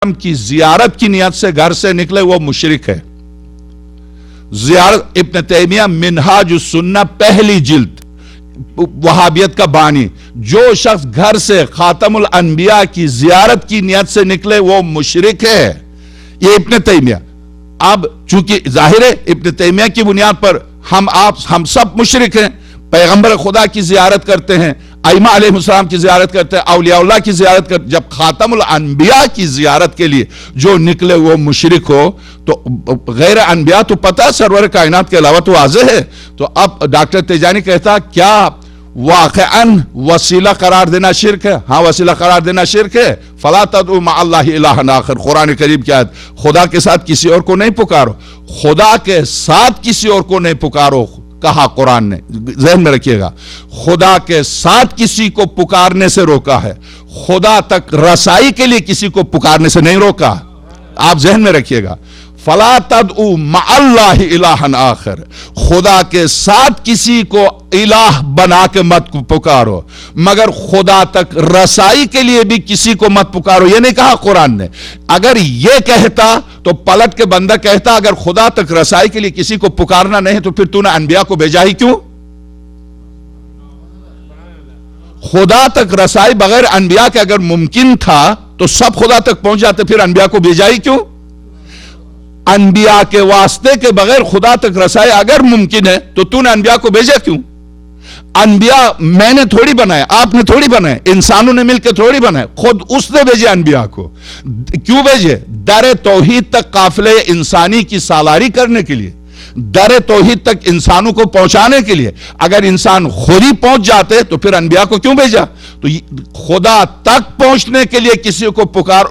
की जियारत की नियत से घर से निकले वो मुशरिक है। जियारत इब्न तैमिया मिनहाज सुन्ना पहली जिल्द वहाबियत का बानी, जो शख्स घर से खातमुल अनबिया की जियारत की नियत से निकले वो मुशरिक है। ये इब्न तैमिया। अब चूंकि जाहिर है इब्न तैमिया की बुनियाद पर हम सब मुशरिक हैं। पैगंबर खुदा की जियारत करते हैं, अइमा अलैहिस्सलाम की जियारत करते हैं, औलियाउल्लाह की जियारत करते। जब खातमुल अनबिया की जियारत के लिए जो निकले वो मुशरिक हो, तो गैर अनबिया तो पता है सरवर कायनात के अलावा तो वाज़ेह है। तो अब डॉक्टर तेजानी कहता क्या वाक़अन वसीला करार देना शिर्क है? हाँ, वसीला करार देना शिर्क है। फला तदउ मअल्लाहि इलाहन आखर, कुरान करीम की आयत। खुदा के साथ किसी और को नहीं पुकारो, खुदा के साथ किसी और को नहीं पुकारो कहा कुरान ने, ज़हन में रखिएगा। खुदा के साथ किसी को पुकारने से रोका है, खुदा तक रसाई के लिए किसी को पुकारने से नहीं रोका। आप ज़हन में रखिएगा। फला तदउ मअल्लाहि इलाहन आखर, खुदा के साथ किसी को इलाह बना के मत पुकारो, मगर खुदा तक रसाई के लिए भी किसी को मत पुकारो। ये नहीं कहा कुरान ने। अगर ये कहता तो पलट के बंदा कहता अगर खुदा तक रसाई के लिए किसी को पुकारना नहीं तो फिर तूने अनबिया को भेजा ही क्यों? खुदा तक रसाई बगैर अनबिया के अगर मुमकिन था तो सब खुदा तक पहुंच जाते, फिर अनबिया को भेजा ही क्यों? अनबिया के वास्ते के बगैर खुदा तक रसाई अगर मुमकिन है तो तूने अनबिया को भेजा क्यों? अनबिया मैंने थोड़ी बनाया, आपने थोड़ी बनाए, इंसानों ने मिलकर थोड़ी बनाए, खुद उसने भेजे अनबिया को। क्यों भेजे? दर तौहीद तक काफिले इंसानी की सालारी करने के लिए, दर तौहीद तक इंसानों को पहुंचाने के लिए। अगर इंसान खुद ही पहुंच जाते तो फिर अनबिया को क्यों भेजा? तो खुदा तक पहुंचने के लिए किसी को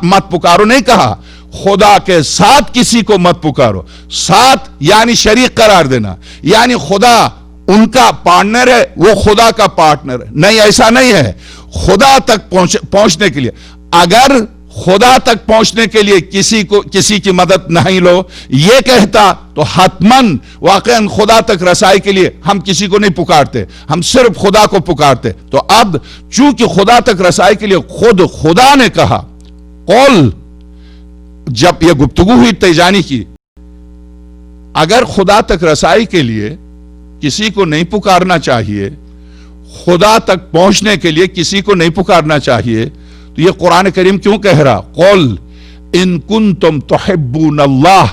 मत पुकारो नहीं कहा, खुदा के साथ किसी को मत पुकारो। साथ यानी शरीक करार देना, यानी खुदा उनका पार्टनर है, वो खुदा का पार्टनर है। नहीं, ऐसा नहीं है। खुदा तक पहुंचने के लिए, अगर खुदा तक पहुंचने के लिए किसी की मदद नहीं लो ये कहता तो हतमन वाकई खुदा तक रसाई के लिए हम किसी को नहीं पुकारते, हम सिर्फ खुदा को पुकारते। तो अब चूंकि खुदा तक रसाई के लिए खुद खुदा ने कहा, कौल जब यह गुफ्तगू हुई तेजानी की, अगर खुदा तक रसाई के लिए किसी को नहीं पुकारना चाहिए, खुदा तक पहुंचने के लिए किसी को नहीं पुकारना चाहिए, तो यह कुरान करीम क्यों कह रहा? क़ुल इन कुंतुम तुहिब्बूनल्लाह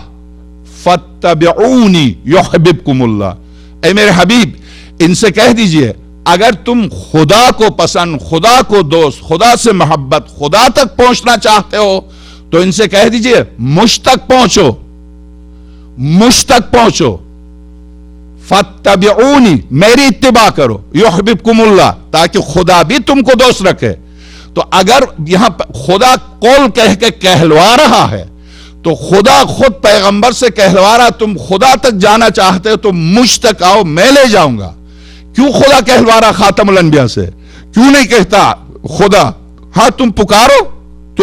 फत्तबिऊनी युहिब्बुकुमुल्लाह। ऐ मेरे हबीब, इनसे कह दीजिए अगर तुम खुदा को पसंद, खुदा को दोस्त, खुदा से मोहब्बत, खुदा तक पहुंचना चाहते हो तो इनसे कह दीजिए मुझ तक पहुंचो, मुझ तक पहुंचो। फत्तबिऊनी, मेरी इत्तिबा करो, युहिब्बुकुमुल्लाह, ताकि खुदा भी तुमको दोस्त रखे। तो अगर यहां खुदा कौल कह के कहलवा रहा है तो खुदा खुद पैगंबर से कहलवा रहा, तुम खुदा तक जाना चाहते हो तो मुझ तक आओ, मैं ले जाऊंगा। क्यों खुदा कहलवा रहा खातमुल अनबिया से? क्यों नहीं कहता खुदा हां तुम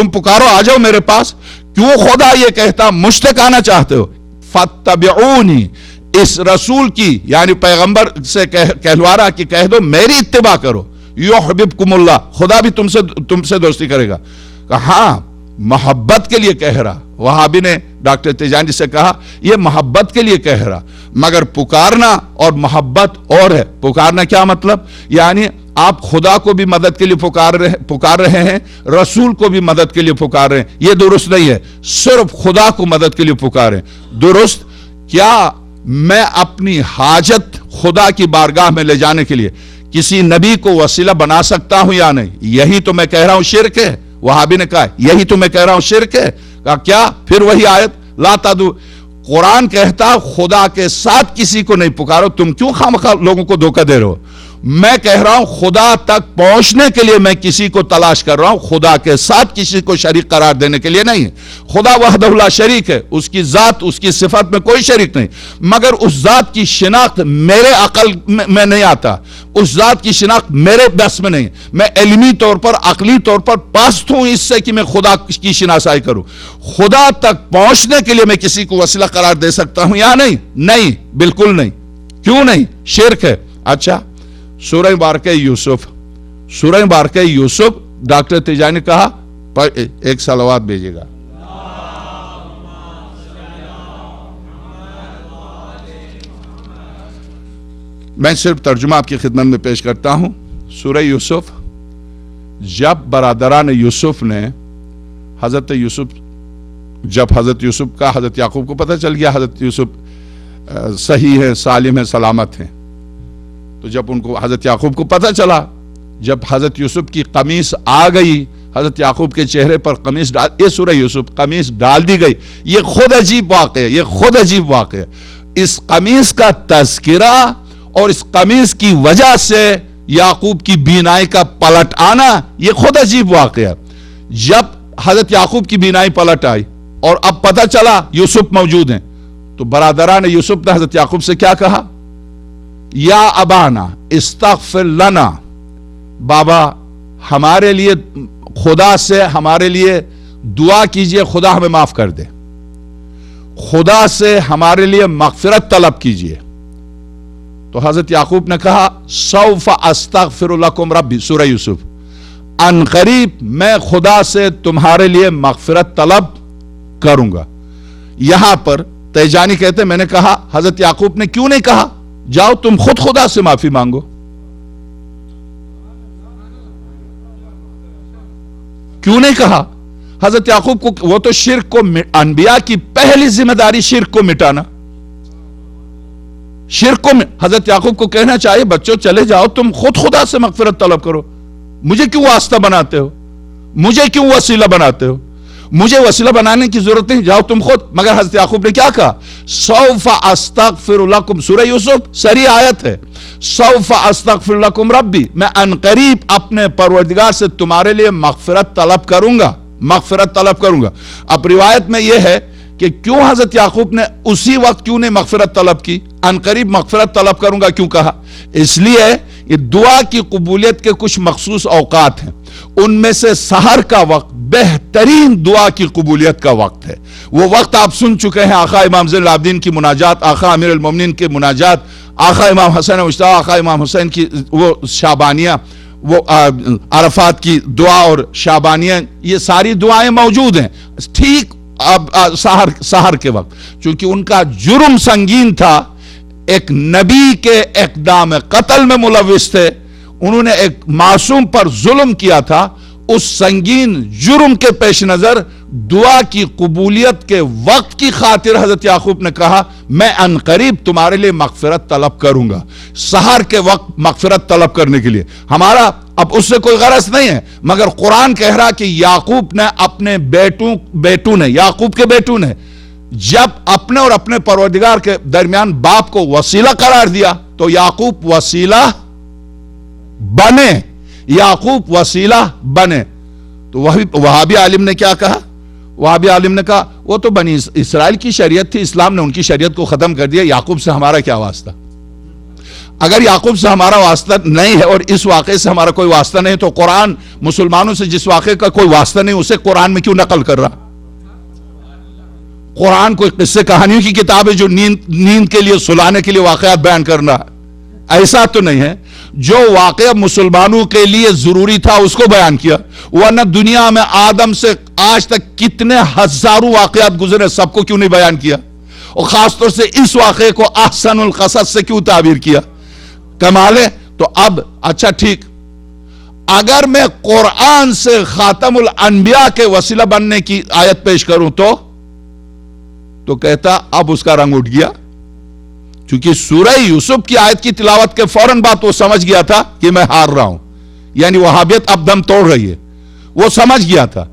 पुकारो आ जाओ मेरे पास? क्यों खुदा ये कहता मुझ तक आना चाहते हो? फत्तबिऊनी, इस रसूल की यानी पैगंबर से कहलवा रहा कि कह दो मेरी इत्तिबा करो, युहिब्बुकुमुल्लाह, खुदा भी तुमसे दोस्ती करेगा। कहा मोहब्बत के लिए कह रहा। वहाबी ने डॉक्टर तेजानी से कहा यह मोहब्बत के लिए कह रहा, मगर पुकारना और मोहब्बत और है। पुकारना क्या मतलब? यानी आप खुदा को भी मदद के लिए पुकार रहे हैं, रसूल को भी मदद के लिए पुकार रहे हैं, यह दुरुस्त नहीं है। सिर्फ खुदा को मदद के लिए पुकारें, दुरुस्त। क्या मैं अपनी हाजत खुदा की बारगाह में ले जाने के लिए किसी नबी को वसीला बना सकता हूं या नहीं? यही तो मैं कह रहा हूं शिर्क है। वहाबी ने कहा यही तो मैं कह रहा हूं शिर्क है। कहा क्या? फिर वही आयत ला तदु, कुरान कहता खुदा के साथ किसी को नहीं पुकारो। तुम क्यों खामखा लोगों को धोखा दे रहे हो? मैं कह रहा हूं खुदा तक पहुंचने के लिए मैं किसी को तलाश कर रहा हूं, खुदा के साथ किसी को शरीक करार देने के लिए नहीं। खुदा वहदहु ला शरीक है, उसकी जात उसकी सिफत में कोई शरीक नहीं, मगर उस जात की शिनाख्त मेरे अकल में नहीं आता, उस जात की शिनाख्त मेरे बस में नहीं। मैं इल्मी तौर पर, अकली तौर पर पास्त हूं इससे कि मैं खुदा की शिनासाई करूं। खुदा तक पहुंचने के लिए मैं किसी को वसीला करार दे सकता हूं या नहीं? नहीं, बिल्कुल नहीं। क्यों नहीं? शिर्क है। अच्छा, सूरह मुबारक यूसुफ, डॉक्टर तेजानी कहा पर एक सलावत भेजेगा। میں صرف ترجمہ آپ کی خدمت میں پیش کرتا ہوں. سورہ یوسف. جب برادران یوسف نے حضرت یوسف کا حضرت یعقوب کو پتہ چل گیا حضرت یوسف صحیح ہے، سالم ہے، سلامت ہیں، تو جب ان کو حضرت یعقوب کو پتہ چلا، جب حضرت یوسف کی قمیص آ گئی، حضرت یعقوب کے چہرے پر قمیص یہ سورہ یوسف قمیص ڈال دی گئی. یہ خود عجیب واقعہ ہے. اس قمیص کا تذکرہ اور اس قمیص کی وجہ سے یعقوب کی بینائی کا پلٹ آنا، یہ خود عجیب واقعہ ہے. جب حضرت یعقوب کی بینائی پلٹ آئی اور اب پتہ چلا یوسف موجود ہیں، تو برادران یوسف نے حضرت یعقوب سے کیا کہا؟ یا ابانا استغفر لنا، بابا ہمارے لیے خدا سے ہمارے لیے دعا کیجئے، خدا ہمیں معاف کر دے، خدا سے ہمارے لیے مغفرت طلب کیجئے. تو حضرت یعقوب نے کہا سوف استغفر لکم ربی، سورہ یوسف، ان قریب میں خدا سے تمہارے لیے مغفرت طلب کروں گا. یہاں پر تیجانی کہتے ہیں میں نے کہا حضرت یعقوب نے کیوں نہیں کہا جاؤ تم خود خدا سے معافی مانگو؟ کیوں نہیں کہا حضرت یعقوب کو؟ وہ تو شرک کو، انبیاء کی پہلی ذمہ داری شرک کو مٹانا. شرک کو حضرت یعقوب کو کہنا چاہیے بچوں چلے جاؤ تم خود خدا سے مغفرت طلب کرو، مجھے کیوں واسطہ بناتے ہو، مجھے کیوں وسیلہ بناتے ہو، مجھے وسیلہ بنانے کی ضرورت نہیں، جاؤ تم خود. مگر حضرت یعقوب نے کیا کہا؟ سوف استغفر لکم، سورہ یوسف صریح آیت ہے، سوف استغفر لکم ربی، میں ان قریب اپنے پروردگار سے تمہارے لیے مغفرت طلب کروں گا. اب روایت میں یہ ہے کہ کیوں حضرت یعقوب نے اسی وقت کیوں نہیں مغفرت طلب کی؟ ان قریب مغفرت طلب کروں گا کیوں کہا؟ اس لیے یہ دعا کی قبولیت کے کچھ مخصوص اوقات ہیں، ان میں سے سحر کا وقت بہترین دعا کی قبولیت کا وقت ہے. وہ وقت آپ سن چکے ہیں، آقا امام زین العابدین کی مناجات، آقا امیر المومنین کی مناجات، آقا امام حسن مجتبی، آقا امام حسین کی وہ شعبانیہ، وہ عرفات کی دعا اور شعبانیہ، یہ ساری دعائیں موجود ہیں ٹھیک سحر کے وقت. چونکہ ان کا جرم سنگین تھا، ایک نبی کے اقدام قتل میں ملوث تھے، انہوں نے ایک معصوم پر ظلم کیا تھا. اس سنگین جرم کے پیش نظر دعا کی قبولیت کے وقت کی خاطر حضرت یعقوب نے کہا میں ان قریب تمہارے لیے مغفرت طلب کروں گا. سحر کے وقت مغفرت طلب کرنے کے لیے ہمارا اب اس سے کوئی غرض نہیں ہے، مگر قرآن کہہ رہا کہ یعقوب نے اپنے یعقوب کے بیٹوں نے جب اپنے اور اپنے پروردگار کے درمیان باپ کو وسیلہ قرار دیا تو یعقوب وسیلہ بنے. تو وہابی عالم نے کیا کہا؟ وہابی عالم نے کہا وہ تو بنی اسرائیل کی شریعت تھی، اسلام نے ان کی شریعت کو ختم کر دیا، یعقوب سے ہمارا کیا واسطہ؟ اگر یعقوب سے ہمارا واسطہ نہیں ہے اور اس واقعے سے ہمارا کوئی واسطہ نہیں تو قرآن مسلمانوں سے جس واقعے کا کوئی واسطہ نہیں اسے قرآن میں کیوں نقل کر رہا؟ قرآن کوئی قصے کہانیوں کی کتاب ہے جو نیند کے لیے سلانے کے لیے واقعات بیان کرنا ہے؟ ایسا تو نہیں ہے. جو واقعہ مسلمانوں کے لیے ضروری تھا اس کو بیان کیا، ورنہ دنیا میں آدم سے آج تک کتنے ہزاروں واقعات گزرے، سب کو کیوں نہیں بیان کیا؟ اور خاص طور سے اس واقعے کو احسن القصص سے کیوں تعبیر کیا؟ کمال ہے. تو اب اچھا ٹھیک، اگر میں قرآن سے خاتم الانبیاء کے وسیلہ بننے کی آیت پیش کروں تو کہتا اب اس کا رنگ اٹھ گیا، کیونکہ سورہ یوسف کی آیت کی تلاوت کے فوراً بعد وہ سمجھ گیا تھا کہ میں ہار رہا ہوں، یعنی وہابیت اب دم توڑ رہی ہے. وہ سمجھ گیا تھا.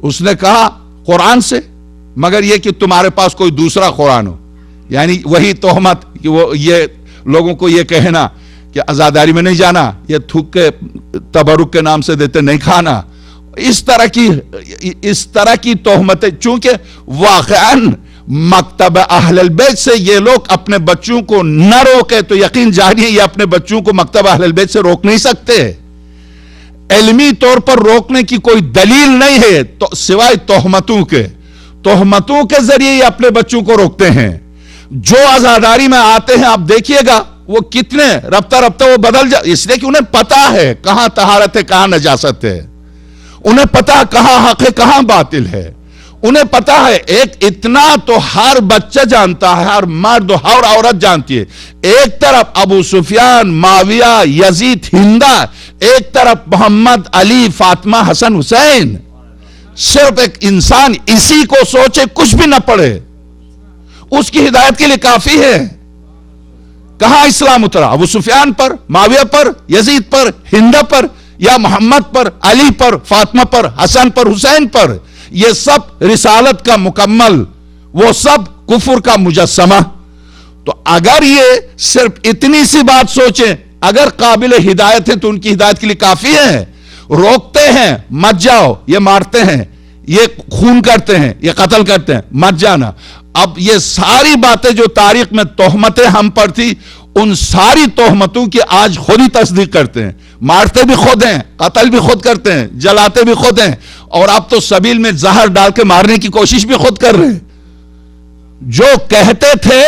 اس نے کہا قرآن سے، مگر یہ کہ تمہارے پاس کوئی دوسرا قرآن ہو، یعنی وہی تہمت کہ وہ یہ لوگوں کو یہ کہنا کہ عزاداری میں نہیں جانا، یہ تھوک کے تبرک کے نام سے دیتے نہیں کھانا، اس طرح کی تہمتیں. چونکہ واقعاً مکتب اہل البیت سے یہ لوگ اپنے بچوں کو نہ روکے تو یقین جانیے یہ اپنے بچوں کو مکتب اہل البیت سے روک نہیں سکتے. علمی طور پر روکنے کی کوئی دلیل نہیں ہے تو سوائے تہمتوں کے ذریعے یہ اپنے بچوں کو روکتے ہیں. جو عزاداری میں آتے ہیں آپ دیکھیے گا وہ کتنے رفتہ وہ بدل جا، اس لیے کہ انہیں پتا ہے کہاں طہارت ہے کہاں نجاست ہے، انہیں پتا کہاں حق ہے کہاں باطل ہے، انہیں پتا ہے ایک اتنا تو ہر بچہ جانتا ہے، ہر مرد ہر عورت جانتی ہے، ایک طرف ابو سفیان، معاویہ، یزید، ہندا، ایک طرف محمد، علی، فاطمہ، حسن، حسین. صرف ایک انسان اسی کو سوچے، کچھ بھی نہ پڑھے، اس کی ہدایت کے لیے کافی ہے. کہاں اسلام اترا؟ ابو سفیان پر، معاویہ پر، یزید پر، ہندا پر، یا محمد پر، علی پر، فاطمہ پر، حسن پر، حسین پر. یہ سب رسالت کا مکمل، وہ سب کفر کا مجسمہ. تو اگر یہ صرف اتنی سی بات سوچیں، اگر قابل ہدایت ہے تو ان کی ہدایت کے لیے کافی ہے. روکتے ہیں مت جاؤ، یہ مارتے ہیں، یہ خون کرتے ہیں، یہ قتل کرتے ہیں، مت جانا. اب یہ ساری باتیں جو تاریخ میں تہمتیں ہم پر تھی، ان ساری تہمتوں کی آج خود ہی تصدیق کرتے ہیں. مارتے بھی خود ہیں، قتل بھی خود کرتے ہیں، جلاتے بھی خود ہیں، اور اب تو سبیل میں زہر ڈال کے مارنے کی کوشش بھی خود کر رہے ہیں. جو کہتے تھے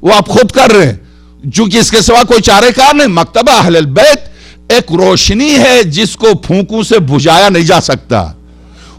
وہ اب خود کر رہے ہیں، چونکہ اس کے سوا کوئی چارہ کار نہیں. مکتبہ اہل البیت ایک روشنی ہے جس کو پھونکوں سے بجھایا نہیں جا سکتا،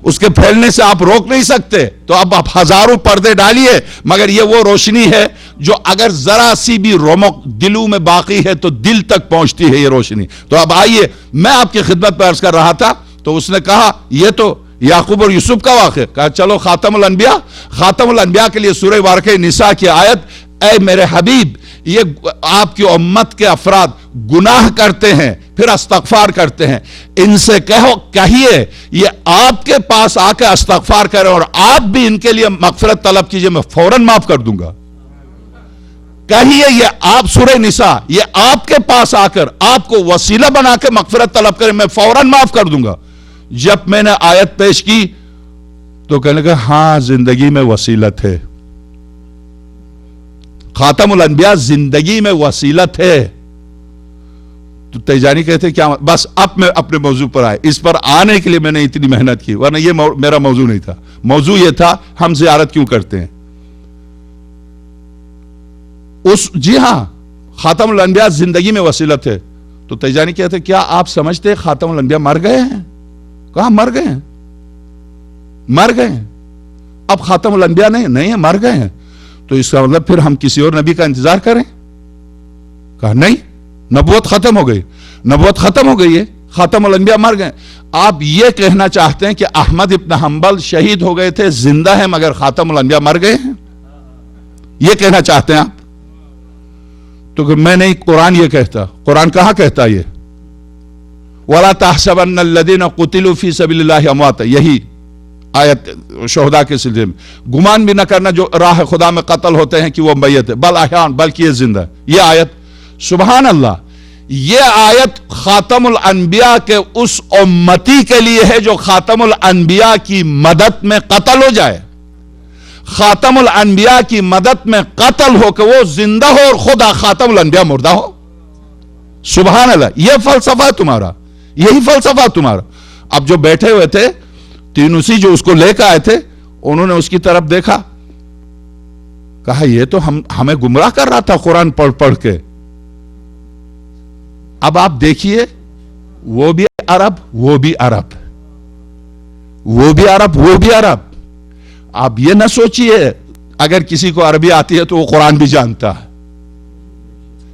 اس کے پھیلنے سے آپ روک نہیں سکتے. تو اب آپ ہزاروں پردے ڈالیے، مگر یہ وہ روشنی ہے جو اگر ذرا سی بھی رمق دلوں میں باقی ہے تو دل تک پہنچتی ہے یہ روشنی. تو اب آئیے، میں آپ کی خدمت پر عرض کر رہا تھا، تو اس نے کہا یہ تو یعقوب اور یوسف کا واقعہ. کہا چلو خاتم الانبیاء. خاتم الانبیاء کے لیے سورہ واقعہ نساء کی آیت، اے میرے حبیب، یہ آپ کی امت کے افراد گناہ کرتے ہیں پھر استغفار کرتے ہیں، ان سے کہیے یہ آپ کے پاس آ کے استغفار کریں اور آپ بھی ان کے لیے مغفرت طلب کیجئے، میں فوراً معاف کر دوں گا. کہیے یہ آپ، سورہ نساء، یہ آپ کے پاس آ کر آپ کو وسیلہ بنا کے مغفرت طلب کریں، میں فوراً معاف کر دوں گا. جب میں نے آیت پیش کی تو کہنے لگا ہاں زندگی میں وسیلت ہے، خاتم الانبیاء زندگی میں وسیلت ہے. تو تیجانی کہتے کیا؟ بس اب میں اپنے موضوع پر آئے، اس پر آنے کے لیے میں نے اتنی محنت کی، ورنہ یہ میرا موضوع نہیں تھا. موضوع یہ تھا ہم زیارت کیوں کرتے ہیں. جی ہاں، خاتم الانبیاء زندگی میں وسیلت ہے. تو تیجانی کہتے کیا آپ سمجھتے خاتم الانبیاء مر گئے ہیں؟ کہاں مر گئے ہیں؟ مر گئے ہیں. اب خاتم الانبیاء نہیں ہیں، مر گئے ہیں. تو اس کا مطلب پھر ہم کسی اور نبی کا انتظار کریں؟ کہا نہیں، نبوت ختم ہو گئی، نبوت ختم ہو گئی ہے، خاتم الانبیاء مر گئے. آپ یہ کہنا چاہتے ہیں کہ احمد ابن حنبل شہید ہو گئے تھے، زندہ ہیں، مگر خاتم الانبیاء مر گئے ہیں؟ یہ کہنا چاہتے ہیں آپ؟ تو کہ میں نہیں، قرآن یہ کہتا. قرآن کہاں کہتا یہ؟ وَلَا تَحْسَبَنَّ الَّذِينَ قُتِلُوا فِي سَبِيلِ اللَّهِ أَمْوَاتًا. یہی آیت شہداء کے سلسلے میں. گمان بھی نہ کرنا جو راہ خدا میں قتل ہوتے ہیں کہ وہ میت ہے، بل احیان، بلکہ یہ زندہ ہے. یہ آیت، سبحان اللہ، یہ آیت خاتم الانبیاء کے اس امتی کے لیے ہے جو خاتم الانبیاء کی مدد میں قتل ہو جائے. خاتم الانبیاء کی مدد میں قتل ہو کہ وہ زندہ ہو اور خدا خاتم الانبیاء مردہ ہو. سبحان اللہ، یہ فلسفہ تمہارا، یہی فلسفہ تمہارا. اب جو بیٹھے ہوئے تھے تینوسی جو اس کو لے کے آئے تھے، انہوں نے اس کی طرف دیکھا، کہا یہ تو ہمیں گمراہ کر رہا تھا قرآن پڑھ پڑھ کے. اب آپ دیکھیے، وہ بھی عرب، وہ بھی عرب، وہ بھی عرب، وہ بھی عرب. آپ یہ نہ سوچئے اگر کسی کو عربی آتی ہے تو وہ قرآن بھی جانتا ہے،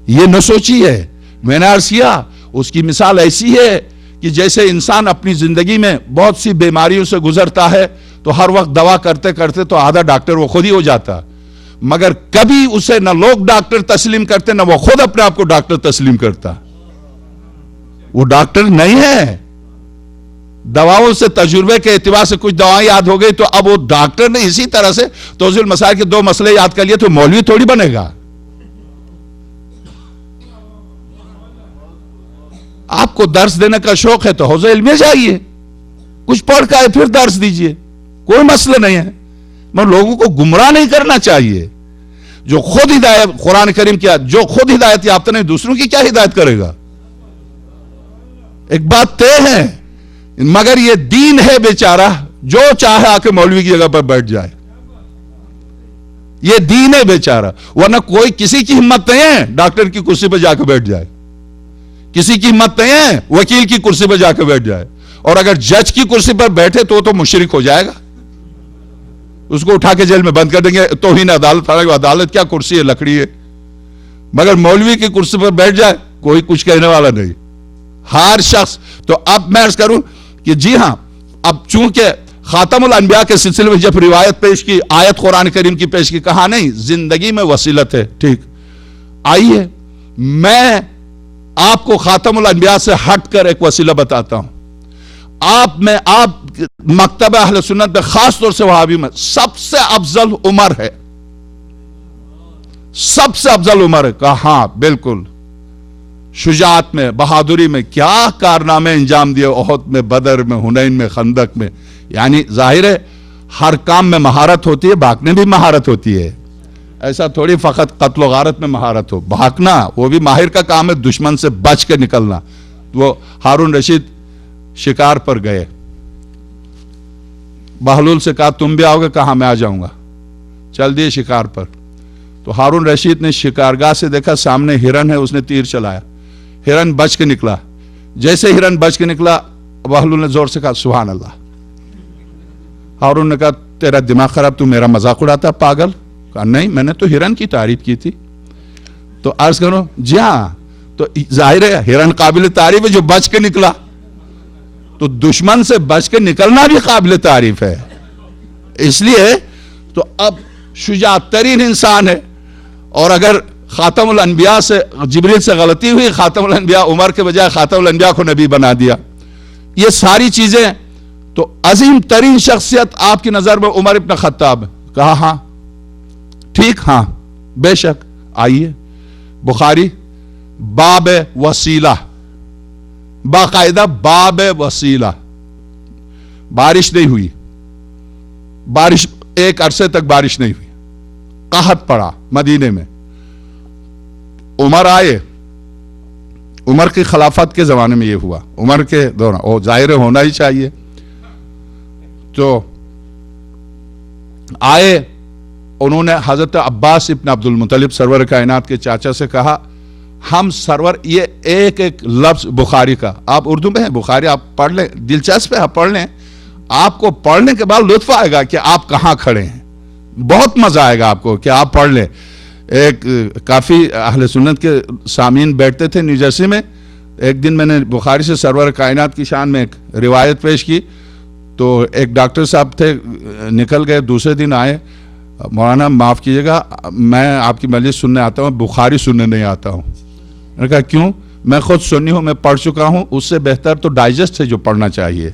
یہ نہ سوچئے. میں نے عرض کیا اس کی مثال ایسی ہے کہ جیسے انسان اپنی زندگی میں بہت سی بیماریوں سے گزرتا ہے تو ہر وقت دوا کرتے کرتے تو آدھا ڈاکٹر وہ خود ہی ہو جاتا، مگر کبھی اسے نہ لوگ ڈاکٹر تسلیم کرتے نہ وہ خود اپنے آپ کو ڈاکٹر تسلیم کرتا. وہ ڈاکٹر نہیں ہے. دواؤں سے تجربے کے اعتبار سے کچھ دوائیں یاد ہو گئی تو اب وہ ڈاکٹر نے. اسی طرح سے توضیح المسائل کے 2 مسئلے یاد کر لیے تو مولوی تھوڑی بنے گا. آپ کو درس دینے کا شوق ہے تو حوزہ علمیہ جائیے، کچھ پڑھ کے پھر درس دیجئے، کوئی مسئلہ نہیں ہے. مگر لوگوں کو گمراہ نہیں کرنا چاہیے. جو خود ہدایت، قرآن کریم کیا، جو خود ہدایت یافتہ نہیں دوسروں کی کیا ہدایت کرے گا؟ ایک بات طے ہے. مگر یہ دین ہے بیچارہ، جو چاہے آ کے مولوی کی جگہ پر بیٹھ جائے. یہ دین ہے بیچارہ، ورنہ کوئی کسی کی ہمت نہیں ہے ڈاکٹر کی کرسی پہ جا کے بیٹھ جائے، کسی کی ہمت نہیں ہے وکیل کی کرسی پہ جا کے بیٹھ جائے. اور اگر جج کی کرسی پر بیٹھے تو مشرک ہو جائے گا. اس کو اٹھا کے جیل میں بند کر دیں گے. توہین عدالت، عدالت کیا کرسی ہے، لکڑی ہے. مگر مولوی کی کرسی پر بیٹھ جائے کوئی کچھ کہنے والا نہیں، ہر شخص. تو اب میں عرض کروں کہ جی ہاں، اب چونکہ خاتم الانبیاء کے سلسلے میں جب روایت پیش کی، آیت قرآن کریم کی پیش کی، کہا نہیں زندگی میں وسیلت ہے. ٹھیک، آئیے میں آپ کو خاتم الانبیاء سے ہٹ کر ایک وسیلہ بتاتا ہوں. آپ مکتبہ اہل سنت میں، خاص طور سے وہابی میں، سب سے افضل عمر ہے، سب سے افضل عمر ہے. کہا ہاں بالکل، شجاعت میں، بہادری میں کیا کارنامے انجام دیے، احد میں، بدر میں، حنین میں، خندق میں. یعنی ظاہر ہے ہر کام میں مہارت ہوتی ہے، بھاگنے بھی مہارت ہوتی ہے. ایسا تھوڑی فقط قتل و غارت میں مہارت ہو، بھاگنا وہ بھی ماہر کا کام ہے، دشمن سے بچ کے نکلنا. وہ ہارون رشید شکار پر گئے، بہلول سے کہا تم بھی آؤ گے؟ کہا میں آ جاؤں گا. چل دیے شکار پر. تو ہارون رشید نے شکارگاہ سے دیکھا سامنے ہرن ہے، اس نے تیر چلایا، ہرن بچ کے نکلا. جیسے ہرن بچ کے نکلا، بہلول نے زور سے کہا سبحان اللہ. ہارون نے کہا تیرا دماغ خراب، تو میرا مذاق اڑاتا پاگل؟ کہا نہیں، میں نے تو ہرن کی تعریف کی تھی. تو عرض کرو جی ہاں، تو ظاہر ہے ہرن قابل تعریف ہے جو بچ کے نکلا، تو دشمن سے بچ کے نکلنا بھی قابل تعریف ہے. اس لیے تو اب شجاعت ترین انسان ہے. اور اگر خاتم الانبیاء سے، جبریل سے غلطی ہوئی، خاتم الانبیاء عمر کے بجائے خاتم الانبیاء کو نبی بنا دیا. یہ ساری چیزیں، تو عظیم ترین شخصیت آپ کی نظر میں عمر ابن خطاب. کہا ہاں ٹھیک، ہاں بے شک. آئیے بخاری باب وسیلہ، باقاعدہ باب وسیلہ. بارش نہیں ہوئی، بارش ایک عرصے تک بارش نہیں ہوئی، قحط پڑا مدینے میں. عمر آئے، عمر کی خلافت کے زمانے میں یہ ہوا، عمر کے دوران، وہ ظاہر ہونا ہی چاہیے. تو آئے، انہوں نے حضرت عباس ابن عبد المطلب سرور کائنات کے چاچا سے کہا ہم سرور، یہ ایک ایک لفظ بخاری کا، آپ اردو میں ہے بخاری، آپ پڑھ لیں، دلچسپ ہے، آپ پڑھ لیں. آپ کو پڑھنے کے بعد لطف آئے گا کہ آپ کہاں کھڑے ہیں، بہت مزہ آئے گا آپ کو کہ آپ پڑھ لیں. ایک کافی اہل سنت کے سامعین بیٹھتے تھے نیو جرسی میں. ایک دن میں نے بخاری سے سرور کائنات کی شان میں ایک روایت پیش کی، تو ایک ڈاکٹر صاحب تھے، نکل گئے. دوسرے دن آئے، مولانا معاف کیجیے گا، میں آپ کی مجلس سننے آتا ہوں، بخاری سننے نہیں آتا ہوں. میں نے کہا کیوں؟ میں خود سنی ہوں، میں پڑھ چکا ہوں، اس سے بہتر تو ڈائجسٹ ہے جو پڑھنا چاہیے.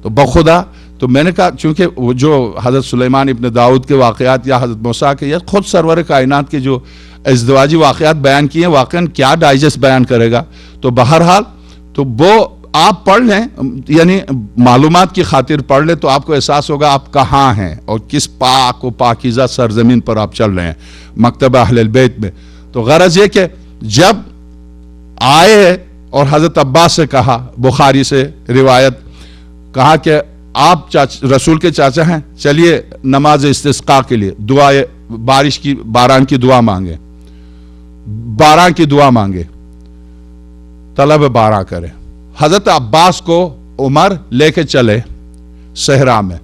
تو بخدا تو میں نے کہا چونکہ وہ جو حضرت سلیمان ابن داؤد کے واقعات یا حضرت موسیٰ کے یا خود سرور کائنات کے جو ازدواجی واقعات بیان کیے ہیں، واقعاً کیا ڈائجسٹ بیان کرے گا. تو بہرحال تو وہ آپ پڑھ لیں، یعنی معلومات کی خاطر پڑھ لیں، تو آپ کو احساس ہوگا آپ کہاں ہیں اور کس پاک و پاکیزہ سرزمین پر آپ چل رہے ہیں، مکتبہ اہل البیت میں. تو غرض یہ کہ جب آئے اور حضرت عباس سے کہا، بخاری سے روایت، کہا کہ آپ رسول کے چاچا ہیں، چلیے نماز استسقاء کے لیے دعائے بارش کی، باران کی دعا مانگے، باران کی دعا مانگے، طلب باران کرے. حضرت عباس کو عمر لے کے چلے صحرا میں،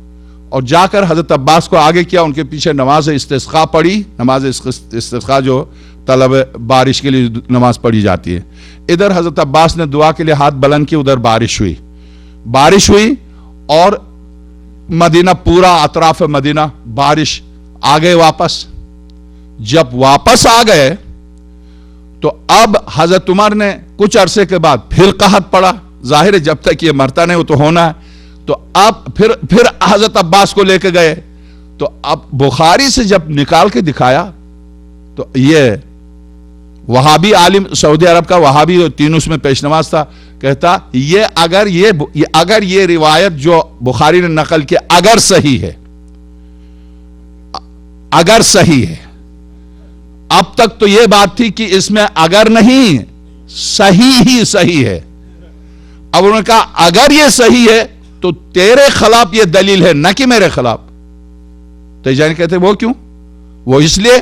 اور جا کر حضرت عباس کو آگے کیا، ان کے پیچھے نماز استسقاء پڑھی. نماز استسقاء جو طلب بارش کے لیے نماز پڑھی جاتی ہے. ادھر حضرت عباس نے دعا کے لیے ہاتھ بلند کی، ادھر بارش ہوئی، بارش ہوئی، اور مدینہ پورا، اطراف مدینہ بارش. آ گئے واپس. جب واپس آ گئے تو اب حضرت عمر نے کچھ عرصے کے بعد پھر قحط پڑا. ظاہر ہے جب تک یہ مرتا نہیں وہ تو ہونا ہے. تو اب پھر حضرت عباس کو لے کے گئے. تو اب بخاری سے جب نکال کے دکھایا تو یہ وہابی عالم، سعودی عرب کا وہابی، تین اس میں پیش نماز تھا، کہتا اگر یہ روایت جو بخاری نے نقل کی اگر صحیح ہے، اگر صحیح ہے، اب تک تو یہ بات تھی کہ اس میں اگر نہیں، صحیح ہی صحیح ہے. اب انہوں نے کہا اگر یہ صحیح ہے تو تیرے خلاف یہ دلیل ہے، نہ کہ میرے خلاف. تیجانی کہتے وہ کیوں؟ وہ اس لیے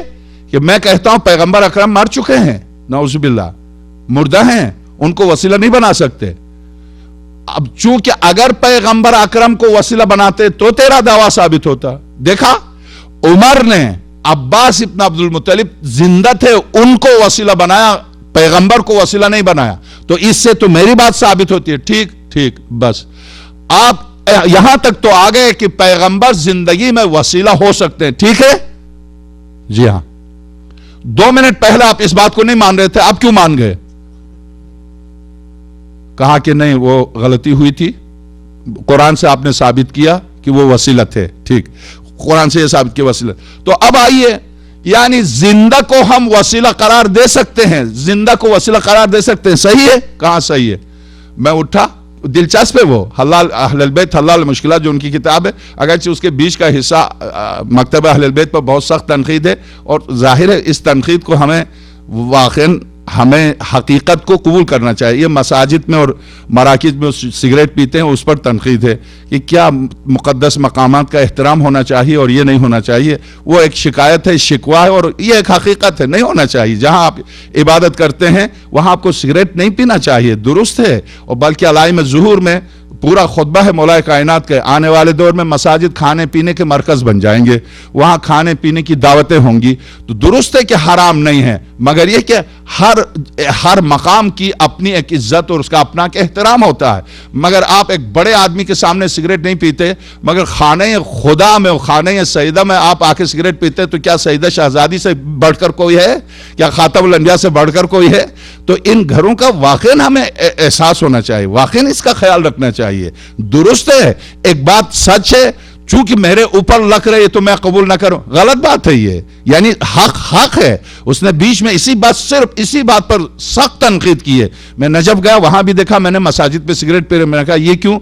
کہ میں کہتا ہوں پیغمبر اکرم مر چکے ہیں، نعوذ باللہ، مردہ ہیں، ان کو وسیلہ نہیں بنا سکتے. اب چونکہ اگر پیغمبر اکرم کو وسیلہ بناتے تو تیرا دعویٰ ثابت ہوتا. دیکھا उमर ने अब्बास इब्न अब्दुल मुत्तलिब जिंदा थे उनको वसीला बनाया, पैगंबर को वसीला नहीं बनाया। तो इससे तो मेरी बात साबित होती है। ठीक ठीक, बस आप यहां तक तो आ गए कि पैगंबर जिंदगी में वसीला हो सकते हैं। ठीक है जी हां, 2 मिनट पहले आप इस बात को नहीं मान रहे थे, आप क्यों मान गए? कहा कि नहीं वो गलती हुई थी, कुरान से आपने साबित किया कि वो वसीला थे। ठीक, कुरान से ये साबित किया वसीला। तो अब आइए, यानी जिंदा को हम वसीला करार दे सकते हैं, जिंदा को वसीला करार दे सकते हैं, सही है? कहां सही है? मैं उठा, दिलचस्प है वो हलाल अहलुल बैत हलाल मुश्किलात जो उनकी किताब है, अगरचे उसके बीच का हिस्सा मकतब अहलुल बैत पर बहुत सख्त तनकीद है, और जाहिर है इस तनकीद को हमें हकीकत को कबूल करना चाहिए। ये मसाजिद में और मराकिज में सिगरेट पीते हैं उस पर तनकीद है कि क्या मुक़द्दस मकामात का एहतराम होना चाहिए और ये नहीं होना चाहिए। वो एक शिकायत है, शिकवा है, और ये एक हकीकत है, नहीं होना चाहिए। जहां आप इबादत करते हैं वहां आपको सिगरेट नहीं पीना चाहिए, दुरुस्त है। और बल्कि अलाइम ज़ुहूर में पूरा खुतबा है मौलाए कायनात के, आने वाले दौर में मसाजिद खाने पीने के मरकज बन जाएंगे, वहां खाने पीने की दावतें होंगी। तो दुरुस्त है कि हराम नहीं है, मगर यह कि हर मकाम की अपनी एक इज्जत और उसका अपना एहतराम होता है। मगर आप एक बड़े आदमी के सामने सिगरेट नहीं पीते, मगर खाने खुदा में, खाने सईदा में आप आके सिगरेट पीते, तो क्या सईदा शहजादी से बढ़कर कोई है? क्या खातमुल अंबिया से बढ़कर कोई है? तो इन घरों का वाकई हमें एहसास होना चाहिए, वाकई इसका ख्याल रखना चाहिए। दुरुस्त है, एक बात सच है, चूंकि मेरे ऊपर लग रही तो मैं कबूल ना करूं, गलत बात है ये, यानी हक है। उसने बीच में सिर्फ इसी बात पर सख्त तनकीद की है। मैं नजफ गया, वहां भी देखा मैंने मसाजिद पे सिगरेट पी रहे, मैंने कहा ये क्यों?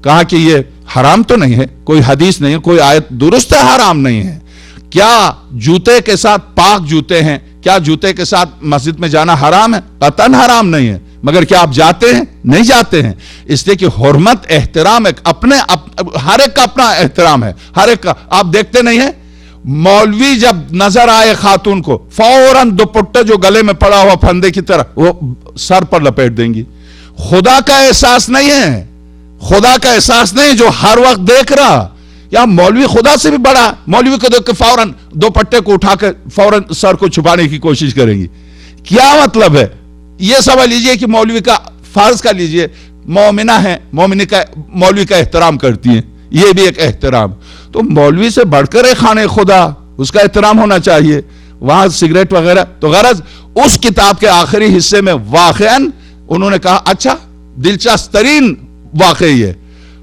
कहा कि ये हराम तो नहीं है, कोई हदीस नहीं है, कोई आयत, दुरुस्त है हराम नहीं है। क्या जूते के साथ, पाक जूते हैं, क्या जूते के साथ मस्जिद में जाना हराम है? कतन हराम नहीं है, मगर क्या आप जाते हैं? नहीं जाते हैं। इसलिए कि हुर्मत, एहतराम एक हर एक का अपना एहतराम है, हर एक का। आप देखते नहीं है, मौलवी जब नजर आए खातून को, फौरन दुपट्टा जो गले में पड़ा हुआ फंदे की तरह वो सर पर लपेट देंगी। खुदा का एहसास नहीं है, खुदा का एहसास नहीं जो हर वक्त देख रहा। या मौलवी खुदा से भी बड़ा, मौलवी को देख के फौरन दुपट्टे को उठाकर फौरन सर को छुपाने की कोशिश करेंगी। क्या मतलब है? यह सवाल लीजिए कि मौलवी का फर्ज का लीजिए, मोमिना है, मौलवी का एहतराम करती है, यह भी एक एहतराम। तो मौलवी से बढ़कर है खाने खुदा, उसका एहतराम होना चाहिए। वहां सिगरेट वगैरह, तो गरज उस किताब के आखिरी हिस्से में वाकईन उन्होंने कहा, अच्छा दिलचस्प तरीन वाकई है,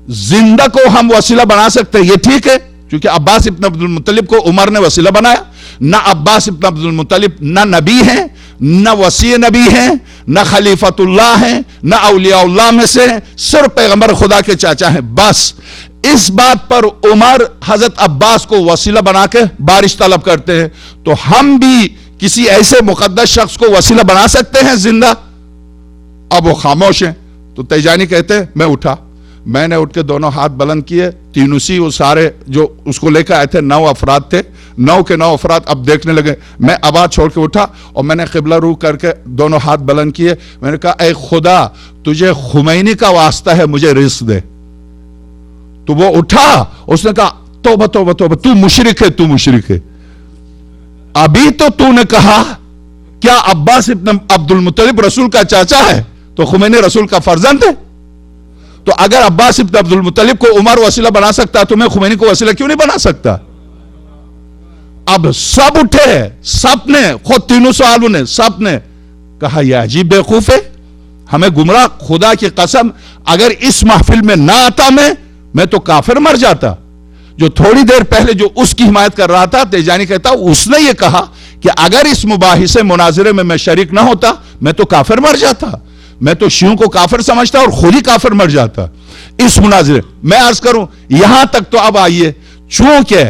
जिंदा को हम वसीला बना सकते हैं, ये ठीक है, क्योंकि अब्बास इब्न अब्दुल मुत्तलिब को उमर ने वसीला बनाया। ना अब्बास इब्न अब्दुल मुत्तलिब ना नबी हैं, न वसी नबी हैं, न खलीफतुल्लाह हैं, न औलियाउल्लाह में से, सिर्फ पैगंबर खुदा के चाचा हैं। बस इस बात पर उमर हजरत अब्बास को वसीला बना के बारिश तलब करते हैं। तो हम भी किसी ऐसे मुकद्दस शख्स को वसीला बना सकते हैं जिंदा? अब वो खामोश हैं। तो तैजानी कहते हैं, मैं उठा, मैंने उठ के दोनों हाथ बुलंद किए, तीनूसी वो सारे जो उसको लेकर आए थे 9 अफराद थे, 9 के 9 अफराद अब देखने लगे। मैं आवाज छोड़ के उठा और मैंने क़िबला रूख करके दोनों हाथ बुलंद किए। मैंने कहा, ऐ खुदा, तुझे खुमैनी का वास्ता है, मुझे रिस्क दे। तो वो उठा, उसने कहा, तौबा तौबा तौबा, तू मुशरिक है, तू मुशरिक है। अभी तो तूने कहा क्या अब्बास इब्न अब्दुल मुत्तलिब रसूल का चाचा है, तो खुमैनी रसूल का फर्जंद है। तो अगर अब्बास इब्न अब्दुल मुत्तलिब को उमर वसीला बना सकता है, तो मैं खुमैनी को वसीला क्यों नहीं बना सकता? अब सब उठे, सब ने, खुद तीनों सवालों ने, सब ने कहा, यह अजीब बेवकूफ है, हमें गुमराह, खुदा की कसम अगर इस महफिल में ना आता मैं तो काफिर मर जाता। जो थोड़ी देर पहले जो उसकी हिमायत कर रहा था, तेजानी कहता, उसने ये कहा कि अगर इस मुबाहिसे मुनाजिरे में मैं शरीक ना होता, मैं तो काफिर मर जाता, मैं तो शियों को काफिर समझता और खुद ही काफिर मर जाता इस मुनाजिरे। मैं अर्ज करूं, यहां तक तो अब आइए, चूंकि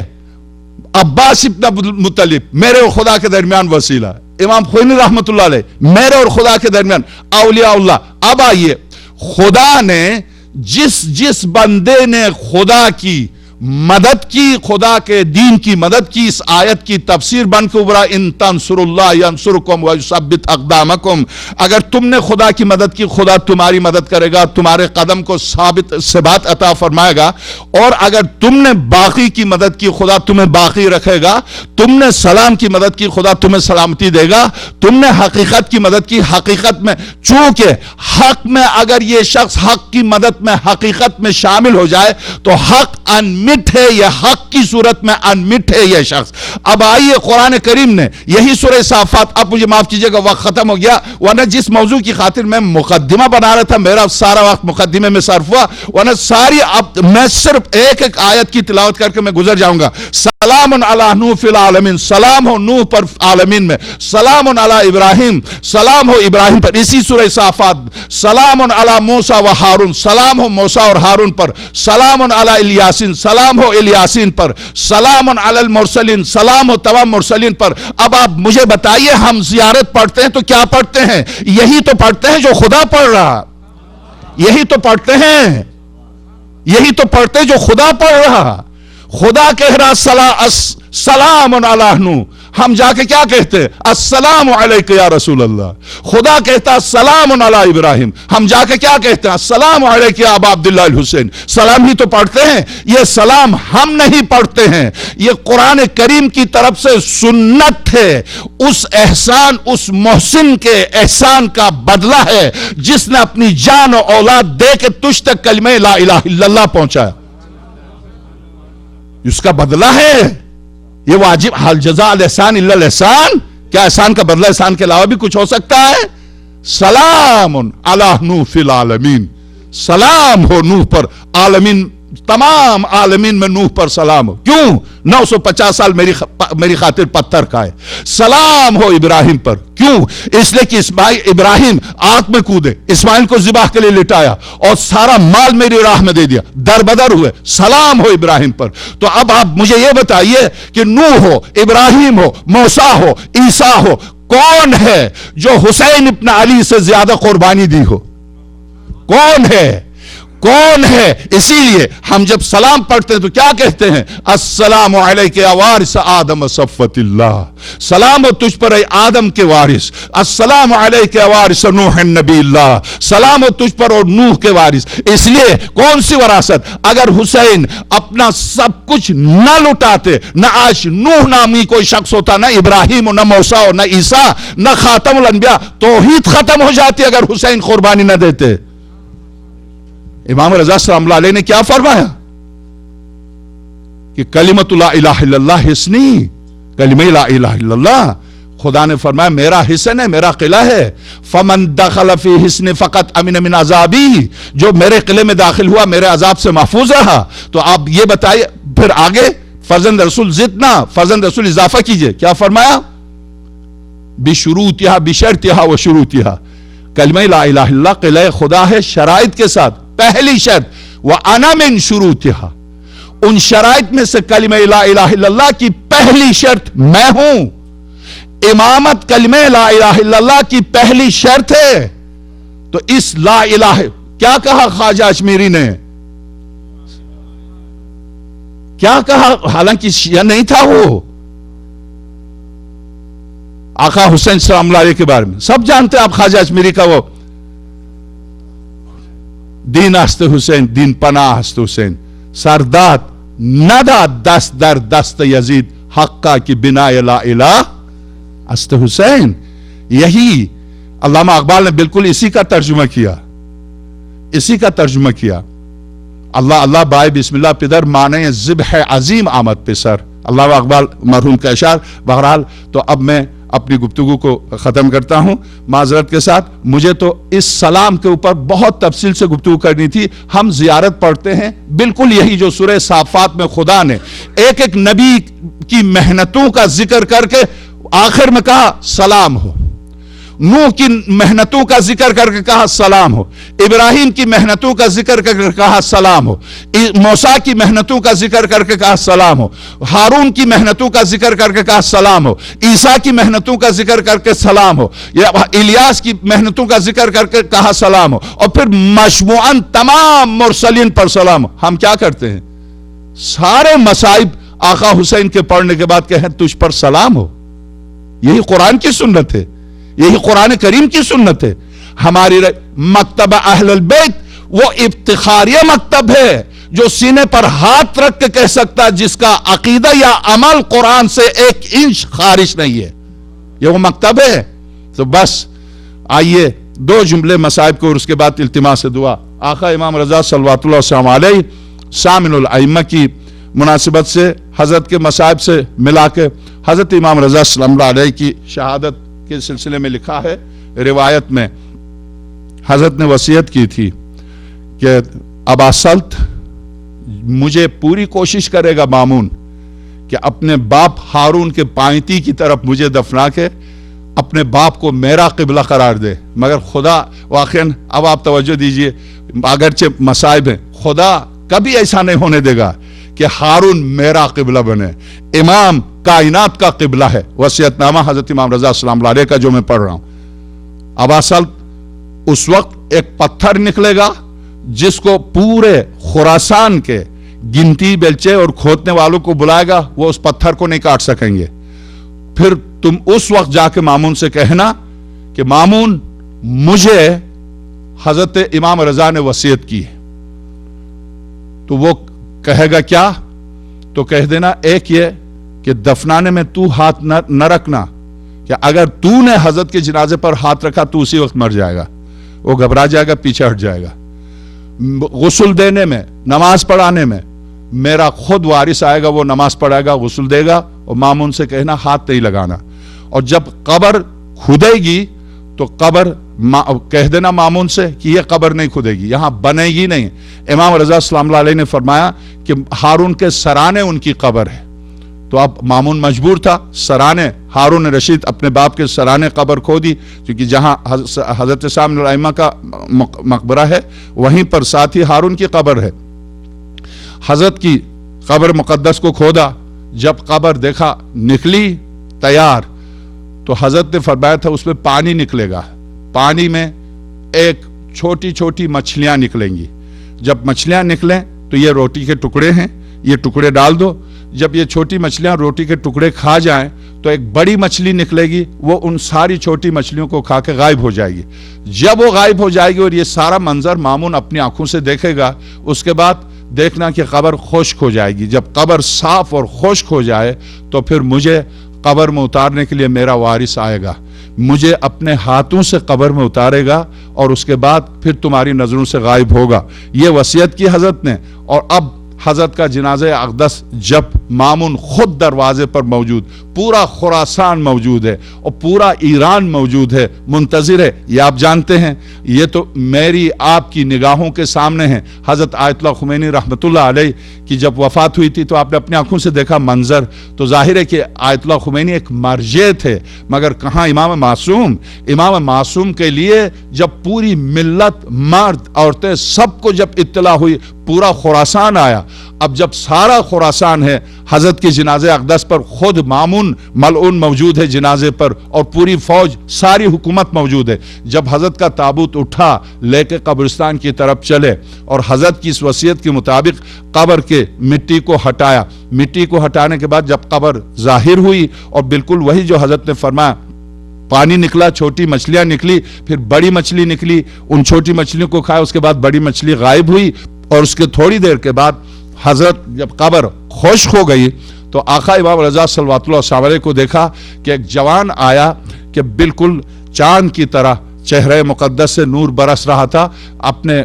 अब्बास इब्न अब्दुल मुत्तलिब मेरे और खुदा के दरमियान वसीला, इमाम खुमैनी रहमतुल्लाह अलैह मेरे और खुदा के दरमियान औलियाउल्लाह। अब आइए, खुदा ने जिस बंदे ने खुदा की मदद की, खुदा के दीन की मदद की इस आयत की तफसीर बन के उभरा, इन तंसुरुल्लाह यंसुरकुम व युसब्बित अक़दामकुम। अगर तुमने खुदा की मदद की, खुदा तुम्हारी मदद करेगा, तुम्हारे कदम को साबित सबात अता फरमाएगा। और अगर तुमने बाकी की मदद की, खुदा तुम्हें बाकी रखेगा। तुमने सलाम की मदद की, खुदा तुम्हें सलामती देगा। तुमने हकीकत की मदद की, हकीकत में, चूंकि हक में अगर यह शख्स हक की मदद में हकीकत में शामिल हो जाए तो हक अनमिट है, यह हक की सूरत में अनमिट है यह शख्स। अब आइए कुरान करीम ने यही सूरह साफात, आप मुझे माफ कीजिएगा वक्त खत्म हो गया, वरना जिस मौजू की खातिर मैं मुकद्दिमा बना रहा था मेरा सारा वक्त मुकद्दिमे में सर्फ हुआ, वरना सारी, अब मैं सिर्फ एक एक आयत की तिलावत करके मैं गुजर जाऊंगा। सलामुन अला नूह फिल आलमीन, सलाम हो नूह पर आलमीन में। सलामुन अला इब्राहिम, सलाम हो इब्राहिम पर, इसी सूरह साफात। सलामुन अला मूसा व हारून, सलाम हो मूसा और हारून पर। सलामुन अला इलियासीन, सलाम हो इलियासीन पर। सलामुन अलल मुरसलीन, सलाम हो तमाम मुरसलीन पर। अब आप मुझे बताइए, हम जियारत पढ़ते हैं तो क्या पढ़ते हैं? यही तो पढ़ते हैं जो खुदा पढ़ रहा, यही तो पढ़ते हैं, यही तो पढ़ते हैं जो खुदा पढ़ रहा। खुदा कह रहा सलाम अला नूह, हम जाके क्या कहते हैं? अस्सलाम अलैका या रसूल अल्लाह। खुदा कहता सलाम अला इब्राहिम, हम जाके क्या कहते हैं? अस्सलाम अलैका या अबा अब्दुल्लाह अल हुसैन। सलाम ही तो पढ़ते हैं। ये सलाम हम नहीं पढ़ते हैं, ये कुरान करीम की तरफ से सुन्नत है। उस एहसान, उस मोहसिन के एहसान का बदला है जिसने अपनी जान और औलाद दे के तुझ तक कलिमे ला इलाहा इल्लल्लाह पहुंचाया, इसका बदला है ये वाजिब। हल जज़ा अल एहसान इल्लल एहसान, क्या एहसान का बदला एहसान के अलावा भी कुछ हो सकता है? सलामुन अला नूह फिल आलमीन, सलाम हो नूह पर, आलमीन तमाम आलमीन में नूह पर सलाम हो। क्यों? 950 साल मेरी खातिर पत्थर खाए। सलाम हो इब्राहिम पर, क्यों? इसलिए कि इब्राहिम आग में कूदे, इस्माइल को ज़िबाह के लिए लिटाया और सारा माल मेरी राह में दे दिया, दरबदर हुए। सलाम हो इब्राहिम पर। तो अब आप मुझे यह बताइए कि नूह हो, इब्राहिम हो, मूसा हो, ईसा हो, कौन है जो हुसैन इब्न अली से ज्यादा कुर्बानी दी हो? कौन है? कौन है? इसीलिए हम जब सलाम पढ़ते हैं तो क्या कहते हैं? अस्सलामु अलैका या वारिस आदम सफ़्वतिल्लाह, सलाम हो तुझ पर ऐ आदम के वारिस। अस्सलामु अलैका या वारिस नूह नबील्लाह, सलाम हो तुझ पर और नूह के वारिस। इसलिए कौन सी वरासत? अगर हुसैन अपना सब कुछ न लुटाते, न आज नूह नामी कोई शख्स होता, न इब्राहिम, न मूसा, न ईसा, न खातमुल अंबिया, तौहीद खत्म हो जाती अगर हुसैन कुर्बानी न देते। इमाम रज़ा सल्लल्लाहु अलैहि ने क्या फरमाया कि कलिमतु ला इलाहा इल्लल्लाह हिस्नी, कलिमे ला इलाहा इल्लल्लाह, खुदा ने फरमाया मेरा हिस्न है, मेरा किला है। फमन दखल फी हिस्नी फकत अमिन मिन अज़ाबी, जो मेरे किले में दाखिल हुआ मेरे अजाब से महफूज रहा। तो आप ये बताइए फिर आगे फर्जंद रसूल जितना, फर्जंद रसूल इजाफा कीजिए, क्या फरमाया? बिशुरूतिहा, बिशर्तिहा व शुरूतिहा, कलिमे ला इलाहा इल्लल्लाह किला खुदा है शराइत के साथ। पहली शर्त व अना मिन शुरूतिहा, उन शराइत में से कलिमे ला इलाहा इल्लल्लाह की पहली शर्त मैं हूं। इमामत कलिमे ला इलाहा इल्लल्लाह की पहली शर्त है। तो इस ला इलाहा, क्या कहा ख्वाजा अजमेरी ने? क्या कहा? हालांकि शिया नहीं था वो, आका हुसैन सलाम अलैहि के बारे में सब जानते हैं आप। ख्वाजा अजमेरी का वो दीन हस्ते हुसैन, दीन पनाह हस्ते हुसैन, सरदात नदा दस्त दर दस्त यजीद हक्का की बिना ला इलाह हस्ते हुसैन। यही अल्लामा इकबाल ने बिल्कुल इसी का तर्जुमा किया, इसी का तर्जुमा किया। अल्लाह अल्लाह बाय बिस्मिल्लाह पिदर माने ज़िब्ह अजीम आमद पे सर, अल्लामा इकबाल मरहूम का इशार। बहरहाल तो अब मैं अपनी गुफ्तगू को ख़त्म करता हूं माजरत के साथ। मुझे तो इस सलाम के ऊपर बहुत तफसील से गुफ्तगू करनी थी। हम जियारत पढ़ते हैं, बिल्कुल यही जो सूरह साफात में खुदा ने एक एक नबी की मेहनतों का जिक्र करके आखिर में कहा सलाम हो। नूह की मेहनतों का जिक्र करके कहा सलाम हो, इब्राहिम की मेहनतों का जिक्र करके कहा सलाम हो, मूसा की मेहनतों का जिक्र करके कहा सलाम हो, हारून की मेहनतों का जिक्र करके कहा सलाम हो, ईसा की मेहनतों का जिक्र करके सलाम हो, या इलियास की मेहनतों का जिक्र करके कहा सलाम हो, और फिर मजमूअन तमाम मुरसलीन पर सलाम हो। हम क्या करते हैं? सारे मसाइब आका हुसैन के पढ़ने के बाद कहें तुझ पर सलाम हो। यही कुरान की सुन्नत है, यही कुरान करीम की सुन्नत है। हमारी मकतब अहलुल बैत वो इफ्तिखारिया मकतब है जो सीने पर हाथ रख के कह सकता है जिसका अकीदा या अमल कुरान से 1 इंच खारिज नहीं है, ये वो मकतब है। तो बस आइए 2 जुमले मसाइब को और उसके बाद इल्तिमा से दुआ। आका इमाम रजा सल्लल्लाहु अलैहि शामिनुल अइम्मा की मुनासिबत से हजरत के मसाइब से मिला के हजरत इमाम रजा सल्लल्लाहु अलैहि की शहादत के सिलसिले में लिखा है, रिवायत में हजरत ने वसीयत की थी कि अबा सल्त मुझे पूरी कोशिश करेगा मामून कि अपने बाप हारून के पायती की तरफ मुझे दफना के अपने बाप को मेरा किबला करार दे, मगर खुदा वाकईन, अब आप तवज्जो दीजिए, अगरचे मसाइब हैं, खुदा कभी ऐसा नहीं होने देगा कि हारून मेरा किबला बने। इमाम कायनात का किबला है। वसीयतनामा हजरत इमाम रजा सल्लल्लाहु अलैहि का जो मैं पढ़ रहा हूं। अबा सल्त उस वक्त एक पत्थर निकलेगा जिसको पूरे खुरासान के गिनती बेलचे और खोदने वालों को बुलाएगा, वो उस पत्थर को नहीं काट सकेंगे। फिर तुम उस वक्त जाके मामून से कहना कि मामून मुझे हजरत इमाम रजा ने वसीयत की है। तो वो कहेगा क्या? तो कह देना एक ये कि दफनाने में तू हाथ न रखना, कि अगर तूने हजरत के जनाजे पर हाथ रखा तो उसी वक्त मर जाएगा। वो घबरा जाएगा, पीछे हट जाएगा। गुस्ल देने में, नमाज पढ़ाने में मेरा खुद वारिस आएगा, वो नमाज पढ़ाएगा, गुस्ल देगा, और मामून से कहना हाथ नहीं लगाना। और जब कब्र खुदेगी तो कब्र कह देना मामून से कि यह कब्र नहीं खुदेगी, यहां बनेगी नहीं। इमाम रजा सल्लल्लाहु अलैहि ने फरमाया कि हारून के सराने उनकी कब्र है। तो अब मामून मजबूर था, सराने हारून रशीद अपने बाप के सराने कब्र खोदी, क्योंकि जहां हजरत शामिनुल अइम्मा का मकबरा है वहीं पर साथ ही हारून की कब्र है। हजरत की कब्र मुकद्दस को खोदा, जब कब्र देखा निकली तैयार, तो हजरत ने फरमाया था उसमें पानी निकलेगा, पानी में एक छोटी छोटी मछलियां निकलेंगी। जब मछलियां निकलें तो ये रोटी के टुकड़े हैं, ये टुकड़े डाल दो। जब ये छोटी मछलियां रोटी के टुकड़े खा जाएं तो एक बड़ी मछली निकलेगी, वो उन सारी छोटी मछलियों को खा के गायब हो जाएगी। जब वो गायब हो जाएगी और ये सारा मंजर मामून अपनी आंखों से देखेगा, उसके बाद देखना कि कब्र खुश्क हो जाएगी। जब कब्र साफ और खुश्क हो जाए तो फिर मुझे कब्र में उतारने के लिए मेरा वारिस आएगा, मुझे अपने हाथों से कब्र में उतारेगा और उसके बाद फिर तुम्हारी नजरों से गायब होगा। ये वसीयत की हजरत ने। और अब हजरत का जनाज़े अक़दस जब मामून खुद दरवाजे पर मौजूद, पूरा खुरासान मौजूद है और पूरा ईरान मौजूद है, मुंतज़िर है। ये आप जानते हैं, ये तो मेरी आपकी निगाहों के सामने है। हजरत आयतुल्लाह खुमैनी रहमतुल्लाह अलैह की जब वफात हुई थी तो आपने अपनी आंखों से देखा मंजर, तो जाहिर है कि आयतुल्लाह खुमैनी एक मर्जे थे, मगर कहाँ इमाम मासूम। इमाम मासूम के लिए जब पूरी मिल्लत, मर्द, औरतें, सबको जब इत्तला हुई, पूरा खुरासान आया। अब जब सारा खुरासान है, हजरत के जनाजे अक़दस पर खुद मामून मलऊन मौजूद है जनाजे पर, और पूरी फौज, सारी हुकूमत मौजूद है। जब हजरत का ताबूत उठा लेके कब्रिस्तान की तरफ चले और हजरत की इस वसीयत के मुताबिक कब्र के मिट्टी को हटाया। मिट्टी को हटाने के बाद जब कब्र जाहिर हुई और बिल्कुल वही जो हजरत ने फरमाया, पानी निकला, छोटी मछलियां निकली, फिर बड़ी मछली निकली, उन छोटी मछलियों को खाया, उसके बाद बड़ी मछली गायब हुई। और उसके थोड़ी देर के बाद हजरत जब कब्र खुश्क हो गई तो आका इमाम रजा सल्लल्लाहु अलैहि को देखा कि एक जवान आया कि बिल्कुल चांद की तरह चेहरे मुकद्दस से नूर बरस रहा था। अपने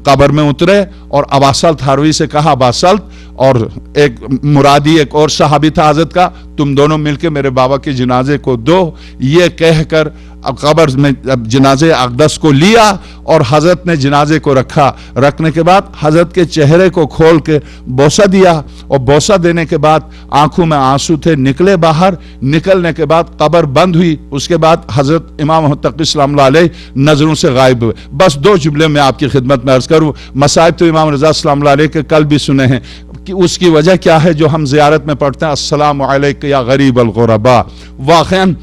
कब्र में उतरे और अबा सल्त हारवी से कहा, अबा सल्त, और एक मुरादी एक और सहाबी था हजरत का, तुम दोनों मिलकर मेरे बाबा के जनाजे को दो। ये कहकर कब्र में जनाजे अक़दस को लिया और हजरत ने जनाजे को रखा। रखने के बाद हजरत के चेहरे को खोल के बोसा दिया, और बोसा देने के बाद आंखों में आंसू थे, निकले बाहर। निकलने के बाद कब्र बंद हुई। उसके बाद हजरत इमाम मुत्तक़ी सल्लल्लाहु अलैहि नजरों से गायब हुए। बस 2 जुमले में आपकी खिदमत में अर्ज करूं। मसाइब तो इमाम रजा सल्लल्लाहु अलैहि के कल भी सुने हैं कि उसकी वजह क्या है जो हम ज़ियारत में पढ़ते हैं, अस्सलामु अलैका या गरीब अल गुरबा। वाक़ईन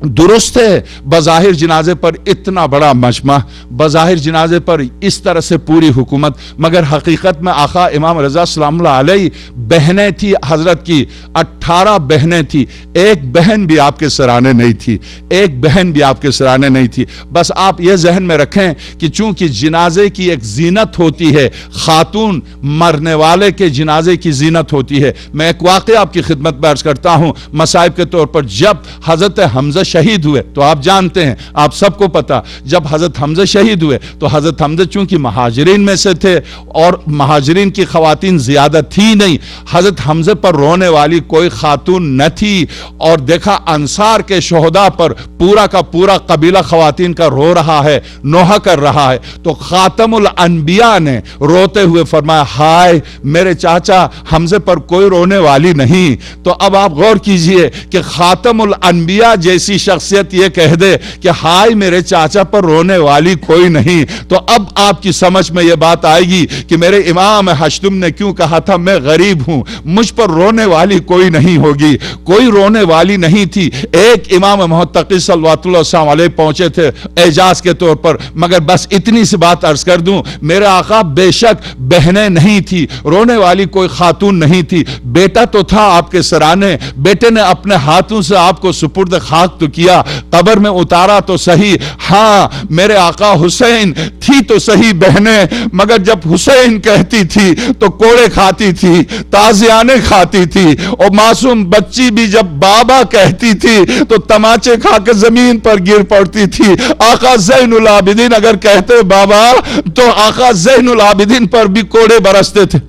दुरुस्त है बज़ाहिर जनाजे पर इतना बड़ा मजमा, बज़ाहिर जनाजे पर इस तरह से पूरी हुकूमत, मगर हकीकत में आका इमाम रज़ा सलामुल्लाह अलैहि बहनें थी हजरत की 18 बहनें थी, एक बहन भी आपके सराने नहीं थी, एक बहन भी आपके सराने नहीं थी। बस आप ये जहन में रखें कि चूंकि जनाजे की एक जीनत होती है, खातून मरने वाले के जनाजे की जीनत होती है। मैं एक वाक़या आपकी खिदमत में अर्ज करता हूँ मसाइब के तौर पर। जब हजरत हमजा शहीद हुए तो आप जानते हैं, आप सबको पता, जब हजरत हमजा शहीद हुए तो हजरत हमजा चूंकि महाजरीन में से थे और महाजरीन की खवातीन ज्यादा थी नहीं, हजरत हमजा पर रोने वाली कोई खातून न थी। और देखा अंसार के शोहदा पर पूरा का पूरा कबीला खवातीन का रो रहा है, नोहा कर रहा है, तो खातमुल अनबिया ने रोते हुए फरमाया, हाय मेरे चाचा हमजे पर कोई रोने वाली नहीं। तो अब आप गौर कीजिए कि खातमुल अनबिया जैसी शख्सियत ये कह दे कि हाय मेरे चाचा पर रोने वाली कोई नहीं, तो अब आपकी समझ में ये बात आएगी कि मेरे इमाम हश्तुम ने क्यों कहा था मैं गरीब हूं, मुझ पर रोने वाली कोई नहीं होगी। कोई रोने वाली नहीं थी। एक इमाम मुहत्तकी सल्लल्लाहु अलैहि पहुंचे थे एजाज के तौर पर, मगर बस इतनी सी बात अर्ज कर दूं, मेरे आका बेशक बहनें नहीं थी, रोने वाली कोई खातून नहीं थी, बेटा तो था आपके सराने, बेटे ने अपने हाथों से आपको सुपुर्द खाक तो किया, कब्र में उतारा तो सही। हाँ मेरे आका हुसैन थी तो सही बहनें, मगर जब हुसैन कहती थी तो कोड़े खाती थी, ताजियाने खाती थी, और मासूम बच्ची भी जब बाबा कहती थी तो तमाचे खा के जमीन पर गिर पड़ती थी। आका ज़ैनुल आबिदीन अगर कहते बाबा तो आका ज़ैनुल आबिदीन पर भी कोड़े बरसते थे।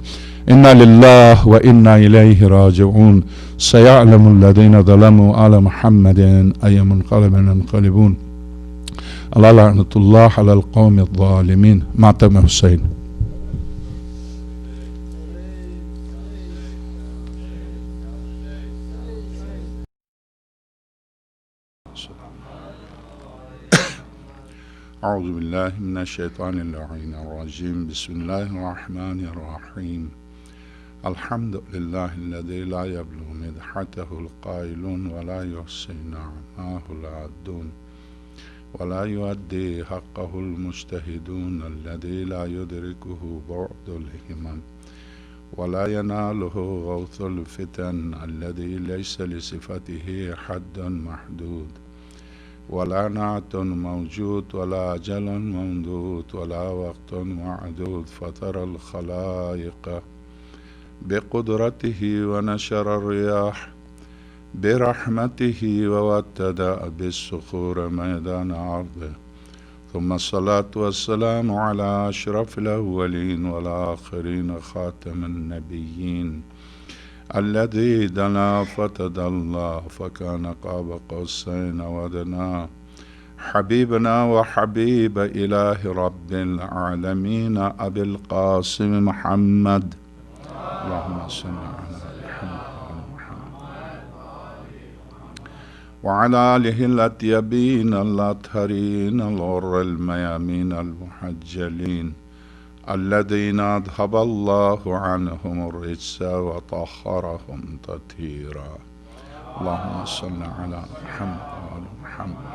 इन्ना लिल्लाहि व इन्ना इलैहि राजिऊन। सयअलमुल लज़ीना ज़लमू अला मुहम्मदिन अय्य मुनक़लिबिन यनक़लिबून। अला लअनतुल्लाहि अलल क़ौमिज़ ज़ालिमीन। मातम हुसैन। औज़ु बिल्लाहि मिनश शैतानिर रजीम। बिस्मिल्लाहिर रहमानिर रहीम। अल्हम्दुलिल्लाहिल्लज़ी ला यब्लुगु मदहतहुल क़ाइलून व ला युहसी नअमाहुल आद्दून व ला युअद्दी हक़्क़हुल मुज्तहिदून अल्लज़ी ला युदरिकुहु बुअदुल हिमम व ला यनालुहु गौथुल फितन अल्लज़ी लैसा लिसिफ़तिही हद्दुन महदूद वला नातुन मौजूद वला अजलन ममदूद वला वक़्तुन मअदूद फ़तरल ख़लाइक़ बिक़ुदरतिही व नशर रियाह बिरहमतिही व वत्तदा बिस्सुखूर मैदान अर्दिह थुम्मा अस्सलातु वस्सलामु अला अशरफिल अव्वलीन वल आखिरीन ख़ातमिन नबिय्यीन الذي دنا فتدلى فكان قاب قوسين ودنا حبيبنا وحبيب إله رب العالمين أبي القاسم محمد اللهم صل على محمد وعلى آله الأطيبين الأطهرين الغر الميامين المحجلين الذين أذهب الله عنهم الرجس وطهرهم تطهيرا اللهم صل على محمد وآل محمد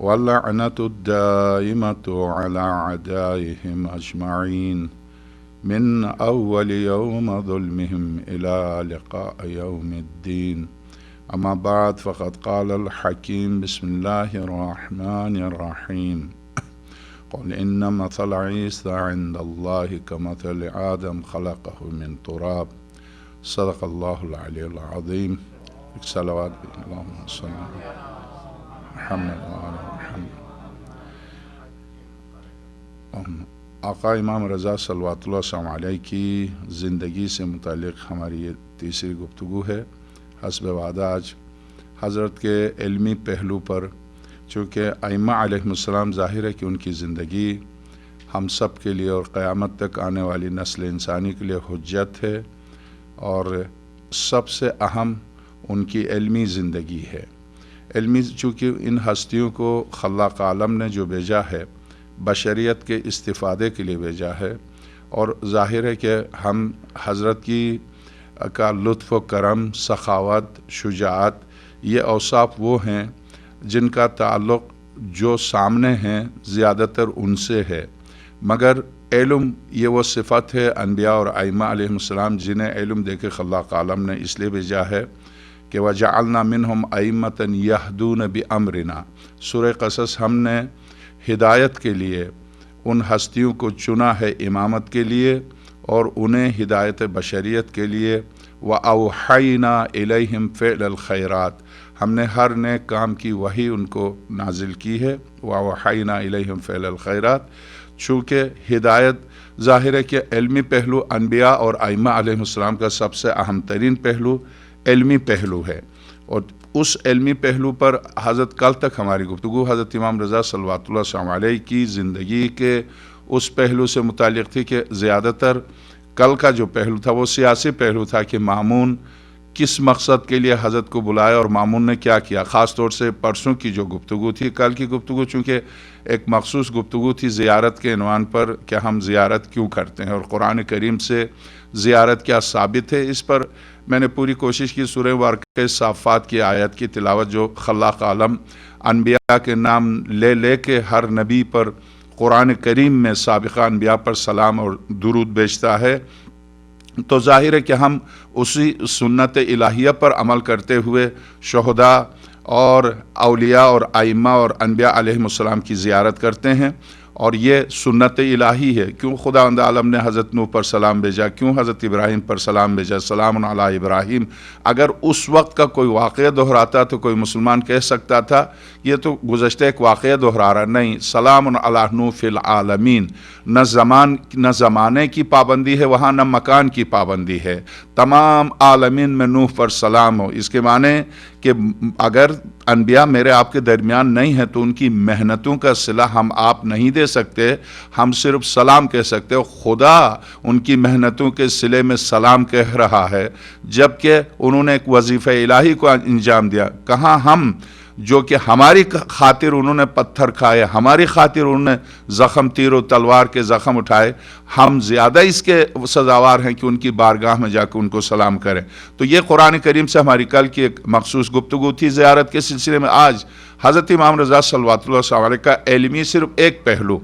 واللعنة الدائمة على أعدائهم أجمعين من أول يوم ظلمهم إلى لقاء يوم الدين أما بعد فقد قال الحكيم بسم الله الرحمن الرحيم قل إن مثل عيسى عند الله كمثل آدم خلقه من تراب صدق الله العلي العظيم صلوات اللهم صل على محمد وعلى محمد آقا امام رضا صلوات اللہ علیہ کی زندگی سے متعلق ہماری یہ تیسری گفتگو ہے۔ حسب وعدہ آج حضرت کے علمی پہلو پر، چونکہ ائمہ علیہم السلام ظاہر ہے کہ ان کی زندگی ہم سب کے لیے اور قیامت تک آنے والی نسل انسانی کے لیے حجت ہے، اور سب سے اہم ان کی علمی زندگی ہے۔ علمی، چونکہ ان ہستیوں کو خلاق عالم نے جو بھیجا ہے بشریت کے استفادے کے لیے بھیجا ہے، اور ظاہر ہے کہ ہم حضرت کی کا لطف و کرم، سخاوت، شجاعت، یہ اوصاف وہ ہیں جن کا تعلق جو سامنے ہیں زیادہ تر ان سے ہے، مگر علم یہ وہ صفت ہے انبیاء اور ائمہ علیہ السلام جنہیں علم دے کے خلاق عالم نے اس لیے بھیجا ہے کہ وَجَعَلْنَا مِنْهُمْ أَئِمَّةً يَهْدُونَ بِأَمْرِنَا۔ سورہ قصص ہم نے ہدایت کے لیے ان ہستیوں کو چنا ہے امامت کے لیے اور انہیں ہدایت بشریت کے لیے، وَأَوْحَيْنَا إِلَيْهِمْ فِعْلَ الْخَيْرَاتِ، ہم نے ہر نیک کام کی وحی ان کو نازل کی ہے، وَأَوْحَيْنَا إِلَيْهِمْ فِعْلَ الْخَيْرَاتِ۔ چونکہ ہدایت ظاہر ہے کہ علمی پہلو انبیاء اور ائمہ علیہ السلام کا سب سے اہم ترین پہلو علمی پہلو ہے، اور اس علمی پہلو پر حضرت کل تک ہماری گفتگو حضرت امام رضا صلوات اللہ وسلم علیہ کی زندگی کے اس پہلو سے متعلق تھی کہ زیادہ تر کل کا جو پہلو تھا وہ سیاسی پہلو تھا کہ مامون کس مقصد کے لیے حضرت کو بلایا اور مامون نے کیا کیا۔ خاص طور سے پرسوں کی جو گفتگو تھی، کل کی گفتگو چونکہ ایک مخصوص گفتگو تھی زیارت کے عنوان پر کہ ہم زیارت کیوں کرتے ہیں اور قرآن کریم سے زیارت کیا ثابت ہے، اس پر میں نے پوری کوشش کی۔ سورہ واقعہ صافات کی آیت کی تلاوت جو خلاق عالم انبیاء کے نام لے لے کے ہر نبی پر قرآن کریم میں سابقہ انبیاء پر سلام اور درود بھیجتا ہے، تو ظاہر ہے کہ ہم اسی سنت الہیہ پر عمل کرتے ہوئے شہداء اور اولیاء اور ائمہ اور انبیاء علیہ السلام کی زیارت کرتے ہیں، اور یہ سنت الہی ہے۔ کیوں خداوند عالم نے حضرت نوح پر سلام بھیجا، کیوں حضرت ابراہیم پر سلام بھیجا، سلام علی ابراہیم؟ اگر اس وقت کا کوئی واقعہ دہراتا تو کوئی مسلمان کہہ سکتا تھا یہ تو گزشتہ ایک واقعہ دہرا رہا، نہیں، سلام علی نوح فی العالمین، نہ زمانے کی پابندی ہے وہاں، نہ مکان کی پابندی ہے، تمام عالمین میں نوح پر سلام ہو۔ اس کے معنی کہ اگر انبیاء میرے آپ کے درمیان نہیں ہیں تو ان کی محنتوں کا صلہ ہم آپ نہیں دے سکتے، ہم صرف سلام کہہ سکتے ہو۔ خدا ان کی محنتوں کے صلے میں سلام کہہ رہا ہے، جبکہ انہوں نے ایک وظیفہ الہی کو انجام دیا۔ کہاں ہم جو کہ ہماری خاطر انہوں نے پتھر کھائے، ہماری خاطر انہوں نے زخم، تیر و تلوار کے زخم اٹھائے، ہم زیادہ اس کے سزاوار ہیں کہ ان کی بارگاہ میں جا کے ان کو سلام کریں۔ تو یہ قرآن کریم سے ہماری کل کی ایک مخصوص گفتگو تھی زیارت کے سلسلے میں۔ آج حضرت امام رضا صلوات اللہ وسلم علیہ کا علمی صرف ایک پہلو،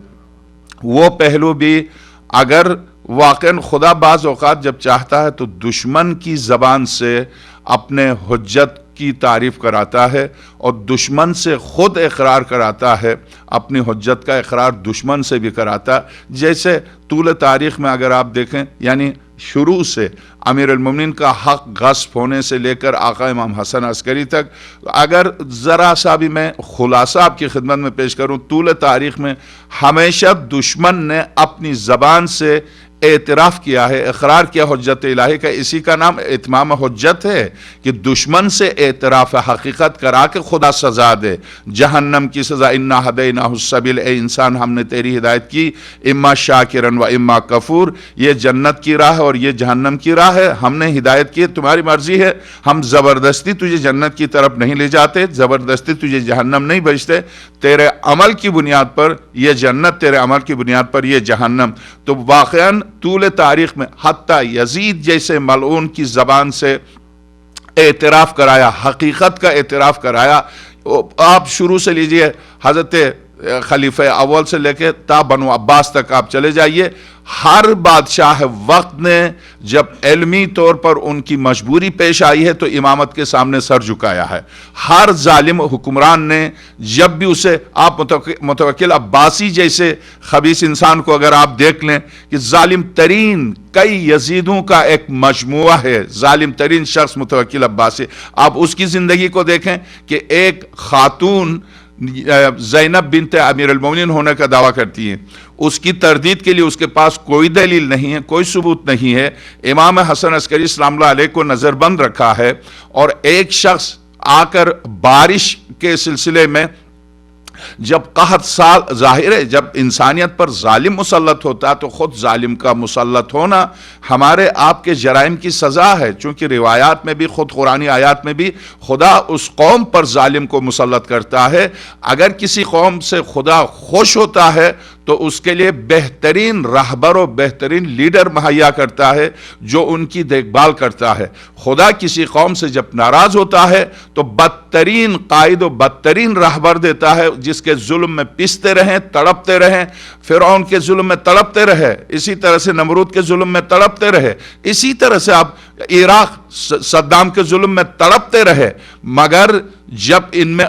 وہ پہلو بھی اگر واقعاً خدا بعض اوقات جب چاہتا ہے تو دشمن کی زبان سے اپنے حجت کی تعریف کراتا ہے اور دشمن سے خود اقرار کراتا ہے، اپنی حجت کا اقرار دشمن سے بھی کراتا ہے۔ جیسے طول تاریخ میں اگر آپ دیکھیں، یعنی شروع سے امیر المومنین کا حق غصب ہونے سے لے کر آقا امام حسن عسکری تک، اگر ذرا سا بھی میں خلاصہ آپ کی خدمت میں پیش کروں، طول تاریخ میں ہمیشہ دشمن نے اپنی زبان سے اعتراف کیا ہے، اقرار کیا حجت الہی کا۔ اسی کا نام اتمام حجت ہے کہ دشمن سے اعتراف حقیقت کرا کے خدا سزا دے، جہنم کی سزا۔ انا ہدیناہ السبیل، اے انسان ہم نے تیری ہدایت کی، اما شاکرن و اما کفور، یہ جنت کی راہ ہے اور یہ جہنم کی راہ ہے، ہم نے ہدایت کی، تمہاری مرضی ہے، ہم زبردستی تجھے جنت کی طرف نہیں لے جاتے، زبردستی تجھے جہنم نہیں بھیجتے، تیرے عمل کی بنیاد پر یہ جنت، تیرے عمل کی بنیاد پر یہ جہنم۔ تو واقعاً طول تاریخ میں حتیٰ یزید جیسے ملعون کی زبان سے اعتراف کرایا، حقیقت کا اعتراف کرایا۔ آپ شروع سے لیجئے، حضرت خلیفہ اول سے لے کے تا بنو عباس تک آپ چلے جائیے، ہر بادشاہ وقت نے جب علمی طور پر ان کی مجبوری پیش آئی ہے تو امامت کے سامنے سر جھکایا ہے۔ ہر ظالم حکمران نے جب بھی اسے، آپ متوکل عباسی جیسے خبیث انسان کو اگر آپ دیکھ لیں کہ ظالم ترین کئی یزیدوں کا ایک مجموعہ ہے، ظالم ترین شخص متوکل عباسی، آپ اس کی زندگی کو دیکھیں کہ ایک خاتون زینب بنت امیر المومنین ہونے کا دعویٰ کرتی ہیں، اس کی تردید کے لیے اس کے پاس کوئی دلیل نہیں ہے، کوئی ثبوت نہیں ہے۔ امام حسن عسکری سلام اللہ علیہ کو نظر بند رکھا ہے، اور ایک شخص آ کر بارش کے سلسلے میں جب قحط سال، ظاہر ہے جب انسانیت پر ظالم مسلط ہوتا تو خود ظالم کا مسلط ہونا ہمارے آپ کے جرائم کی سزا ہے، چونکہ روایات میں بھی، خود قرآنی آیات میں بھی خدا اس قوم پر ظالم کو مسلط کرتا ہے۔ اگر کسی قوم سے خدا خوش ہوتا ہے تو اس کے لیے بہترین رہبر و بہترین لیڈر مہیا کرتا ہے جو ان کی دیکھ بھال کرتا ہے۔ خدا کسی قوم سے جب ناراض ہوتا ہے تو بدترین قائد و بدترین رہبر دیتا ہے، جس کے ظلم میں پستے رہیں، تڑپتے رہیں، فرعون کے ظلم میں تڑپتے رہے، اسی طرح سے نمرود کے ظلم میں تڑپتے رہے، اسی طرح سے آپ عراق صدام کے ظلم میں تڑپتے رہے، مگر جب ان میں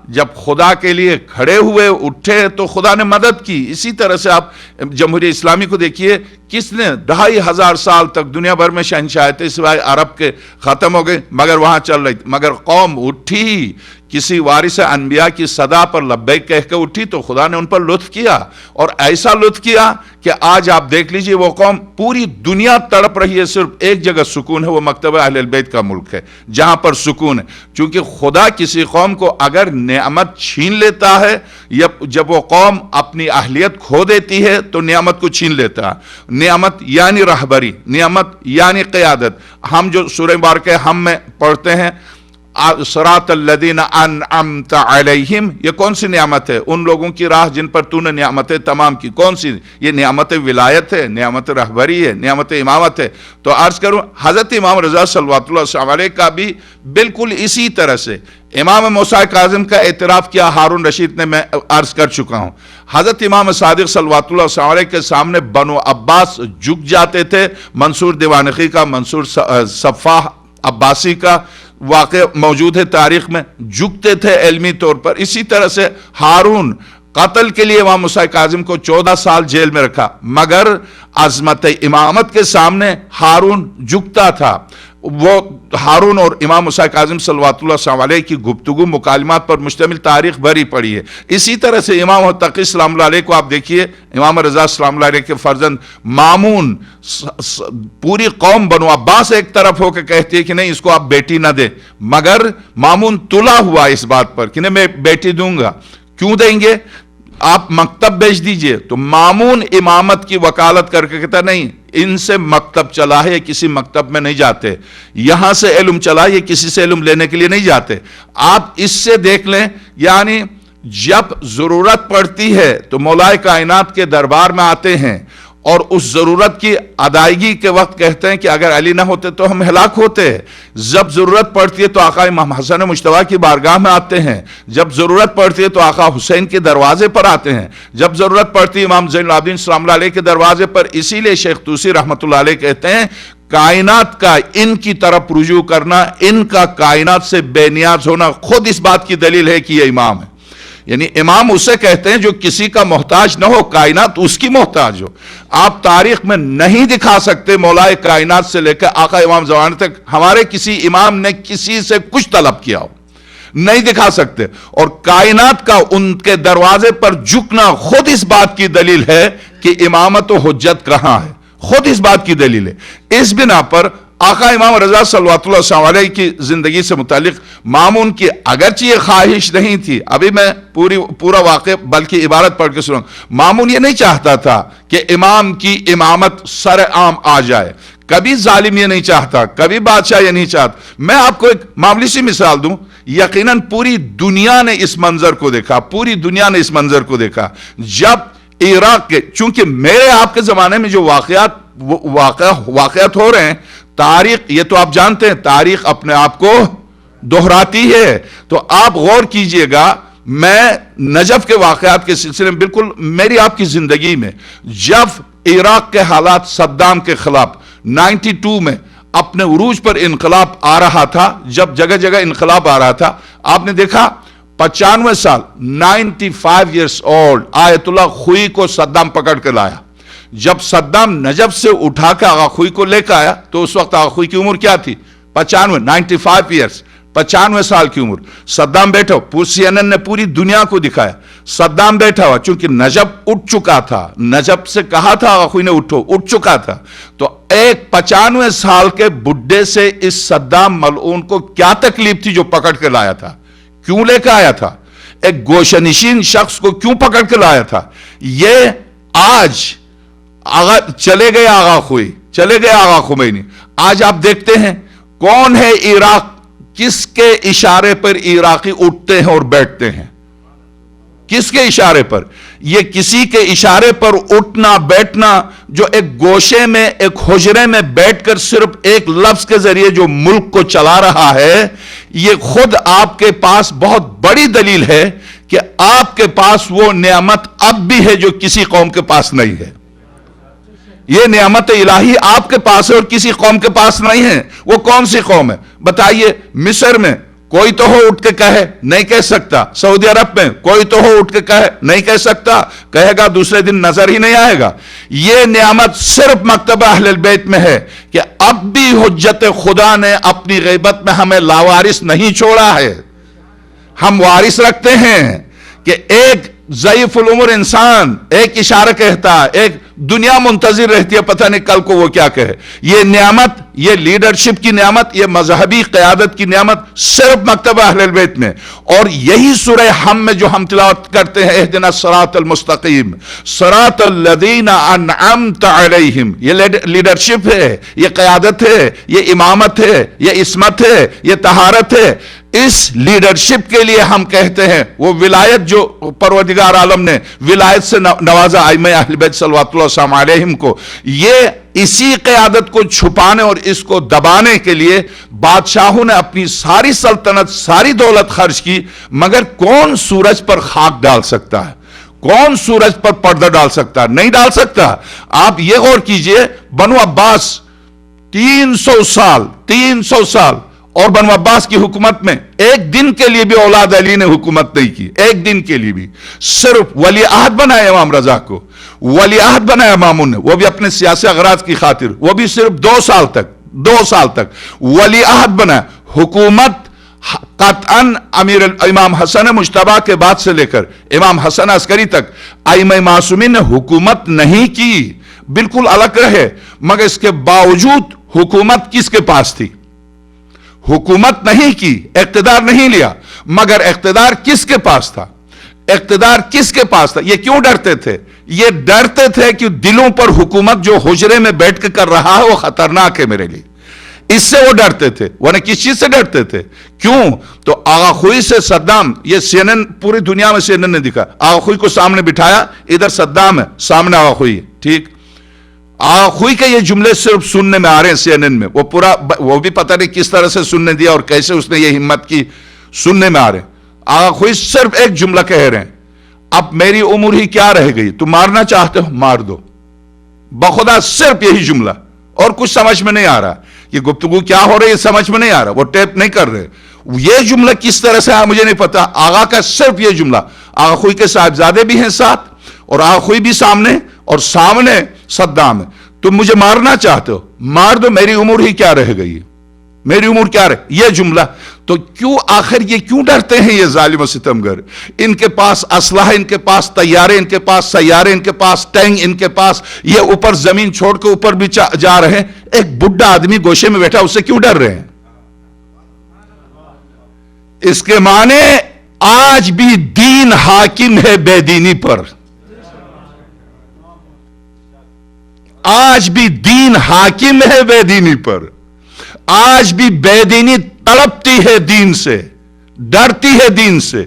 جب خدا کے لیے کھڑے ہوئے اٹھے تو خدا نے مدد کی۔ اسی طرح سے آپ جمہوریہ اسلامی کو دیکھیے، کس نے 2500 سال تک دنیا بھر میں شہنشاہتیں سوائے عرب کے ختم ہو گئی، مگر وہاں چل رہی، مگر قوم اٹھی، کسی وارث انبیاء کی صدا پر لبیک کہہ کے اٹھی تو خدا نے ان پر لطف کیا، اور ایسا لطف کیا کہ آج آپ دیکھ لیجئے وہ قوم پوری دنیا تڑپ رہی ہے، صرف ایک جگہ سکون ہے، وہ مکتبہ اہل البیت کا ملک ہے جہاں پر سکون ہے، چونکہ خدا کسی قوم کو اگر نعمت چھین لیتا ہے، یا جب وہ قوم اپنی اہلیت کھو دیتی ہے تو نعمت کو چھین لیتا ہے۔ نعمت یعنی رہبری، نعمت یعنی قیادت۔ ہم جو سورہ مبارکہ ہم میں پڑھتے ہیں صراط الذین انعمت علیہم، یہ کون سی نعمت ہے؟ ان لوگوں کی راہ جن پر تو نے نعمتیں تمام کی۔ کون سی؟ یہ نعمت ولایت ہے، نعمت رہبری ہے، نعمت امامت ہے۔ تو عرض کروں حضرت امام رضا صلوات اللہ علیہ کا بھی بالکل اسی طرح سے امام موسیٰ کاظم کا اعتراف کیا ہارون رشید نے، میں عرض کر چکا ہوں۔ حضرت امام صادق صلوات اللہ علیہ کے سامنے بنو عباس جھک جاتے تھے، منصور دیوانقی کا، منصور صفاح عباسی کا واقع موجود ہے تاریخ میں، جھکتے تھے علمی طور پر۔ اسی طرح سے ہارون قتل کے لیے امام موسیٰ کاظم کو 14 سال جیل میں رکھا، مگر عظمت امامت کے سامنے ہارون جھکتا تھا۔ وہ ہارون اور امام موسیٰ کاظم صلوات اللہ علیہ کی گفتگو مکالمات پر مشتمل تاریخ بھری پڑی ہے۔ اسی طرح سے امام تقی سلام اللہ علیہ کو آپ دیکھیے، امام رضا سلام اللہ علیہ کے فرزند مامون، پوری قوم بنو عباس ایک طرف ہو کے کہتی ہے کہ نہیں اس کو آپ بیٹی نہ دیں، مگر مامون تلا ہوا اس بات پر کہ نہیں میں بیٹی دوں گا۔ کیوں دیں گے؟ آپ مکتب بیچ دیجئے۔ تو مامون امامت کی وکالت کر کے کہتا نہیں، ان سے مکتب چلا ہے، یہ کسی مکتب میں نہیں جاتے، یہاں سے علم چلا، یہ کسی سے علم لینے کے لیے نہیں جاتے۔ آپ اس سے دیکھ لیں، یعنی جب ضرورت پڑتی ہے تو مولا کائنات کے دربار میں آتے ہیں، اور اس ضرورت کی ادائیگی کے وقت کہتے ہیں کہ اگر علی نہ ہوتے تو ہم ہلاک ہوتے ہیں۔ جب ضرورت پڑتی ہے تو آقا امام حسن مجتبیٰ کی بارگاہ میں آتے ہیں، جب ضرورت پڑتی ہے تو آقا حسین کے دروازے پر آتے ہیں، جب ضرورت پڑتی ہے امام زین العابدین سلام اللہ علیہ کے دروازے پر۔ اسی لیے شیخ طوسی رحمۃ اللہ علیہ کہتے ہیں کائنات کا ان کی طرف رجوع کرنا، ان کا کائنات سے بے نیاز ہونا خود اس بات کی دلیل ہے کہ یہ امام ہے۔ یعنی امام اسے کہتے ہیں جو کسی کا محتاج نہ ہو، کائنات اس کی محتاج ہو۔ آپ تاریخ میں نہیں دکھا سکتے مولا کائنات سے لے کر آقا امام زمان تک ہمارے کسی امام نے کسی سے کچھ طلب کیا ہو، نہیں دکھا سکتے۔ اور کائنات کا ان کے دروازے پر جھکنا خود اس بات کی دلیل ہے کہ امامت و حجت کہاں ہے، خود اس بات کی دلیل ہے۔ اس بنا پر آقا امام رضا صلوات اللہ علیہ کی زندگی سے متعلق مامون کی اگرچہ یہ خواہش نہیں تھی، ابھی میں پورا واقعہ بلکہ عبارت پڑھ کے سنوں، مامون یہ نہیں چاہتا تھا کہ امام کی امامت سر عام آ جائے، کبھی ظالم یہ نہیں چاہتا، کبھی بادشاہ یہ نہیں چاہتا۔ میں آپ کو ایک معمولی سی مثال دوں، یقیناً پوری دنیا نے اس منظر کو دیکھا، پوری دنیا نے اس منظر کو دیکھا جب عراق کے، چونکہ میرے آپ کے زمانے میں جو واقعات ہو رہے ہیں، تاریخ یہ تو آپ جانتے ہیں، تاریخ اپنے آپ کو دہراتی ہے۔ تو آپ غور کیجئے گا، میں نجف کے واقعات کے سلسلے میں بالکل میری آپ کی زندگی میں جب عراق کے حالات صدام کے خلاف 92 میں اپنے عروج پر انقلاب آ رہا تھا، جب جگہ جگہ انقلاب آ رہا تھا، آپ نے دیکھا 95 سال 95 ایئرس اولڈ آیت اللہ خوئی کو صدام پکڑ کے لایا۔ جب صدام نجف سے اٹھا کے آغا خوئی کو لے کے آیا تو اس وقت آغا خوئی کی عمر کیا تھی؟ 95 ایئرس، 95 سال کی عمر۔ صدام بیٹھا ہو، CNN نے پوری دنیا کو دکھایا، صدام بیٹھا ہوا، چونکہ نجف اٹھ چکا تھا، نجف سے کہا تھا آغا خوئی نے اٹھو، اٹھ چکا تھا۔ تو ایک 95 سال کے بڈھے سے اس صدام ملعون کو کیا تکلیف تھی جو پکڑ کے لایا تھا؟ کیوں لے کے آیا تھا؟ ایک گوشہ نشین شخص کو کیوں پکڑ کے لایا تھا؟ یہ آج چلے گئے آغا خوئی، چلے گئے آغا خمینی، آج آپ دیکھتے ہیں کون ہے عراق، کس کے اشارے پر عراقی اٹھتے ہیں اور بیٹھتے ہیں؟ کس کے اشارے پر؟ یہ کسی کے اشارے پر اٹھنا بیٹھنا، جو ایک گوشے میں ایک حجرے میں بیٹھ کر صرف ایک لفظ کے ذریعے جو ملک کو چلا رہا ہے، یہ خود آپ کے پاس بہت بڑی دلیل ہے کہ آپ کے پاس وہ نعمت اب بھی ہے جو کسی قوم کے پاس نہیں ہے۔ یہ نعمت الہی آپ کے پاس ہے اور کسی قوم کے پاس نہیں ہے۔ وہ کون سی قوم ہے بتائیے؟ مصر میں کوئی تو ہو اٹھ کے کہے، نہیں کہہ سکتا۔ سعودی عرب میں کوئی تو ہو اٹھ کے کہے، نہیں کہہ سکتا، کہے گا دوسرے دن نظر ہی نہیں آئے گا۔ یہ نعمت صرف مکتب اہل البیت میں ہے کہ اب بھی حجت خدا نے اپنی غیبت میں ہمیں لاوارث نہیں چھوڑا ہے۔ ہم وارث رکھتے ہیں کہ ایک ضعیف العمر انسان ایک اشارہ کہتا ہے، ایک دنیا منتظر رہتی ہے پتہ نہیں کل کو وہ کیا کہے۔ یہ نعمت، یہ لیڈرشپ کی نعمت، یہ مذہبی قیادت کی نعمت صرف مکتب اہل البیت میں۔ اور یہی سورہ حم میں جو ہم تلاوت کرتے ہیں، اہدنا الصراط المستقیم صراط الذین انعمت علیہم، یہ لیڈرشپ ہے، یہ قیادت ہے، یہ امامت ہے، یہ عصمت ہے، یہ طہارت ہے۔ اس لیڈرشپ کے لیے ہم کہتے ہیں وہ ولایت جو پروردگار عالم نے ولایت سے نوازا ائمہ اہل بیت صلوات اللہ وسلم علیہم کو، یہ اسی قیادت کو چھپانے اور اس کو دبانے کے لیے بادشاہوں نے اپنی ساری سلطنت، ساری دولت خرچ کی، مگر کون سورج پر خاک ڈال سکتا ہے؟ کون سورج پر پردہ ڈال سکتا ہے؟ نہیں ڈال سکتا۔ آپ یہ غور کیجئے، بنو عباس 300 سال اور بنو عباس کی حکومت میں ایک دن کے لیے بھی اولاد علی نے حکومت نہیں کی، ایک دن کے لیے بھی۔ صرف ولی عہد بنایا امام رضا کو، ولی عہد بنایا مامون نے، وہ بھی اپنے سیاسی اغراض کی خاطر، وہ بھی صرف 2 سال تک ولی عہد بنا۔ حکومت قطعاً امام حسن مجتبی کے بعد سے لے کر امام حسن عسکری تک ائمہ معصومین نے حکومت نہیں کی، بالکل الگ رہے، مگر اس کے باوجود حکومت کس کے پاس تھی؟ حکومت نہیں کی، اقتدار نہیں لیا، مگر اقتدار کس کے پاس تھا؟ اقتدار کس کے پاس تھا؟ یہ کیوں ڈرتے تھے؟ یہ ڈرتے تھے کہ دلوں پر حکومت جو حجرے میں بیٹھ کے کر رہا ہے وہ خطرناک ہے میرے لیے، اس سے وہ ڈرتے تھے۔ ورنہ کس چیز سے ڈرتے تھے؟ کیوں؟ تو آغا خوئی سے صدام، یہ CNN پوری دنیا میں CNN نے دکھا، آغا خوئی کو سامنے بٹھایا، ادھر صدام ہے، سامنے آغا خوئی ہے، ٹھیک؟ آغا خوئی کے یہ جملے صرف سننے میں آ رہے ہیں CNN میں، وہ بھی پتہ نہیں کس طرح سے سننے دیا اور کیسے اس نے یہ ہمت کی، سننے میں آ رہے ہیں۔ آغا خوئی صرف ایک جملہ کہہ رہے ہیں، اب میری عمر ہی کیا رہ گئی، تم مارنا چاہتے ہو مار دو، بخدا صرف یہی جملہ، اور کچھ سمجھ میں نہیں آ رہا، یہ گفتگو کیا ہو رہی ہے سمجھ میں نہیں آ رہا، وہ ٹیپ نہیں کر رہے، یہ جملہ کس طرح سے مجھے نہیں پتا۔ آغا کا صرف یہ جملہ، آغا خوئی کے صاحبزادے بھی ہیں ساتھ اور آغا خوئی بھی سامنے، اور سامنے صدام ہے، تم مجھے مارنا چاہتے ہو مار دو، میری عمر ہی کیا رہ گئی، میری عمر کیا رہ، یہ جملہ۔ تو کیوں آخر یہ کیوں ڈرتے ہیں یہ ظالم و ستمگر؟ ان کے پاس اسلحہ، ان کے پاس طیارے، ان کے پاس سیارے، ان کے پاس ٹینک، ان کے پاس یہ اوپر زمین چھوڑ کے اوپر بھی جا رہے ہیں، ایک بڈھا آدمی گوشے میں بیٹھا، اس سے کیوں ڈر رہے ہیں؟ اس کے معنی آج بھی دین حاکم ہے بے دینی پر، آج بھی دین حاکم ہے بے دینی پر، آج بھی بے دینی تڑپتی ہے دین سے، ڈرتی ہے دین سے۔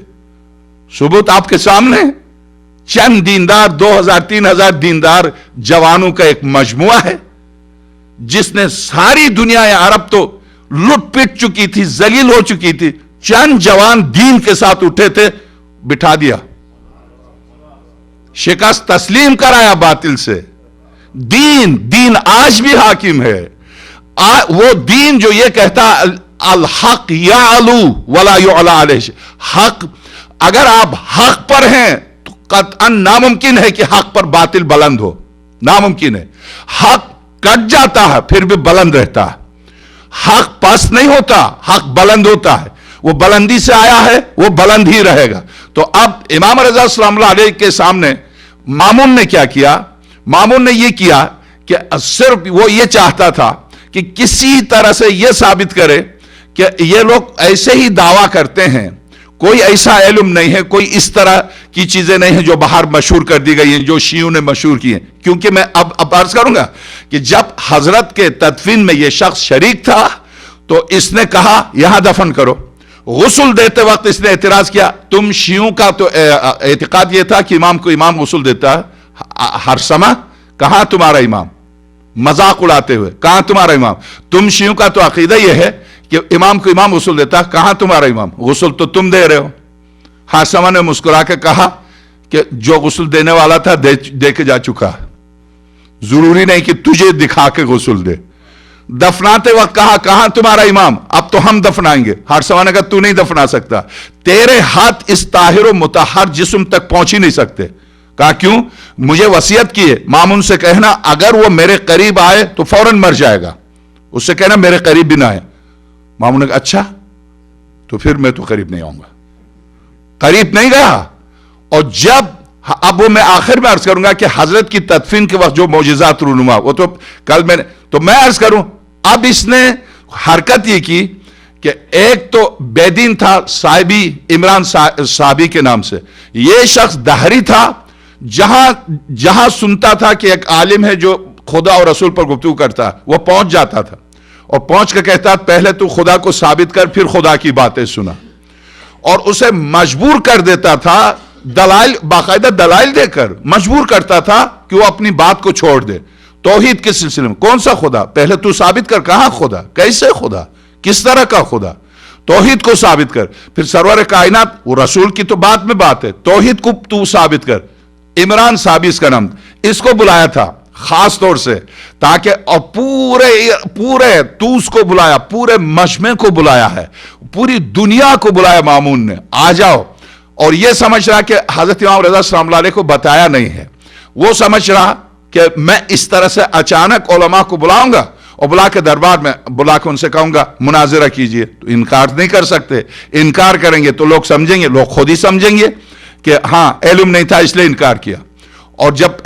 ثبوت آپ کے سامنے، چند دیندار، 2000-3000 دیندار جوانوں کا ایک مجموعہ ہے جس نے ساری دنیا عرب تو لٹ پٹ چکی تھی، ذلیل ہو چکی تھی، چند جوان دین کے ساتھ اٹھے تھے، بٹھا دیا، شکست تسلیم کرایا باطل سے۔ دین آج بھی حاکم ہے، وہ دین جو یہ کہتا الحق یعلو ولا یعلی علیہ، حق، اگر آپ حق پر ہیں تو قطعاً ناممکن ہے کہ حق پر باطل بلند ہو، ناممکن ہے۔ حق کٹ جاتا ہے پھر بھی بلند رہتا ہے، حق پست نہیں ہوتا، حق بلند ہوتا ہے، وہ بلندی سے آیا ہے، وہ بلند ہی رہے گا۔ تو اب امام رضا سلام اللہ علیہ کے سامنے مامون نے کیا کیا؟ مامون نے یہ کیا کہ صرف وہ یہ چاہتا تھا کہ کسی طرح سے یہ ثابت کرے کہ یہ لوگ ایسے ہی دعویٰ کرتے ہیں، کوئی ایسا علم نہیں ہے، کوئی اس طرح کی چیزیں نہیں ہیں جو باہر مشہور کر دی گئی ہیں، جو شیعوں نے مشہور کی ہیں۔ کیونکہ میں اب عرض کروں گا کہ جب حضرت کے تدفین میں یہ شخص شریک تھا تو اس نے کہا یہاں دفن کرو، गुस्ल देते वक्त इसने एतराज किया, तुम शियों का तो एतकाद ये था कि इमाम को इमाम गुस्ल देता है हर समय, कहां तुम्हारा इमाम, मजाक उड़ाते हुए, कहां तुम्हारा इमाम। तुम शियों का तो अकीदा यह है कि इमाम को इमाम गुस्ल देता, कहां तुम्हारा इमाम, गुस्ल तो तुम दे रहे हो। हासमा ने मुस्कुरा के कहा कि जो गुस्ल देने वाला था दे के जा चुका, जरूरी नहीं कि तुझे दिखा के गुस्ल दे। दफनाते वक्त कहा, कहां तुम्हारा इमाम, अब तो हम दफनाएंगे। हासमा ने कहा तू नहीं दफना सकता, तेरे हाथ इस ताहिर मुतहर जिस्म तक पहुंच ही नहीं सकते। कहा क्यों, मुझे वसीयत की है, मामून से कहना अगर वो मेरे करीब आए तो फौरन मर जाएगा, उससे कहना मेरे करीब भी ना आए। मामून ने कहा अच्छा, तो फिर मैं तो करीब नहीं आऊंगा। करीब नहीं गया। और जब अब वो मैं आखिर में अर्ज करूंगा कि हजरत की तदफीन के वक्त जो मौजिज़ात रूनुमा, वो तो कल मैंने, तो मैं अर्ज करूं, अब इसने हरकत ये की कि एक तो बेदीन था साहिबी, इमरान साहबी के नाम से, यह शख्स दहरी था, जहां सुनता था कि एक आलिम है जो खुदा और रसूल पर गुफ्तगू करता, वो पहुंच जाता था और पहुंच के कहता पहले तू खुदा को साबित कर, फिर खुदा की बातें सुना। और उसे मजबूर कर देता था, दलाइल, बाकायदा दलाइल देकर मजबूर करता था कि वो अपनी बात को छोड़ दे। तौहीद के सिलसिले में कौन सा खुदा, पहले तू साबित कर, कहां खुदा, कैसे खुदा, किस तरह का खुदा, तौहीद को साबित कर। फिर सरवर कायनात, वो रसूल की तो बाद में बात है, तौहीद को तू साबित कर। इमरान साहबी इसका नाम, इसको बुलाया था खास तौर से, ताकि और पूरे तूस को बुलाया, पूरे मजमे को बुलाया है, पूरी दुनिया को बुलाया मामून ने, आ जाओ। और यह समझ रहा कि हजरत इमाम रजा सलाम अलैहि को बताया नहीं है, वो समझ रहा कि मैं इस तरह से अचानक उलमा को बुलाऊंगा और बुला के दरबार में बुला के उनसे कहूंगा मुनाजिरा कीजिए, तो इनकार नहीं कर सकते। इनकार करेंगे तो लोग समझेंगे, लोग खुद ही समझेंगे कि हां इल्म नहीं था इसलिए इनकार किया। और जब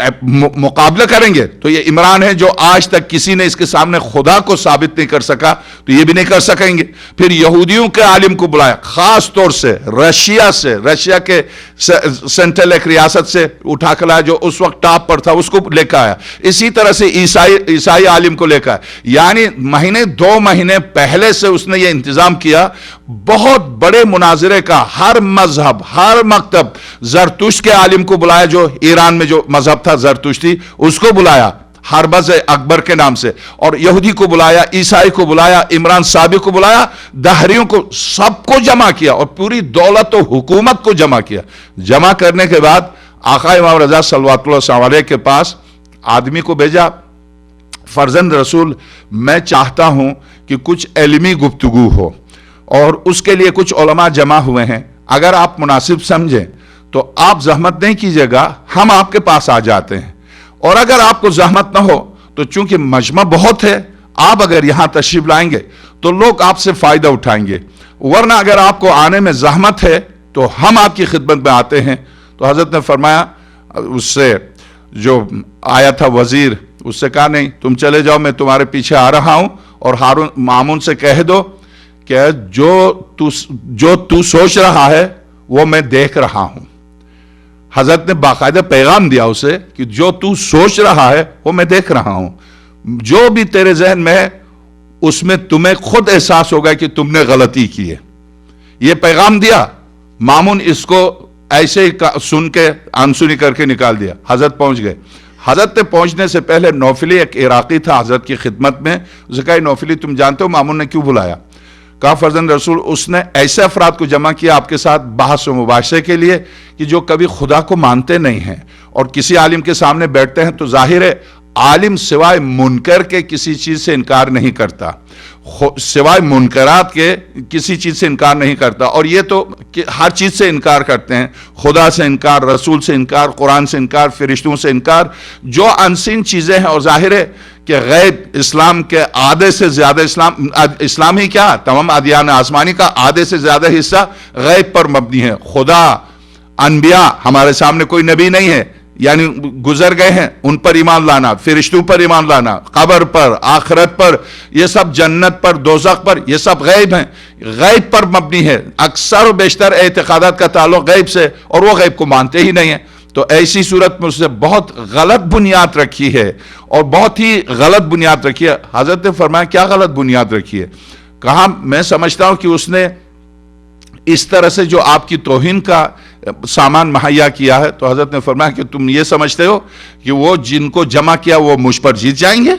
मुकाबला करेंगे तो ये इमरान है जो आज तक किसी ने इसके सामने खुदा को साबित नहीं कर सका, तो ये भी नहीं कर सकेंगे। फिर यहूदियों के आलिम को बुलाया, खास तौर से रशिया के सेंट्रल एक रियासत से उठा कर लाया जो उस वक्त टॉप पर था, उसको लेकर आया। इसी तरह से ईसाई आलिम को लेकर आया। यानी महीने 2 महीने पहले से उसने ये इंतजाम किया, बहुत बड़े मुनाजरे का, हर मजहब, हर मकतब, जरतुश्त के आलिम को बुलाया, जो ईरान में जो मजहब था जरतुश्ती, उसको बुलाया हरबज अकबर के नाम से, और यहूदी को बुलाया, ईसाई को बुलाया, इमरान साहबी को बुलाया, दहरियों को, सबको जमा किया और पूरी दौलत और हुकूमत को जमा किया। जमा करने के बाद आका इमाम रजा सल्लल्लाहु अलैहि के पास आदमी को भेजा, फर्जंद रसूल मैं चाहता हूं कि कुछ इल्मी गुफ्तगू हो और उसके लिए कुछ उलमा जमा हुए हैं, अगर आप मुनासिब समझें तो आप जहमत नहीं कीजिएगा, हम आपके पास आ जाते हैं। और अगर आपको जहमत ना हो तो चूंकि मजमा बहुत है, आप अगर यहां तशरीफ लाएंगे तो लोग आपसे फायदा उठाएंगे, वरना अगर आपको आने में जहमत है तो हम आपकी खिदमत में आते हैं। तो हजरत ने फरमाया, उससे जो आया था वजीर, उससे कहा नहीं तुम चले जाओ, मैं तुम्हारे पीछे आ रहा हूं, और हारून मामून से कह दो कि जो तू सोच रहा है वो मैं देख रहा हूं। हजरत ने बाकायदा पैगाम दिया उसे कि जो तू सोच रहा है वो मैं देख रहा हूं, जो भी तेरे जहन में है उसमें तुम्हें खुद एहसास होगा कि तुमने गलती की है। ये पैगाम दिया, मामून इसको ऐसे ही सुन के अनसुनी करके निकाल दिया। हजरत पहुंच गए। हजरत ने पहुंचने से पहले नौफली एक इराकी था हजरत की खिदमत में, उसे कहा नौफली तुम जानते हो मामून ने क्यों बुलाया? कहा फर्जंद रसूल उसने ऐसे अफराद को जमा किया आपके साथ बहस व मुबाशरे के लिए कि जो कभी खुदा को मानते नहीं हैं, और किसी आलिम के सामने बैठते हैं तो जाहिर है आलिम सिवाय मुनकर के किसी चीज से इनकार नहीं करता, सिवाय मुनकरात के किसी चीज से इनकार नहीं करता। और ये तो हर चीज से इनकार करते हैं, खुदा से इनकार, रसूल से इनकार, कुरान से इनकार, फरिश्तों से इनकार, जो अनसीन चीजें हैं। और जाहिर है कि गैब इस्लाम के आधे से ज्यादा, इस्लाम ही क्या तमाम अदियान आसमानी का आधे से ज्यादा हिस्सा गैब पर मबनी है। खुदा, अनबिया, हमारे सामने कोई नबी नहीं है, यानी गुजर गए हैं, उन पर ईमान लाना, फरिश्तों पर ईमान लाना, कब्र पर, आखिरत पर, ये सब जन्नत पर, दोज़ख पर, ये सब गैब हैं, गैब पर मबनी है। अक्सर और बेशतर एतकादात का ताल्लुक गैब से, और वो गैब को मानते ही नहीं है। तो ऐसी सूरत में उसने बहुत गलत बुनियाद रखी है, और बहुत ही गलत बुनियाद रखी है। हजरत ने फरमाया क्या गलत बुनियाद रखी है? कहा मैं समझता हूं कि उसने اس طرح سے جو آپ کی توہین کا سامان مہیا کیا ہے، تو حضرت نے فرمایا کہ تم یہ سمجھتے ہو کہ وہ جن کو جمع کیا وہ مجھ پر جیت جائیں گے؟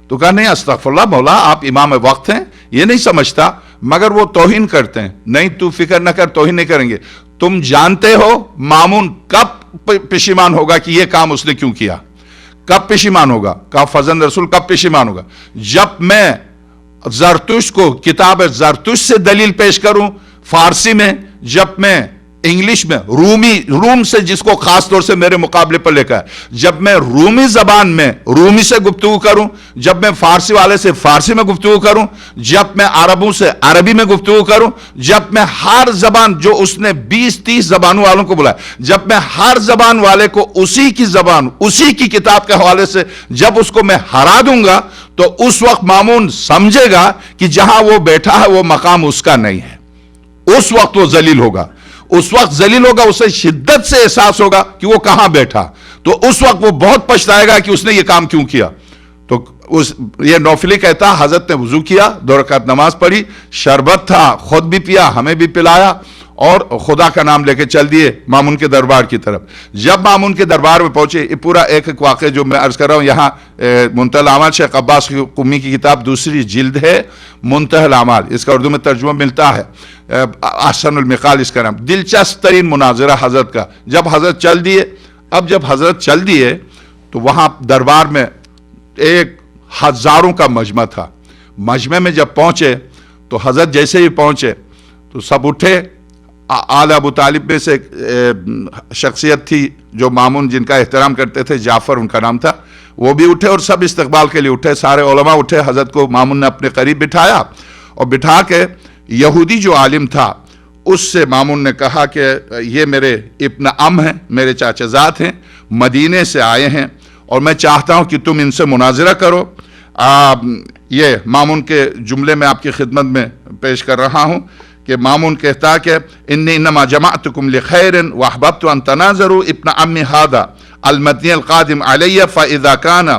تو کہا نہیں استغفراللہ مولا، آپ امام وقت ہیں، یہ نہیں سمجھتا، مگر وہ توہین کرتے ہیں۔ نہیں تو فکر نہ کر، توہین نہیں کریں گے۔ تم جانتے ہو مامون کب پشیمان ہوگا کہ یہ کام اس نے کیوں کیا؟ کب پشیمان ہوگا؟ کہا فرزند رسول کب پشیمان ہوگا؟ جب میں زرتشت کو کتاب زرتشت سے دلیل پیش کروں فارسی میں، جب میں انگلش میں روم سے جس کو خاص طور سے میرے مقابلے پر لے کر، جب میں رومی زبان میں رومی سے گفتگو کروں، جب میں فارسی والے سے فارسی میں گفتگو کروں، جب میں عربوں سے عربی میں گفتگو کروں، جب میں ہر زبان جو اس نے 20-30 زبانوں والوں کو بلایا، جب میں ہر زبان والے کو اسی کی زبان اسی کی کتاب کے حوالے سے جب اس کو میں ہرا دوں گا، تو اس وقت مامون سمجھے گا کہ جہاں وہ بیٹھا ہے وہ مقام اس کا نہیں ہے۔ اس وقت وہ ذلیل ہوگا، اس وقت ذلیل ہوگا، اسے شدت سے احساس ہوگا کہ وہ کہاں بیٹھا، تو اس وقت وہ بہت پچھتائے گا کہ اس نے یہ کام کیوں کیا۔ تو یہ نوفلی کہتا حضرت نے وضو کیا، 2 رکعت نماز پڑھی، شربت تھا خود بھی پیا ہمیں بھی پلایا، اور خدا کا نام لے کے چل دیے مامون کے دربار کی طرف۔ جب مامون کے دربار میں پہنچے، یہ پورا ایک واقعہ جو میں عرض کر رہا ہوں یہاں منتہی الاعمال شیخ عباس قمی کی کتاب 2 جلد ہے منتہی الاعمال، اس کا اردو میں ترجمہ ملتا ہے، احسن المقال اس کا نام۔ دلچسپ ترین مناظرہ حضرت کا، جب حضرت چل دیے۔ اب جب حضرت چل دیے تو وہاں دربار میں 1000 کا مجمع تھا۔ مجمع میں جب پہنچے تو حضرت جیسے ہی پہنچے تو سب اٹھے۔ آل ابو طالب میں سے شخصیت تھی جو مامون جن کا احترام کرتے تھے، جعفر ان کا نام تھا، وہ بھی اٹھے اور سب استقبال کے لیے اٹھے، سارے علماء اٹھے۔ حضرت کو مامون نے اپنے قریب بٹھایا اور بٹھا کے یہودی جو عالم تھا اس سے مامون نے کہا کہ یہ میرے ابن ام ہیں، میرے چاچا زاد ہیں، مدینے سے آئے ہیں اور میں چاہتا ہوں کہ تم ان سے مناظرہ کرو۔ یہ مامون کے جملے میں آپ کی خدمت میں پیش کر رہا ہوں کہ مامون کہتا کہ انی انما جمعتکم لخیر واحببت ان تناظروا ابن عمی هذا المدنی القادم علی فاذا کان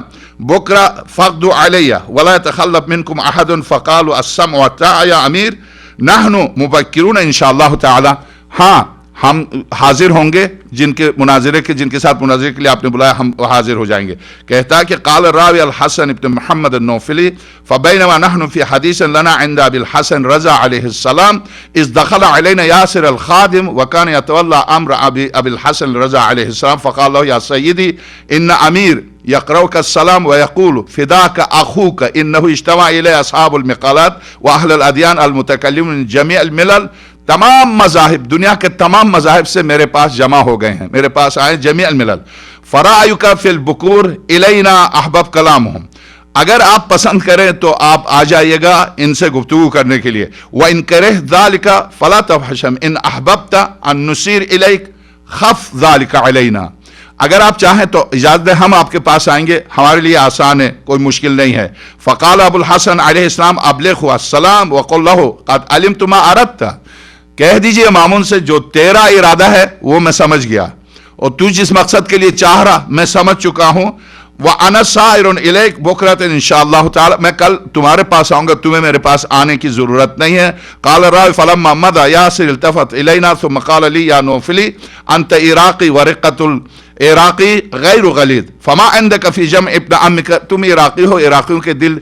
بکرا فقدوا علی ولا يتخلف منکم احد فقالوا السمع والطاعة یا امیر نحن مبکرون انشاءاللہ تعالی۔ ہاں ہم حاضر ہوں گے، جن کے ساتھ مناظرے کے لیے آپ نے بلایا ہم حاضر ہو جائیں گے۔ کہتا ہے کہ قال الراوی الحسن ابن محمد النوفلی فبینما نحن فی حدیث لنا عند ابی الحسن رضا علیہ السلام اذ دخل علینا یاسر الخادم وکان یتولی امر ابی الحسن رضا علیہ السلام فقال له یا سیدی ان امیر یقرؤک السلام ویقول فداک اخوک انه اجتمع الی اصحاب المقالات واہل الادیان المتکلمون من جمیع الملل۔ تمام مذاہب، دنیا کے تمام مذاہب سے میرے پاس جمع ہو گئے ہیں، میرے پاس آئے جمیع الملل۔ فرائیک فی البکور الینا احبب کلامہم، اگر آپ پسند کریں تو آپ آ جائیے گا ان سے گفتگو کرنے کے لیے۔ وَإِن كَرِهْ ذَلِكَ فَلَا تَفْحَشَمْ إِنْ أَحْبَبْتَ أَن نُّسِيرَ إِلَيْكَ خَفْ ذَلِكَ عَلَيْنَا، اگر آپ چاہیں تو اجازت دیں ہم آپ کے پاس آئیں گے، ہمارے لیے آسان ہے، کوئی مشکل نہیں ہے۔ فقال ابو الحسن علیہ السلام ابلغه السلام وقل له قد علمت ما اردت، کہہ دیجئے مامون سے جو تیرا ارادہ ہے وہ میں سمجھ گیا، اور تو جس مقصد کے لیے چاہ رہا میں سمجھ چکا ہوں۔ وَأَنَا سَائِرٌ إِلَيْكَ بُكْرَةً انشاءاللہ تعالی، میں کل تمہارے پاس آؤں گا، تمہیں میرے پاس آنے کی ضرورت نہیں ہے۔ قال الراوی فلما مضى ياسر التفت إلينا ثم قال لي يا نوفلی أنت عراقی ورقة عراقی غیر غلیظ فما عندك في جمع ابن عمك، تم عراقی ہو، عراقیوں کے دل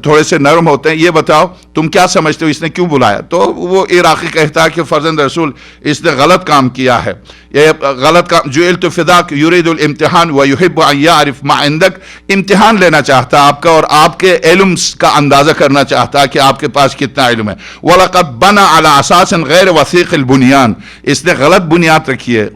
تھوڑے سے نرم ہوتے ہیں، یہ بتاؤ تم کیا سمجھتے ہو اس نے کیوں بلایا؟ تو وہ عراقی کہتا ہے کہ فرزند رسول اس نے غلط کام کیا ہے، یہ غلط کام، جعلت فداک یرید الامتحان ویحب ان یعرف ما عندك، امتحان لینا چاہتا آپ کا اور آپ کے علم کا اندازہ کرنا چاہتا کہ آپ کے پاس کتنا علم ہے۔ وَلَقَدْ بَنَى عَلَى أَسَاسٍ غَيْرِ وَثِيقِ الْبُنْيَانِ، اس نے غلط بنیاد رکھی ہے،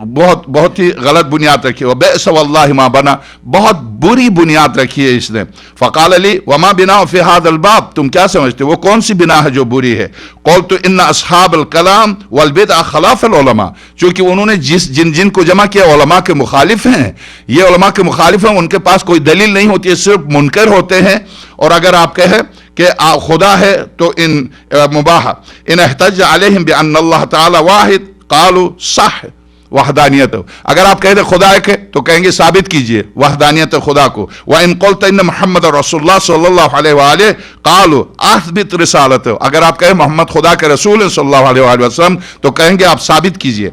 بہت ہی غلط بنیاد رکھی ہے۔ وَبِئْسَ وَاللَّهِ مَا بَنَى، بہت بری بنیاد رکھی ہے اس نے۔ فقال لي وما بناء في هذا الباب، تم کیا سمجھتے وہ کون سی بنا ہے جو بری ہے؟ قلت ان اصحاب الکلام والبدع خلاف العلماء، چونکہ انہوں نے جن کو جمع کیا علماء کے مخالف ہیں، یہ علماء کے مخالف ہیں، ان کے پاس کوئی دلیل نہیں ہوتی ہے، صرف منکر ہوتے ہیں، اور اگر آپ کہیں کہ خدا ہے تو ان مباح ان احتج علیہم بان اللہ تعالی واحد قالوا صح वहदानियत। अगर आप कहते खुदा एक है तो कहेंगे साबित कीजिए वहदानियत खुदा को। व इन क़ुल्त इन्न मुहम्मद रसूलुल्लाह सल्लल्लाहु अलैहि वसल्लम क़ालू अथबित रिसालत। अगर आप कहें मोहम्मद खुदा के रसूल हैं सल्लल्लाहु अलैहि वसल्लम तो कहेंगे आप साबित कीजिए।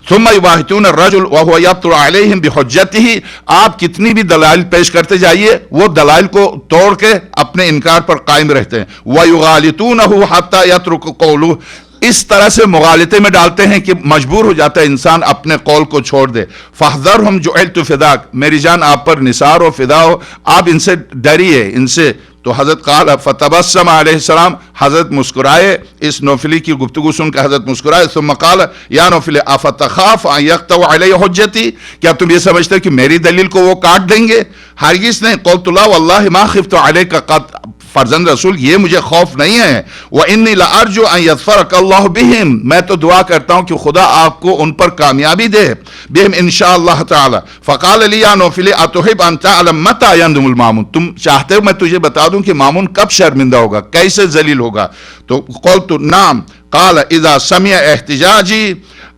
सुम्मा युबाहितून अर्रजुल व हुवा यब्तु अलैहिम बिहुज्जतिही। आप कितनी भी दलाइल पेश करते जाइए वो दलाइल को तोड़ के अपने इनकार पर कायम रहते हैं। व युगालितूनहु हत्ता यत्रुक कौलुहु। इस तरह से मुगालते में डालते हैं कि मजबूर हो जाता है इंसान अपने कौल को छोड़ दे। फहज़रहुम जुइलतु फिदाक। मेरी जान आप पर निसार हो, फिदा हो, आप इनसे डरिए इनसे। तो हजरत काल फतबस्सम अलैहिस्सलाम, हजरत मुस्कुराए, इस नौफली की गुफ्तगू सुनकर हजरत मुस्कुराए। सुम्मा क़ाल या नौफल अफतख़ाफ़ अन यक़्तउ अलैहि हुज्जती। क्या तुम ये समझते हो कि मेरी दलील को वो काट देंगे? हरगिज़ नहीं। क़ुल्तु ला वल्लाहि मा ख़िफ़्तु अलैका क़त। फर्जंद रसूल ये मुझे खौफ नहीं है। व इन्नी लअर्जु अन यज़फ़रक अल्लाहु बिहिम। मैं तो दुआ करता हूँ कि खुदा आपको उन पर कामयाबी दे, बिहिम इंशाअल्लाह तआला। फ़क़ाल ली या नौफल अतुहिब अन तअलम मता यंदमुल मामून। तुम चाहते हो मैं तुझे बता दूं कि मामून कब शर्मिंदा होगा, कैसे जलील होगा? तो क़ुल्तु नाम। क़ाल इज़ा समिअ एहतिजाजी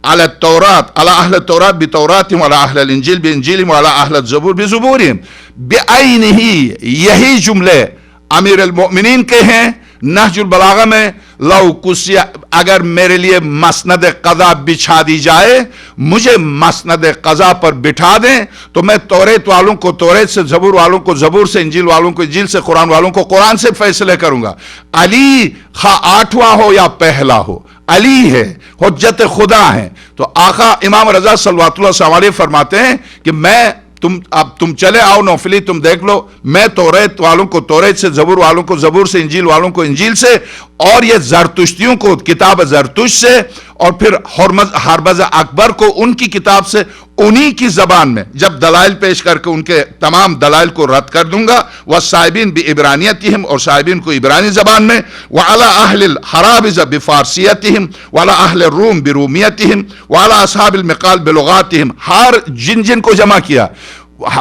अला तौरात अला अहल तौरात बितौरातिहिम व अला अहल इंजील बिइंजीलिहिम व अला अहल ज़बूर बिज़बूरिहिम। बिअैनिही यही जुमले अमीर अल-मोमिनीन के हैं नहजुल बलागा में। लौ कुसिया, अगर मेरे लिए मसनद क़ज़ा बिछा दी जाए, मुझे मसनद क़ज़ा पर बिठा दें तो मैं तौरेत वालों को तौरेत से, ज़बूर वालों को ज़बूर से, इंजील वालों को इंजील से, कुरान वालों को कुरान से फैसले करूंगा। अली खा आठवां हो या पहला हो, अली है, हुज्जत खुदा है। तो आका इमाम रज़ा सल्लल्लाहु अलैहि फरमाते हैं कि मैं तुम चले आओ नौफली, तुम देख लो, मैं तौरेत वालों को तौरेत से, ज़बूर वालों को ज़बूर से, इंजील वालों को इंजील से, और ये ज़रतुश्तियों को किताब ज़रतुश्त से, और फिर हरमज़ अकबर को उनकी किताब से, उन्हीं की ज़बान में जब दलाइल पेश करके उनके तमाम दलाइल को रद्द कर दूंगा। वह साहिबीन बि इब्रानियतिहिम, और साहिबीन को इब्रानी ज़बान में, व अला अहलिल हराबिज़ बि फ़ारसियतिहिम, व अला अहल रूम बि रूमियतिहिम, व अला असहाबिल मिक़ाल बि लुगातिहिम। हर जिन जिन को जमा किया।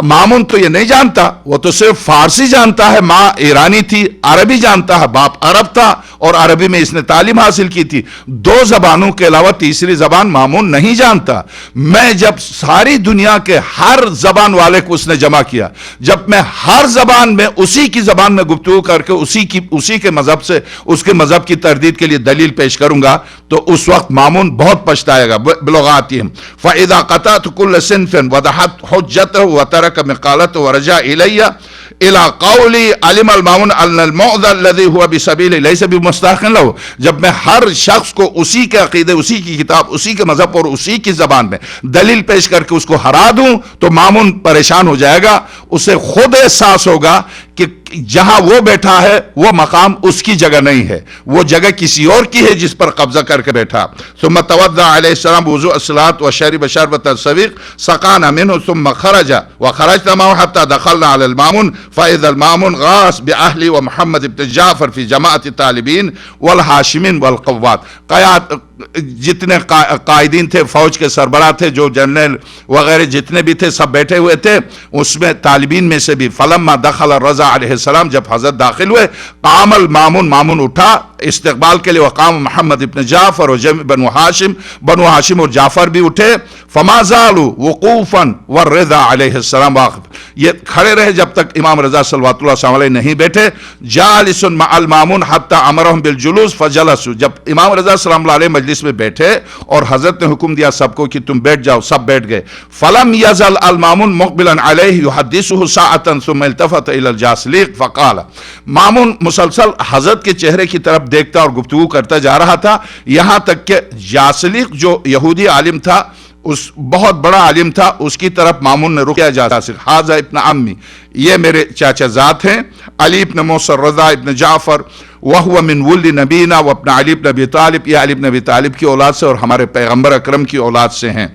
मामून तो ये नहीं जानता, वो तो सिर्फ फारसी जानता है, माँ ईरानी थी, अरबी जानता है, बाप अरब था और अरबी में इसने तालीम हासिल की थी। दो जबानों के अलावा तीसरी जबान मामून नहीं जानता। मैं जब सारी दुनिया के हर जबान वाले को उसने जमा किया, जब मैं हर जबान में उसी की जबान में गुफ्तगू करके उसी के मजहब से, उसके मजहब की तरदीद के लिए दलील पेश करूंगा, तो उस वक्त मामून बहुत पछताएगा। बिलुगातिहिम फ़इज़ा क़तअतु कुल्ल सिन्फ़िन वदहत हुज्जतहु व तरक मिक़ालतहु व रजा इलैया इला क़ौली अलिमल मामून अल मौज़अ लज़ी हुवा बिसबील लैसा बिमुस्तहिक़्क़िन लहू। जब मैं हर शख्स को उसी के अक़ीदे, उसी की किताब, उसी के मजहब और उसी की जबान में दलील पेश करके उसको हरा दूं तो मामून परेशान हो जाएगा। उसे खुद एहसास होगा कि जहां वो बैठा है वो मकाम उसकी जगह नहीं है, वो जगह किसी और की है जिस पर कब्जा करके बैठा। सुम्मा तवद्दा अलैहिस्सलाम वुज़ू अस्सलात व शरिब शरबत अस्सवीक़ सक़ाना मिन्हु सुम्मा खरजा व खरजना मअहु हत्ता दखलना अलल मामून फ़इज़ल मामून गास बिअहली व मुहम्मद इब्न जाफ़र फ़ी जमाअत तालिबीन वल हाशिमीन वल क़व्वात। जितने कायदीन थे, फौज के सरबराह थे, जो जनरल वगैरह जितने भी थे, सब बैठे हुए थे। उसमें तालिबीन में से भी फलम्मा दखल रज़ा अलैहिस्सलाम, जब हजरत दाखिल हुए, कामल मामून, मामून उठा इस्तकबाल के लिए। वक़ाम मोहम्मद इब्न जाफ़र और जम बनु हाशिम और जाफ़र भी उठे। फमा ज़ालू वक़ूफ़न व रज़ा अलैहिस्सलाम वाक़िफ़, ये खड़े रहे जब तक इमाम रज़ा सल्लल्लाहु अलैहि नहीं बैठे। जालिसुन मअल मामून हत्ता अमरहुम बिल जुलूस फजलसू, जब इमाम रज़ा सल्लल्लाहु अलैहि मजलिस में बैठे और हजरत ने हुक्म दिया सबको कि तुम बैठ जाओ, सब बैठ गए। फलम यज़ल अल मामून मुक़बिलन अलैहि युहद्दिसुहु साअतन सुम्मा इल्तफ़त इलल जासलीक़ फ़क़ाल। मामून मुसलसल हजरत के चेहरे की तरफ देखता और गुफ्तगू करता जा रहा था, यहां तक कि जासलीक़ जो यहूदी आलिम था, उस बहुत बड़ा आलिम था, उसकी तरफ मामून ने रुख किया। जासलीक़ हाज़ा इब्न अम्मी, ये मेरे चाचा जात हैं, अली इब्न मूसा रज़ा इब्न जाफ़र वहुवा मिन वुल्द नबीना व इब्न अली इब्न अबी तालिब, ये अली इब्न अबी तालिब की औलाद से और हमारे पैगंबर अकरम की औलाद से हैं।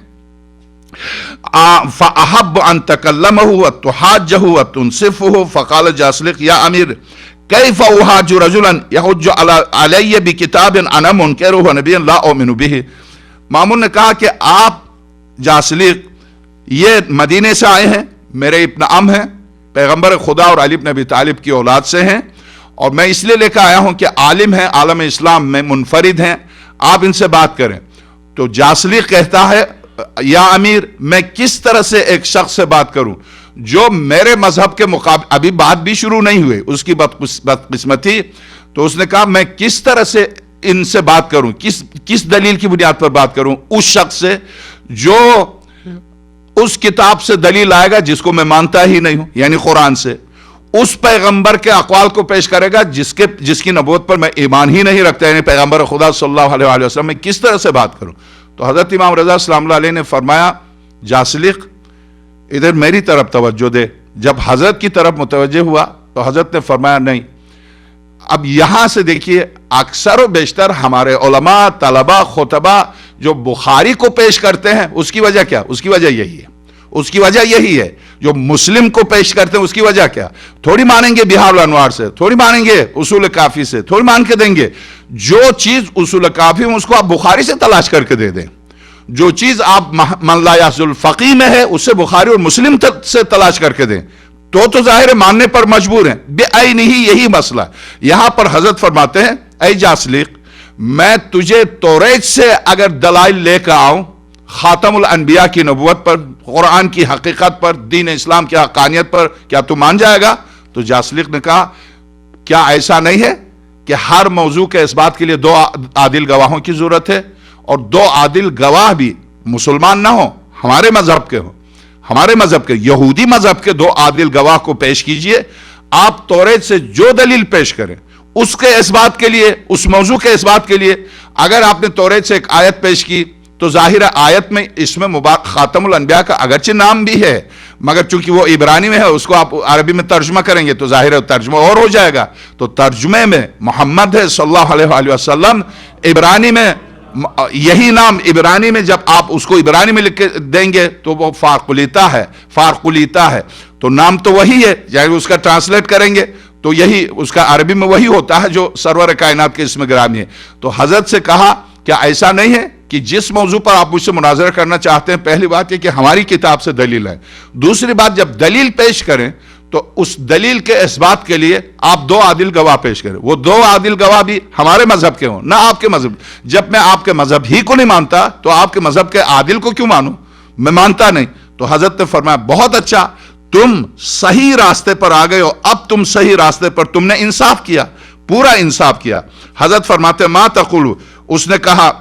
फ़अहब्ब अन तकल्लमहु व तुहाज्जहु व तुनसिफहु फ़क़ाल जासलीक़ या अमीर कैफ़ उहाज्जु रजुलन यहुज्जु अलैया बिकिताबिन अना मुनकिरुहु व नबिय्यन ला उमिनु बिही। मामून ने कहा कि आप जासलीक़ ये मदीने से आए हैं, मेरे इब्न अम हैं, पैगंबर खुदा और अली इब्न अबी तालिब की औलाद से हैं, और मैं इसलिए लेकर आया हूं कि आलिम हैं, आलम इस्लाम में मुनफरिद हैं, आप इनसे बात करें। تو جاسلیق کہتا ہے یا امیر میں کس طرح سے ایک شخص سے بات کروں جو میرے مذہب کے مقابل، ابھی بات بھی شروع نہیں ہوئی، اس کی بدقسمتی، تو اس نے کہا میں کس طرح سے ان سے بات کروں، کس دلیل کی بنیاد پر بات کروں اس شخص سے جو اس کتاب سے دلیل آئے گا جس کو میں مانتا ہی نہیں ہوں، یعنی قرآن سے، اس پیغمبر کے اقوال کو پیش کرے گا جس کی نبوت پر میں ایمان ہی نہیں رکھتا، یعنی پیغمبر خدا صلی اللہ علیہ وآلہ وسلم، میں کس طرح سے بات کروں؟ تو حضرت امام رضا سلام اللہ علیہ نے فرمایا جاسلیق ادھر میری طرف توجہ دے۔ جب حضرت کی طرف متوجہ ہوا تو حضرت نے فرمایا نہیں۔ اب یہاں سے دیکھیے اکثر و بیشتر ہمارے علماء، طلباء، خطباء جو بخاری کو پیش کرتے ہیں، اس کی وجہ کیا؟ اس کی وجہ یہی ہے، اس کی وجہ یہی ہے۔ جو مسلم کو پیش کرتے ہیں اس کی وجہ کیا؟ تھوڑی مانیں گے بہار الانوار سے، تھوڑی مانیں گے اصول کافی سے، تھوڑی مان کے دیں گے۔ جو چیز اصول کافی میں اس کو آپ بخاری سے تلاش کر کے دے دیں، جو چیز آپ من لا یحظ الفقیہ میں ہے اسے بخاری اور مسلم سے تلاش کر کے دیں، تو ظاہر ماننے پر مجبور ہیں۔ بعینہ یہی مسئلہ یہاں پر حضرت فرماتے ہیں اے جاسلیق میں تجھے توریت سے اگر دلائل لے کر آؤں خاتم الانبیاء کی نبوت پر، قرآن کی حقیقت پر، دین اسلام کی حقانیت پر، کیا تو مان جائے گا؟ تو جاسلیق نے کہا کیا ایسا نہیں ہے کہ ہر موضوع کے اس بات کے لیے 2 عادل گواہوں کی ضرورت ہے، اور 2 عادل گواہ بھی مسلمان نہ ہوں، ہمارے مذہب کے ہوں، ہمارے مذہب کے، یہودی مذہب کے 2 عادل گواہ کو پیش کیجئے۔ آپ توریت سے جو دلیل پیش کریں اس کے اس بات کے لیے، اس موضوع کے اس بات کے لیے، اگر آپ نے توریت سے ایک آیت پیش کی تو ظاہر آیت میں اس میں خاتم الانبیاء کا اگرچہ نام بھی ہے، مگر چونکہ وہ عبرانی میں ہے اس کو آپ عربی میں ترجمہ کریں گے تو ظاہر ترجمہ اور ہو جائے گا۔ تو ترجمے میں محمد ہے صلی اللہ علیہ وآلہ وسلم، عبرانی میں یہی نام، عبرانی میں جب آپ اس کو عبرانی میں لکھ کے دیں گے تو وہ فارقلیتا ہے، فارقلیتا ہے، تو نام تو وہی ہے، جب اس کا ٹرانسلیٹ کریں گے تو یہی اس کا عربی میں وہی ہوتا ہے جو سرور کائنات کے اسم گرامی ہے۔ تو حضرت سے کہا کیا ایسا نہیں ہے کہ جس موضوع پر آپ مجھ سے مناظرہ کرنا چاہتے ہیں، پہلی بات یہ کہ ہماری کتاب سے دلیل ہے، دوسری بات جب دلیل پیش کریں تو اس دلیل کے اس بات کے لیے آپ 2 عادل گواہ پیش کریں، وہ 2 عادل گواہ بھی ہمارے مذہب کے ہوں، نہ آپ کے مذہب۔ جب میں آپ کے مذہب ہی کو نہیں مانتا تو آپ کے مذہب کے عادل کو کیوں مانوں؟ میں مانتا نہیں۔ تو حضرت نے فرمایا بہت اچھا، تم صحیح راستے پر آ گئے ہو، اب تم صحیح راستے پر، تم نے انصاف کیا، پورا انصاف کیا۔ حضرت فرماتے ما تقولو، اس نے کہا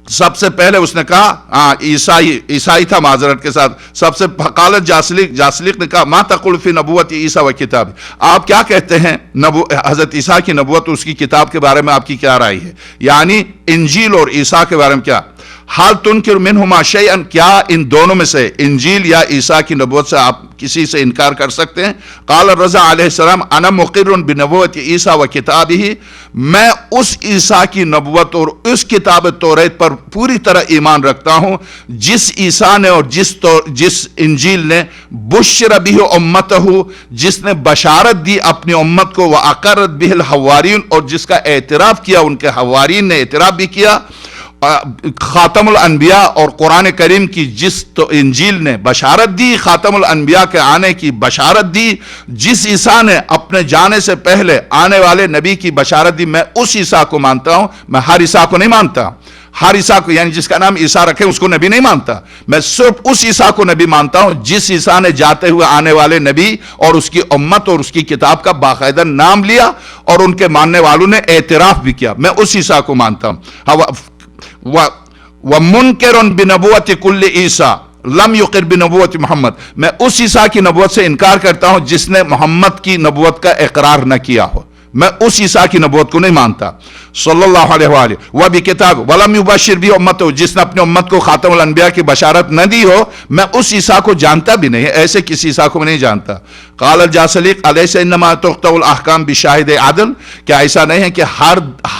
سب سے پہلے اس نے کہا عیسائی تھا معذرت کے ساتھ، سب سے قالت جاسلیق نے کہا ما تقول فی نبوت عیسیٰ و کتاب، آپ کیا کہتے ہیں حضرت عیسیٰ کی نبوت اور اس کی کتاب کے بارے میں آپ کی کیا رائے ہے؟ یعنی انجیل اور عیسیٰ کے بارے میں کیا؟ حال تنکر منہما شیئا، کیا ان دونوں میں سے انجیل یا عیسیٰ کی نبوت سے آپ کسی سے انکار کر سکتے ہیں؟ قال الرضا علیہ السلام انا مقر بنبوت عیسیٰ و کتابہ، میں اس عیسیٰ کی نبوت اور اس کتاب توریت پر پوری طرح ایمان رکھتا ہوں جس عیسیٰ نے اور جس انجیل نے بشر بہ امتہ، جس نے بشارت دی اپنی امت کو، واقرت بہ الحوارین، اور جس کا اعتراف کیا ان کے حوارین نے اعتراف بھی کیا۔ خاتم الانبیاء اور قرآن کریم کی جس تو انجیل نے بشارت دی، خاتم الانبیاء کے آنے کی بشارت دی، جس عیسیٰ نے اپنے جانے سے پہلے آنے والے نبی کی بشارت دی، میں اس عیسیٰ کو مانتا ہوں، میں ہر عیسیٰ کو نہیں مانتا۔ ہر عیسیٰ کو یعنی جس کا نام عیسیٰ رکھے اس کو نبی نہیں مانتا، میں صرف اس عیسیٰ کو نبی مانتا ہوں جس عیسیٰ نے جاتے ہوئے آنے والے نبی اور اس کی امت اور اس کی کتاب کا باقاعدہ نام لیا اور ان کے ماننے والوں نے اعتراف بھی کیا، میں اس عیسیٰ کو مانتا ہوں۔ وَمُنْكِرٌ بِنَبُوَّةِ كُلِّ عِيسَىٰ لَمْ يُقِرْ بِنَبُوَّةِ محمد، میں اس عیسیٰ کی نبوت سے انکار کرتا ہوں جس نے محمد کی نبوت کا اقرار نہ کیا ہو، میں اس عیسیٰ کی نبوت کو نہیں مانتا صلی اللہ علیہ وآلہ وَبِكِتَابٍ وَلَمْ يُبَشِّرْ بِهِ أُمَّتَهُ، جس نے اپنی امت کو خاتم الانبیاء کی بشارت نہ دی ہو، میں اس عیسیٰ کو جانتا بھی نہیں، ایسے کسی عیسیٰ کو میں نہیں جانتا۔ قال الجاسلیق علیہ انما تقطع الاحکام بشاہد عدل، کیا ایسا نہیں ہے کہ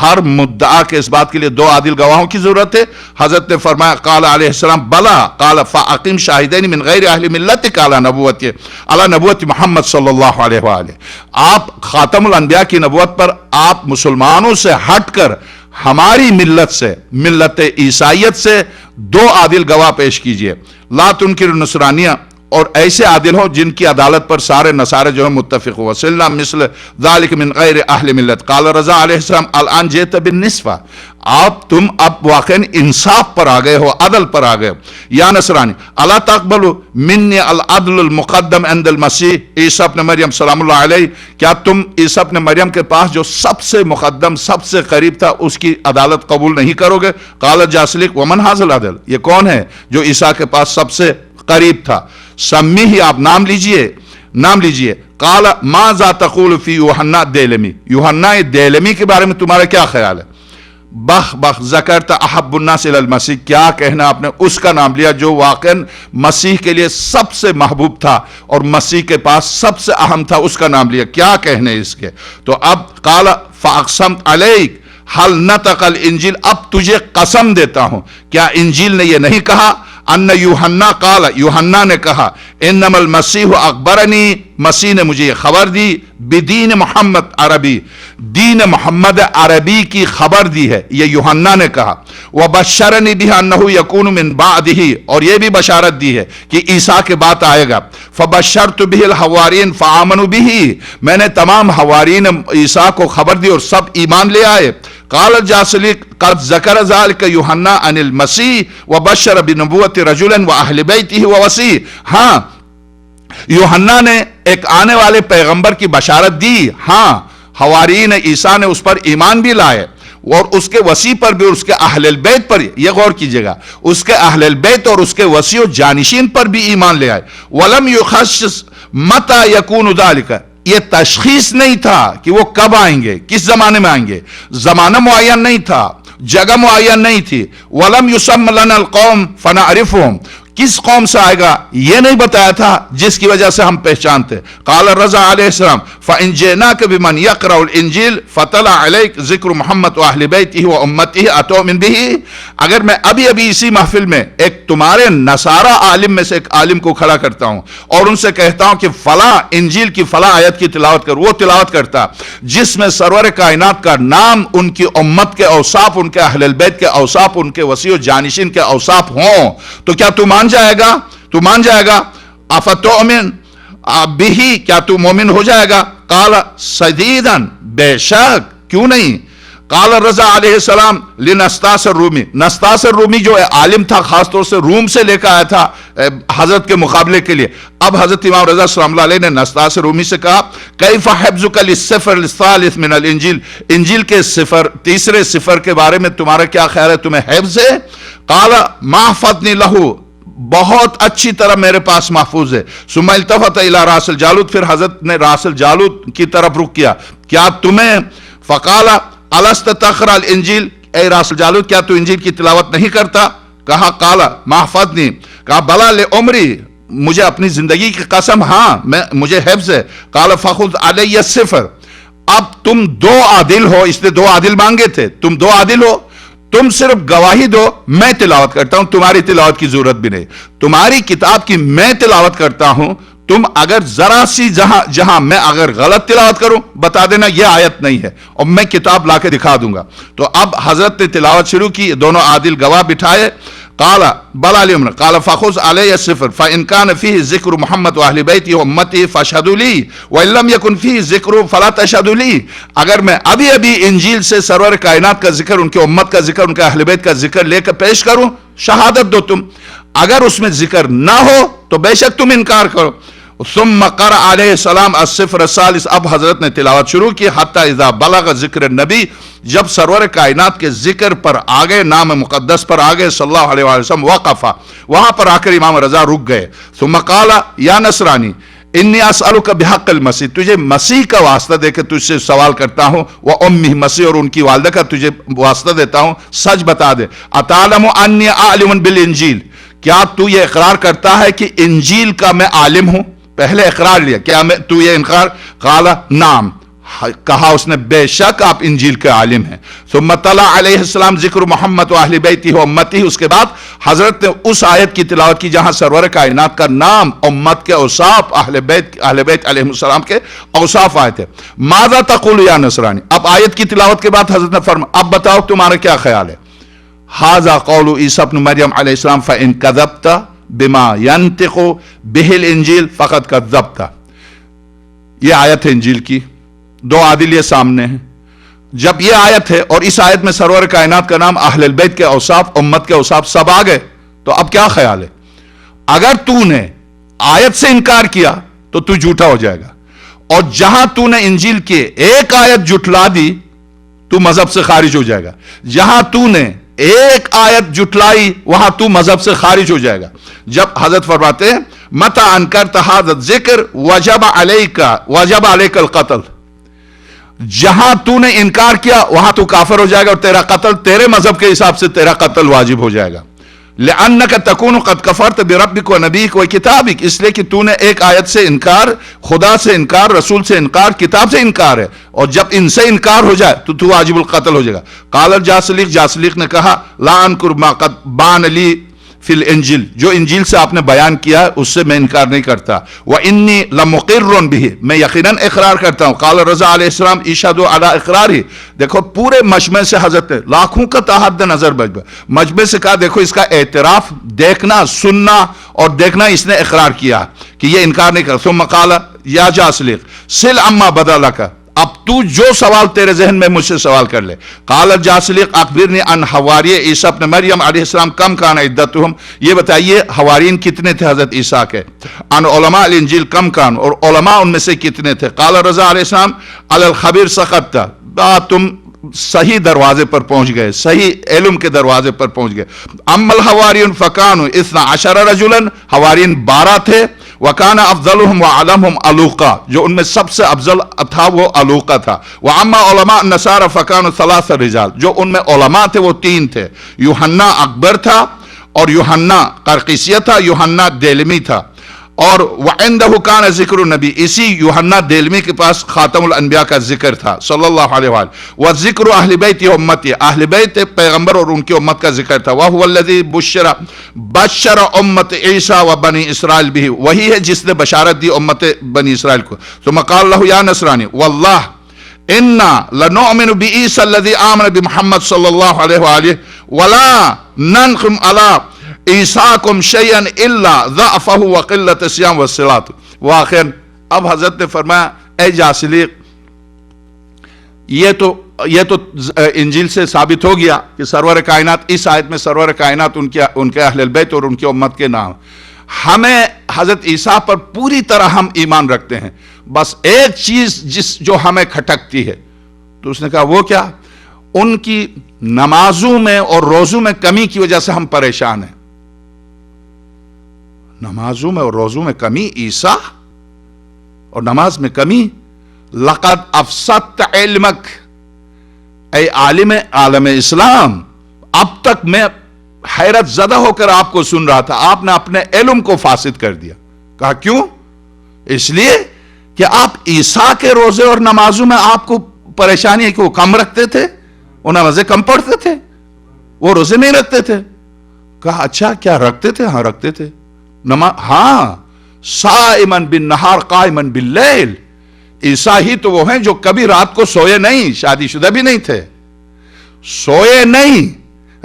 ہر مدعا کے اس بات کے لیے 2 عادل گواہوں کی ضرورت ہے؟ حضرت نے فرمایا قال علیہ السلام بلا، قال فاقم شاہدین من غیر اہل ملتک علی نبوت محمد صلی اللہ علیہ وآلہ، آپ خاتم الانبیاء کی نبوت پر آپ مسلمانوں سے ہٹ کر ہماری ملت سے، ملت عیسائیت سے 2 عادل گواہ پیش کیجئے۔ لا تنکر النصرانیہ اور ایسے عادل ہو جن کی عدالت پر سارے نصارے جو ہے متفق ہو. وصلنا مثل ذالک من غیر اہل ملت. قال رضا علیہ السلام الان جئت بالنصف، تم اب واقعا انصاف پر آ گئے ہو، عدل پر آ گئے ہو. یا نصرانی الا تقبل منی العدل المقدم عند المسیح عیسیٰ ابن مریم سلام اللہ علیہ، کیا تم عیسیٰ ابن مریم کے پاس جو سب سے مقدم سب سے قریب تھا اس کی عدالت قبول نہیں کرو گے؟ قال جاسلک ومن ھذا العدل، یہ کون ہے جو عیسیٰ کے پاس سب سے قریب تھا؟ سمی ہی، آپ نام لیجئے. قال ماذا تقول فی یوحنا دیلمی، یوحنا دیلمی کے بارے میں تمہارا کیا خیال ہے؟ بخ ذکرت احب الناس الی المسیح، کیا کہنا آپ نے اس کا نام لیا جو واقعا مسیح کے لیے سب سے محبوب تھا اور مسیح کے پاس سب سے اہم تھا، اس کا نام لیا، کیا کہنے اس کے؟ تو اب قال فاقسمت علیک حل نطق الانجیل، اب تجھے قسم دیتا ہوں کیا انجیل نے یہ نہیں کہا ان یوحنا قال، یوحنا نے کہا انما المسیح اخبرنی، مسیح نے مجھے یہ خبر دی بدین محمد عربی، دین محمد عربی کی خبر دی ہے، یہ یوحنا نے کہا. وبشرنی بہ انہ یکون من بعدہ، اور یہ بھی بشارت دی ہے کہ عیسیٰ کے بعد آئے گا. فبشرت بہ الحوارین فآمنوا بہ، میں نے تمام حوارین عیسیٰ کو خبر دی اور سب ایمان لے آئے. قال الجاسلی قد ذکر ذلك یوحنا عن المسیح وبشر بنبوت رجلا واہل بیتہ ووصیہ. ہاں یوحنا نے ایک آنے والے پیغمبر کی بشارت دی، ہاں حوارین عیسیٰ نے اس پر ایمان بھی لائے اور اس کے وصی پر بھی، اس کے اہل البیت پر، یہ غور کیجئے گا، اس کے اہل البیت اور اس کے وصی و جانشین پر بھی ایمان لے آئے. ولم یخصص متى یکون ذلك، یہ تشخیص نہیں تھا کہ وہ کب آئیں گے، کس زمانے میں آئیں گے، زمانہ معین نہیں تھا، جگہ معین نہیں تھی. ولم یسم لنا القوم فنعرفهم، کس قوم سے آئے گا یہ نہیں بتایا تھا جس کی وجہ سے ہم پہچانتے. قال رضا علیہ السلام فإن جئناك بمن يقرأ الانجیل فطلع عليك ذکر محمد واہل بیتہ وامتہ اتؤمن بہ، اگر میں ابھی اسی محفل میں ایک تمہارے نصارہ عالم میں سے ایک عالم کو کھڑا کرتا ہوں اور ان سے کہتا ہوں کہ فلاں انجیل کی فلاں آیت کی تلاوت کر، وہ تلاوت کرتا جس میں سرور کائنات کا نام، ان کی امت کے اوصاف، ان کے اہل البیت کے اوصاف، ان کے وصی و جانشین کے اوصاف ہوں، تو کیا تو مان جائے گا؟ افتؤمن بہ، کیا تو مومن ہو جائے گا؟ قال سدیداً، بے شک، کیوں نہیں؟ قال رضا علیہ السلام لنسطاس الرومی، نسطاس الرومی جو عالم تھا خاص طور سے روم سے لے کر آیا تھا حضرت کے مقابلے کے لیے. اب حضرت امام رضا سلام اللہ علیہ نے نسطاس الرومی سے کہا کیف حفظک للصفر الثالث من الانجیل، انجیل کے تیسرے صفر کے بارے میں تمہارا کیا خیال ہے، تمہیں حفظ ہے؟ قال ما حفظنی لہو، بہت اچھی طرح میرے پاس محفوظ ہے. ثم التفت الى راس الجالوت، پھر حضرت نے راس الجالوت کی طرف رخ کیا، کیا تمہیں؟ فقال الست تقرأ الانجیل، اے راس الجالوت کیا تو انجیل کی تلاوت نہیں کرتا؟ کہا قال ما حفظنی، کہا بلا لعمری، مجھے اپنی زندگی کی قسم ہاں مجھے حفظ ہے. قال فخذ علی الصفر، اب تم دو عادل ہو، اس نے دو عادل مانگے تھے، تم دو عادل ہو، تم صرف گواہی دو، میں تلاوت کرتا ہوں، تمہاری تلاوت کی ضرورت بھی نہیں، تمہاری کتاب کی میں تلاوت کرتا ہوں، تم اگر ذرا سی جہاں میں اگر غلط تلاوت کروں بتا دینا یہ آیت نہیں ہے اور میں کتاب لا کے دکھا دوں گا. تو اب حضرت نے تلاوت شروع کی، دونوں عادل گواہ بٹھائے. قال بلا لمن قال فخذ علی الصفر فان كان فيه ذکر محمد واہل بیتہ وامتہ فاشهدوا لي وان لم يكن فيه ذکر فلا تشهدوا لي، اگر میں ابھی انجیل سے سرور کائنات کا ذکر، ان کی امت کا ذکر، ان کے اہل بیت کا ذکر لے کر پیش کروں، شہادت دو تم، اگر اس میں ذکر نہ ہو تو بے شک تم انکار کرو. ثم قرأ علیہ السلام الصفر الثالث، اب حضرت نے تلاوت شروع کی حتی اذا بلغ ذکر النبی، جب سرور کائنات کے ذکر پر آگے، نام مقدس پر آگے صلی اللہ علیہ وسلم، وقفا، وہاں پر آ کر امام رضا رک گئے. ثم قال یا نصرانی انی اسألک بحق المسیح، تجھے مسیح کا واسطہ دے کے تجھ سے سوال کرتا ہوں، و امہ، مسیح اور ان کی والدہ کا تجھے واسطہ دیتا ہوں، سچ بتا دے. اتعلم انی عالم بالانجیل، کیا تو یہ اقرار کرتا ہے کہ انجیل کا میں عالم ہوں؟ پہلے اقرار لیا، کیا میں تو یہ انکار؟ قال نعم، کہا اس نے بے شک آپ انجیل کے عالم ہیں. ثم طلع علیہ السلام ذکر محمد واہل بیتہ وامتہ، اس کے بعد حضرت نے اس آیت کی تلاوت کی جہاں سرور کائنات کا نام، امت کے اوصاف، اہل بیت علیہ السلام کے اوصاف آئے تھے. ماذا تقول یا نصرانی، اب آیت کی تلاوت کے بعد حضرت نے فرمایا اب بتاؤ تمہارا کیا خیال ہے. ھذا قول عیسیٰ ابن مریم علیہ السلام فإن کذبت बिमा यंतिकु बिहिल इंजील फकत कज़्ज़ब्ता। ये आयत है इंजील की, दो आदिल ये सामने हैं। जब ये आयत है और इस आयत में सरवर कायनात का नाम, अहलुल बैत के औसाफ, उम्मत के औसाफ सब आ गए, तो अब क्या ख्याल है? अगर तूने आयत से इनकार किया तो तू झूठा हो जाएगा, और जहां तूने इंजील के एक आयत जुटला दी तू मजहब से खारिज हो जाएगा। जहां तूने एक आयत जुटलाई वहां तू मजहब से खारिज हो जाएगा। जब हजरत फरमाते हैं मता अनकर हाज़ा जिक्र वजब अलैकल कत्ल, जहां तूने इनकार किया वहां तू काफिर हो जाएगा और तेरा कत्ल, तेरे मजहब के हिसाब से तेरा कत्ल वाजिब हो जाएगा। लिअन्नका तकूनु क़द कफ़रत बिरब्बिक व नबीक व किताबिक, इसलिए कि तूने एक आयत से इनकार, खुदा से इनकार, रसूल से इनकार, किताब से इनकार है, और जब इनसे इनकार हो जाए तो तू वाजिबुल कत्ल हो जाएगा। क़ाल जासलीक ने कहा ला अनकुर मा क़द बान ली फिल इंजील, जो इंजील से आपने बयान किया है उससे मैं इनकार नहीं करता। व इन्नी लमुक़िर्रुन बिही, मैं यकीनन इकरार करता हूँ। क़ाल रज़ा अलैहिस्सलाम इशहदू अला इक़रारी, देखो पूरे मजमे से हजरत ने लाखों का तहद नजर मजमे से कहा देखो इसका एतराफ देखना, सुनना और देखना, इसने इकरार किया कि ये इनकार नहीं कर। सुम्मा क़ाल या जासलीक सिल अम्मा बदलका, अब तू जो सवाल तेरे जहन में मुझसे सवाल कर ले। क़ाल जासलीक अखबिरनी अन हवारी ईसा इब्न मरियम अलैहिस्सलाम कम काना इद्दतुहुम, ये बताइए हवारियन कितने थे हजरत ईसा के। अन उलमा अल इंजील कम कान, और उलमा उनमें से कितने थे। क़ाल रज़ा अलैहिस्सलाम अलल खबीर सकत्ता, तुम सही दरवाजे पर पहुंच गए, सही इल्म के दरवाजे पर पहुंच गए। अम्मल हवारियन फकानु इस्ना अशरा रजुलन, हवारियन 12 थे। वकाना अफजलुहुम व अलमहुम अलूका, जो उनमें सबसे अफजल था वो अलूका था। व अम्मा उलमा नसारा फकानु सलासा रिजाल, जो उनमें उलमा थे वो 3 थे। यूहन्ना अकबर था, और यूहन्ना कर्किसिया था, यूहन्ना देलमी था, और वइंदहु कान जिक्र नबी, इसी यूहन्ना देलमी के पास खातमुल अनबिया का जिक्र था सल्लल्लाहु अलैहि व जिक्र अहले बैत उम्मती, अहले बैत पैगंबर और उनकी उम्मत का जिक्र था। वह हुवल्लज़ी बशरा उम्मत ईसा व बनी इसराइल भी, वही है जिसने बशारत दी उम्मत बनी इसराइल को। तो मक़ाल लहु या नसरानी वल्लाह इन्ना लनुअमिनु बि ईसा अल्लज़ी आमन बि मुहम्मद सल्लल्लाहु अलैहि वला ननक़िम अला ईसाकुम शयअन इल्ला ज़अफ़हु व क़िल्लत सियाम व सलात। वाक़िअन अब हजरत ने फरमाया ए जासलीक, ये तो इंजील से साबित हो गया कि सरवर कायनात, इस आयत में सरवर कायनात उनके अहले बैत और उनकी उम्मत के नाम। हमें हजरत ईसा पर पूरी तरह हम ईमान रखते हैं, बस एक चीज जो हमें खटकती है। तो उसने कहा वो क्या? उनकी नमाजों में और रोजों में कमी की वजह से हम परेशान हैं। नमाजों में और रोजों में कमी, ईसा और नमाज में कमी। लक़द अफ़सदत इल्मक, ऐ आलिम इस्लाम, अब तक मैं हैरत ज़दा होकर आपको सुन रहा था, आपने अपने इल्म को फासिद कर दिया। कहा क्यों? इसलिए कि आप ईसा के रोजे और नमाजों में आपको परेशानी है कि वो कम रखते थे, वो नमाजें कम पढ़ते थे, वो रोजे नहीं रखते थे। कहा अच्छा क्या रखते थे? हाँ रखते थे नमाज, हाँ साइमन बिन नहार काइमन बिल लैल, ईसा ही तो वो हैं जो कभी रात को सोए नहीं, शादीशुदा भी नहीं थे, सोए नहीं,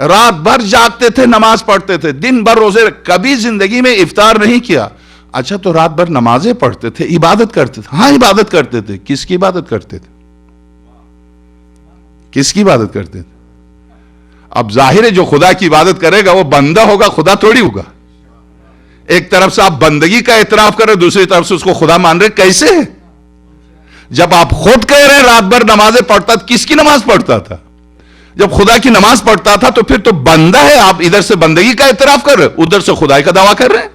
रात भर जागते थे, नमाज पढ़ते थे, दिन भर रोजे, कभी जिंदगी में इफ्तार नहीं किया। अच्छा तो रात भर नमाजें पढ़ते थे, इबादत करते थे? हाँ इबादत करते थे। किसकी इबादत करते थे? किसकी इबादत करते थे? अब जाहिर है जो खुदा की इबादत करेगा वो बंदा होगा, खुदा थोड़ी होगा। एक तरफ से आप बंदगी का इतराफ कर रहे, दूसरी तरफ से उसको खुदा मान रहे, कैसे? जब आप खुद कह रहे हैं रात भर नमाजें पढ़ता, किसकी नमाज पढ़ता था? जब खुदा की नमाज पढ़ता था तो फिर तो बंदा है, आप इधर से बंदगी का इतराफ कर रहे, उधर से खुदाई का दावा कर रहे हैं।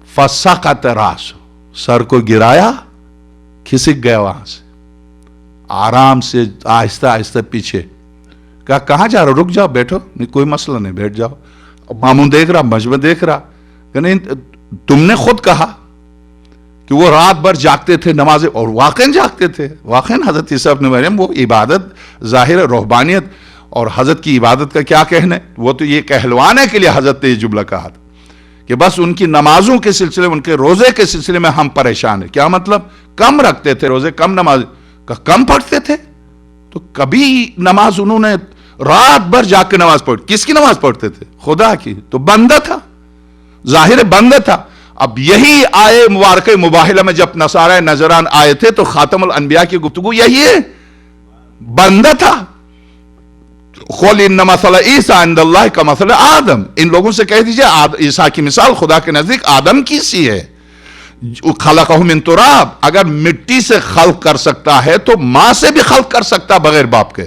फसा का तरास, सर को गिराया, खिसक गया वहां से, आराम से आहिस्ता आहिस्ता पीछे। कहा कहां जा रहे हो? रुक जाओ, बैठो, नहीं कोई मसला नहीं, बैठ जाओ। मामून देख रहा, मजमे देख रहा, नहीं तुमने खुद कहा कि वो रात भर जागते थे, नमाजें, और वाकई जागते थे। वाकई हजरत ईसा इब्न मरियम, वो इबादत जाहिर रूहानियत और हजरत की इबादत का क्या कहने, वो तो ये कहलवाने के लिए हजरत ने ये जुमला कहा था कि बस उनकी नमाजों के सिलसिले, उनके रोजे के सिलसिले में हम परेशान हैं। क्या मतलब? कम रखते थे रोजे, कम नमाज, कम पढ़ते थे। तो कभी नमाज उन्होंने रात भर जाग के नमाज पढ़, किसकी नमाज पढ़ते थे? खुदा की। तो बंदा था, ज़ाहिर बंद था। अब यही आए मुबारक मुबाहिला में जब नसारा नजरान आए थे तो खातमुल अनबिया की गुफ्तगू यही है, बंद था। क़ुल इन्ना मसला ईसा इंदल्लाह का मसला आदम, इन लोगों से कह दीजिए ईसा की मिसाल खुदा के नजदीक आदम की सी है। खलक़हु मिन तुराब, अगर मिट्टी से खल्क कर सकता है तो मां से भी खल्क कर सकता बगैर बाप के।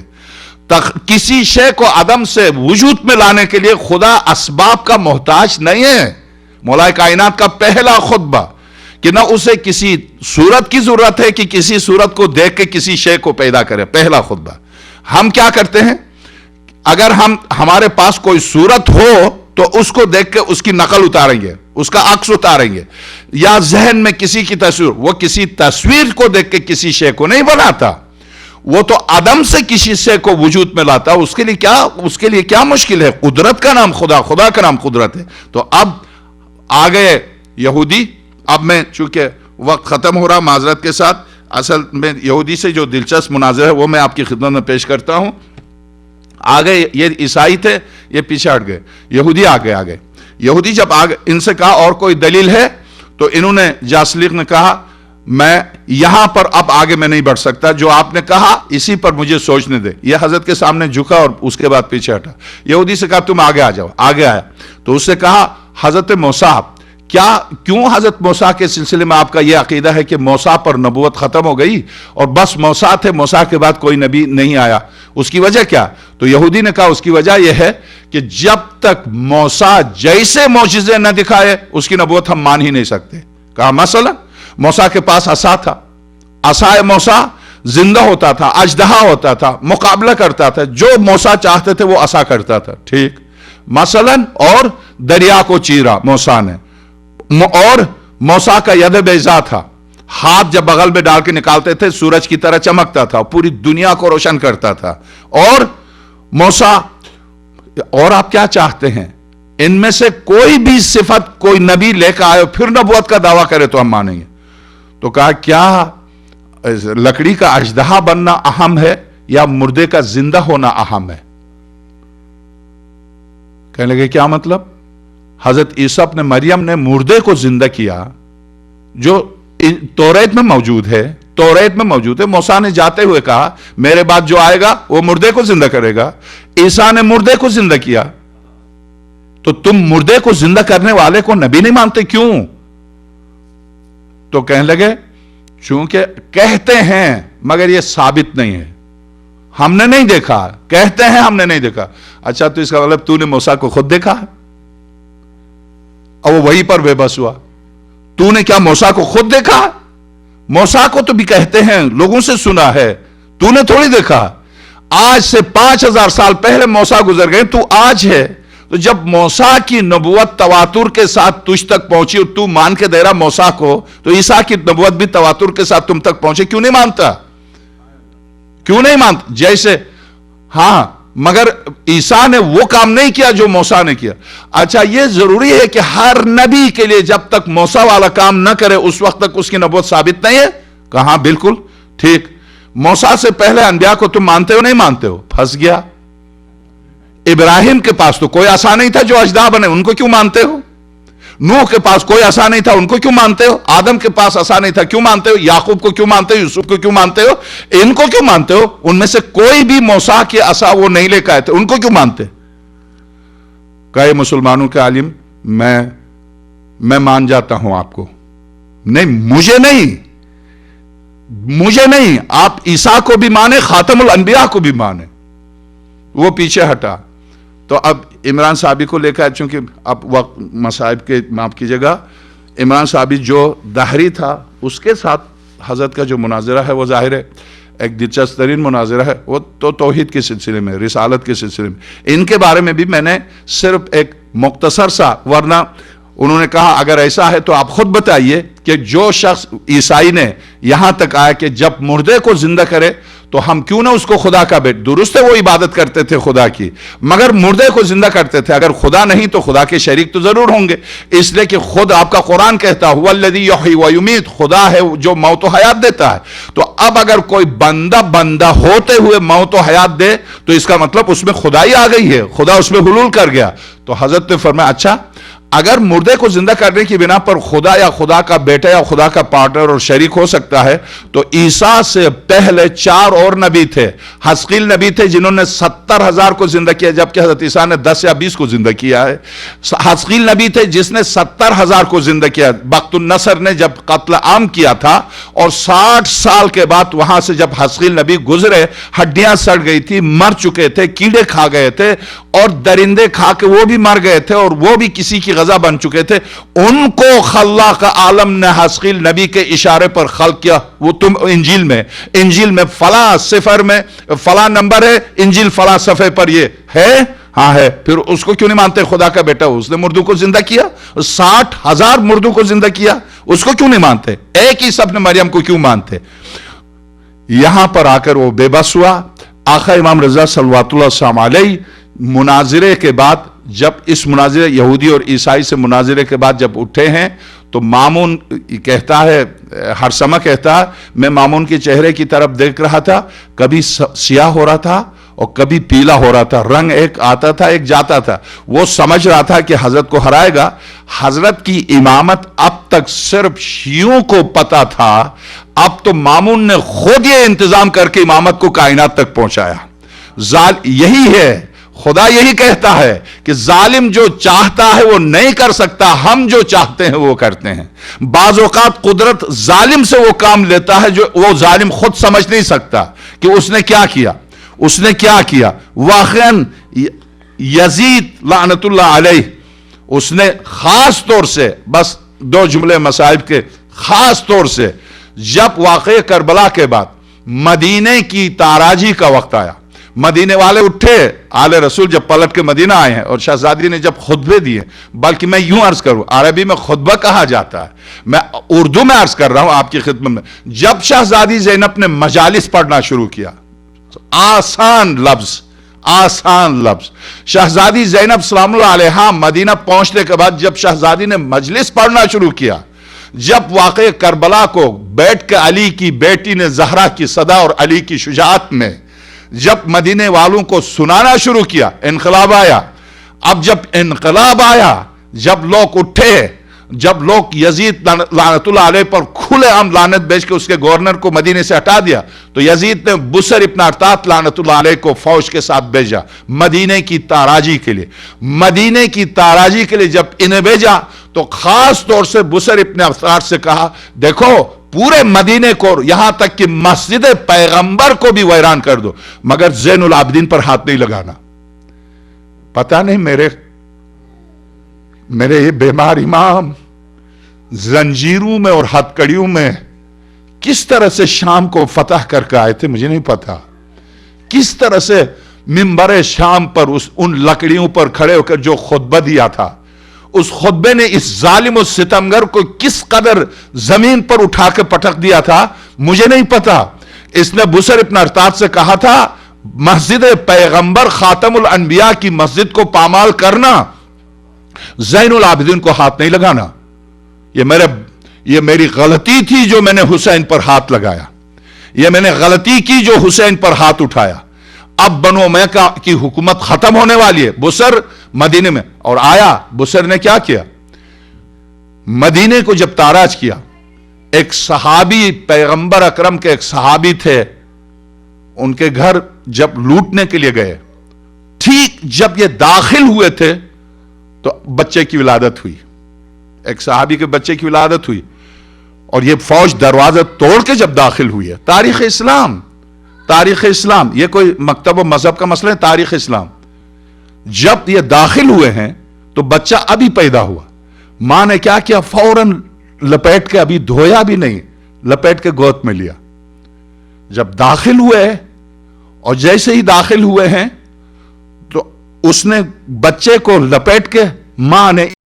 किसी शे को अदम से वजूद में लाने के लिए खुदा असबाब का मोहताज नहीं है। मौलाए कायनात का पहला खुतबा कि ना उसे किसी सूरत की जरूरत है कि किसी सूरत को देख के किसी शे को पैदा करे, पहला खुतबा। हम क्या करते हैं, अगर हमारे पास कोई सूरत हो तो उसको देख के उसकी नकल उतारेंगे, उसका अक्स उतारेंगे, या जहन में किसी की तस्वीर, वो किसी तस्वीर को देख के किसी शे को नहीं बनाता, वो तो अदम से किसी शे को वजूद में लाता। उसके लिए क्या मुश्किल है? कुदरत का नाम खुदा, खुदा का नाम कुदरत है। तो अब आ गए यहूदी। अब मैं चूंकि वक्त खत्म हो रहा माजरत के साथ, असल में यहूदी से जो दिलचस्प मुनाज़रा है वो मैं आपकी खिदमत में पेश करता हूं। आ गए ये ईसाई थे, ये पीछे हट गए, यहूदी आ गए। यहूदी जब आ गए, इनसे कहा और कोई दलील है, तो इन्होंने जासलीक ने कहा मैं यहां पर अब आगे मैं नहीं बढ़ सकता, जो आपने कहा इसी पर मुझे सोचने दे। यह हजरत के सामने झुका और उसके बाद पीछे हटा। यहूदी से कहा तुम आगे आ जाओ। आगे आया तो उससे कहा हजरत मूसा, क्यों हजरत मूसा के सिलसिले में आपका यह अकीदा है कि मूसा पर नबूवत खत्म हो गई और बस मूसा थे, मूसा के बाद कोई नबी नहीं आया, उसकी वजह क्या? तो यहूदी ने कहा उसकी वजह यह है कि जब तक मूसा जैसे मौजिज़े न दिखाए उसकी नबूवत हम मान ही नहीं सकते। कहा मसलन मूसा के पास असा था, असाए मूसा जिंदा होता था, अजदहा होता था, मुकाबला करता था, जो मूसा चाहते थे वो असा करता था, ठीक। मसलन और दरिया को चीरा मूसा ने, और मूसा का यद बेजा था, हाथ जब बगल में डाल के निकालते थे सूरज की तरह चमकता था, पूरी दुनिया को रोशन करता था। और मूसा, और आप क्या चाहते हैं? इनमें से कोई भी सिफत कोई नबी लेकर आए फिर नबूवत का दावा करे तो हम मानेंगे। तो कहा क्या लकड़ी का अजदहा बनना अहम है या मुर्दे का जिंदा होना अहम है? कहने लगे क्या मतलब? हजरत ईसा अपने मरियम ने मुर्दे को जिंदा किया, जो तौरात में मौजूद है, तौरात में मौजूद है। मूसा ने जाते हुए कहा मेरे बाद जो आएगा वो मुर्दे को जिंदा करेगा। ईसा ने मुर्दे को जिंदा किया, तो तुम मुर्दे को जिंदा करने वाले को नबी नहीं मानते, क्यों? तो कहने लगे चूंकि कहते हैं मगर यह साबित नहीं है, हमने नहीं देखा, कहते हैं हमने नहीं देखा। अच्छा तो इसका मतलब तूने मूसा को खुद देखा है? और वो वहीं पर बेबस हुआ। तूने क्या मूसा को खुद देखा? मूसा को तो भी कहते हैं, लोगों से सुना है, तूने थोड़ी देखा। आज से 5000 साल पहले मूसा गुजर गए, तू आज है। तो जब मूसा की नबूवत तवातुर के साथ तुझ तक पहुंची और तू मान के दे रहा मूसा को, तो ईसा की नबूवत भी तवातुर के साथ तुम तक पहुंचे, क्यों नहीं मानता? क्यों नहीं मानता? जैसे हां, मगर ईसा ने वो काम नहीं किया जो मूसा ने किया। अच्छा यह जरूरी है कि हर नबी के लिए जब तक मूसा वाला काम न करे उस वक्त तक उसकी नबूवत साबित नहीं है? कहा बिल्कुल ठीक। मूसा से पहले अंबिया को तुम मानते हो नहीं मानते हो? फंस गया। इब्राहिम के पास तो कोई आसा नहीं था जो अजदा बने, उनको क्यों मानते हो? नूह के पास कोई आसा नहीं था, उनको क्यों मानते हो? आदम के पास आसा नहीं था, क्यों मानते हो? याकूब को क्यों मानते हो? यूसुफ को क्यों मानते हो? इनको क्यों मानते हो? उनमें से कोई भी मूसा की आसा वो नहीं लेकर आए थे, उनको क्यों मानते? कहे मुसलमानों के आलिम मैं मान जाता हूं आपको। नहीं, मुझे नहीं, आप ईसा को भी माने, खातमुल अनबिया को भी माने। वो पीछे हटा। तो अब इमरान साहबी को लेकर, चूंकि अब वक्त मसाइब के माफ कीजिएगा, इमरान साहबी जो दाहरी था उसके साथ हजरत का जो मुनाजरा है वो जाहिर है एक दिलचस्प तरीन मुनाजरा है, वो तो तौहीद के सिलसिले में, रिसालत के सिलसिले में। इनके बारे में भी मैंने सिर्फ एक मुख्तसर सा, वरना उन्होंने कहा अगर ऐसा है तो आप खुद बताइए कि जो शख्स ईसाई ने यहां तक आया कि जब मुर्दे को जिंदा करे तो हम क्यों ना उसको खुदा का बेट, दुरुस्त है वो इबादत करते थे खुदा की, मगर मुर्दे को जिंदा करते थे। अगर खुदा नहीं तो खुदा के शरीक तो जरूर होंगे, इसलिए कि खुद आपका कुरान कहता है हुवल्लज़ी युह्यी व युमीत, खुदा है जो मौत व हयात देता है। तो अब अगर कोई बंदा होते हुए मौत व हयात दे तो इसका मतलब उसमें खुदाई आ गई है, खुदा उसमें हुलूल कर गया। तो हजरत ने फरमाया अच्छा अगर मुर्दे को जिंदा करने की बिना पर खुदा या खुदा का बेटा या खुदा का पार्टनर और शरीक हो सकता है, तो ईसा से पहले 4 और नबी थे। हस्कील नबी थे जिन्होंने 70,000 को जिंदा किया, जबकि हजरत ईसा ने 10 या 20 को जिंदा किया है। हस्कील नबी थे जिसने 70,000 को जिंदा किया। बख्तुन नसर ने जब कत्ल आम किया था और 60 साल के बाद वहां से जब हस्कील नबी गुजरे, हड्डियां सड़ गई थी, मर चुके थे, कीड़े खा गए थे और दरिंदे खा के वो भी मर गए थे और वो भी किसी की गजा बन चुके थे। उनको खल्ला का आलम ने हस्कील नबी के इशारे पर खल्क किया। वो तुम इंजील में फला सिफर में फला नंबर है, इंजील फला सफे पर ये है, हाँ है, फिर उसको क्यों नहीं मानते खुदा का बेटा? उसने मुर्दों को जिंदा किया, 60,000 मुर्दों को जिंदा किया, उसको क्यों नहीं मानते? एक ही सबने मरियम को क्यों मानते? यहां पर आकर वो बेबस हुआ। आका इमाम रजा सल्लल्लाहु अलैहि मुनाजिरे के बाद, जब इस मुनाजिरे यहूदी और ईसाई से मुनाजिरे के बाद जब उठे हैं, तो मामून कहता है, हर समय कहता है, मैं मामून के चेहरे की तरफ देख रहा था, कभी सियाह हो रहा था और कभी पीला हो रहा था, रंग एक आता था एक जाता था। वो समझ रहा था कि हजरत को हराएगा। हजरत की इमामत अब तक सिर्फ शियों को पता था, अब तो मामून ने खुद ये इंतजाम करके इमामत को कायनात तक पहुंचाया। यही है, खुदा यही कहता है कि जालिम जो चाहता है वो नहीं कर सकता, हम जो चाहते हैं वो करते हैं। बाज औकात कुदरत जालिम से वो काम लेता है जो वो जालिम खुद समझ नहीं सकता कि उसने क्या किया। उसने क्या किया? वाक़ईन यजीद लानतुल्लाह अलैह, उसने खास तौर से, बस 2 जुमले मसाइब के, खास तौर से जब वाक़े करबला के बाद मदीने की ताराजी का वक्त आया, मदीने वाले उठे, आले रसूल जब पलट के मदीना आए हैं और शहजादी ने जब खुतबे दिए, बल्कि मैं यूं अर्ज करूं, अरबी में खुतबा कहा जाता है, मैं उर्दू में अर्ज कर रहा हूं आपकी खिदमत में। जब शहजादी ज़ैनब ने मजालिस पढ़ना शुरू किया, आसान लफ्ज, शहजादी ज़ैनब सलामुल्लाह अलैहा मदीना पहुंचने के बाद जब शहजादी ने मजलिस पढ़ना शुरू किया, जब वाक़े करबला को बैठ के अली की बेटी ने ज़हरा की सदा और अली की शुजाअत में जब मदीने वालों को सुनाना शुरू किया, इनकलाब आया। अब जब इनकलाब आया, जब लोग उठे, जब लोग यजीद लानतुल्लाह अलैह पर खुलेआम लानत बेच के उसके गवर्नर को मदीने से हटा दिया, तो यजीद ने बुसर इब्न अरतात लानतुल्लाह अलैह को फौज के साथ भेजा मदीने की ताराजी के लिए। मदीने की ताराजी के लिए जब इन्हें भेजा, तो खास तौर से बुसर इब्न अरतात से कहा, देखो पूरे मदीने को, यहां तक कि मस्जिद पैगंबर को भी वैरान कर दो, मगर ज़ैनुल आबिदीन पर हाथ नहीं लगाना। पता नहीं मेरे ये बीमार इमाम जंजीरों में और हथकड़ियों में किस तरह से शाम को फतह करके आए थे, मुझे नहीं पता। किस तरह से मिंबर शाम पर उन लकड़ियों पर खड़े होकर जो खुतबा दिया था, उस खुतबे ने इस जालिम और सितमगर को किस कदर जमीन पर उठा के पटक दिया था, मुझे नहीं पता। इसने बुसर इब्न अरतात से कहा था, मस्जिद पैगंबर खातमुल अंबिया की मस्जिद को पामाल करना, ज़ैनुल आबिदीन को हाथ नहीं लगाना। ये मेरी गलती थी जो मैंने हुसैन पर हाथ लगाया, ये मैंने गलती की जो हुसैन पर हाथ उठाया। अब बनो उमैया की हुकूमत खत्म होने वाली है। बुसर मदीने में और आया, बुसर ने क्या किया? मदीने को जब ताराज किया, एक सहाबी, पैगंबर अकरम के एक सहाबी थे, उनके घर जब लूटने के लिए गए, ठीक जब ये दाखिल हुए थे तो बच्चे की विलादत हुई, एक सहाबी के बच्चे की विलादत हुई, और ये फौज दरवाजा तोड़ के जब दाखिल हुई है। तारीख इस्लाम, ये कोई मकतब व मजहब का मसला है, तारीख इस्लाम। जब ये दाखिल हुए हैं तो बच्चा अभी पैदा हुआ, मां ने क्या किया? फौरन लपेट के, अभी धोया भी नहीं, लपेट के गोद में लिया। जब दाखिल हुए और जैसे ही दाखिल हुए हैं तो उसने बच्चे को लपेट के, मां ने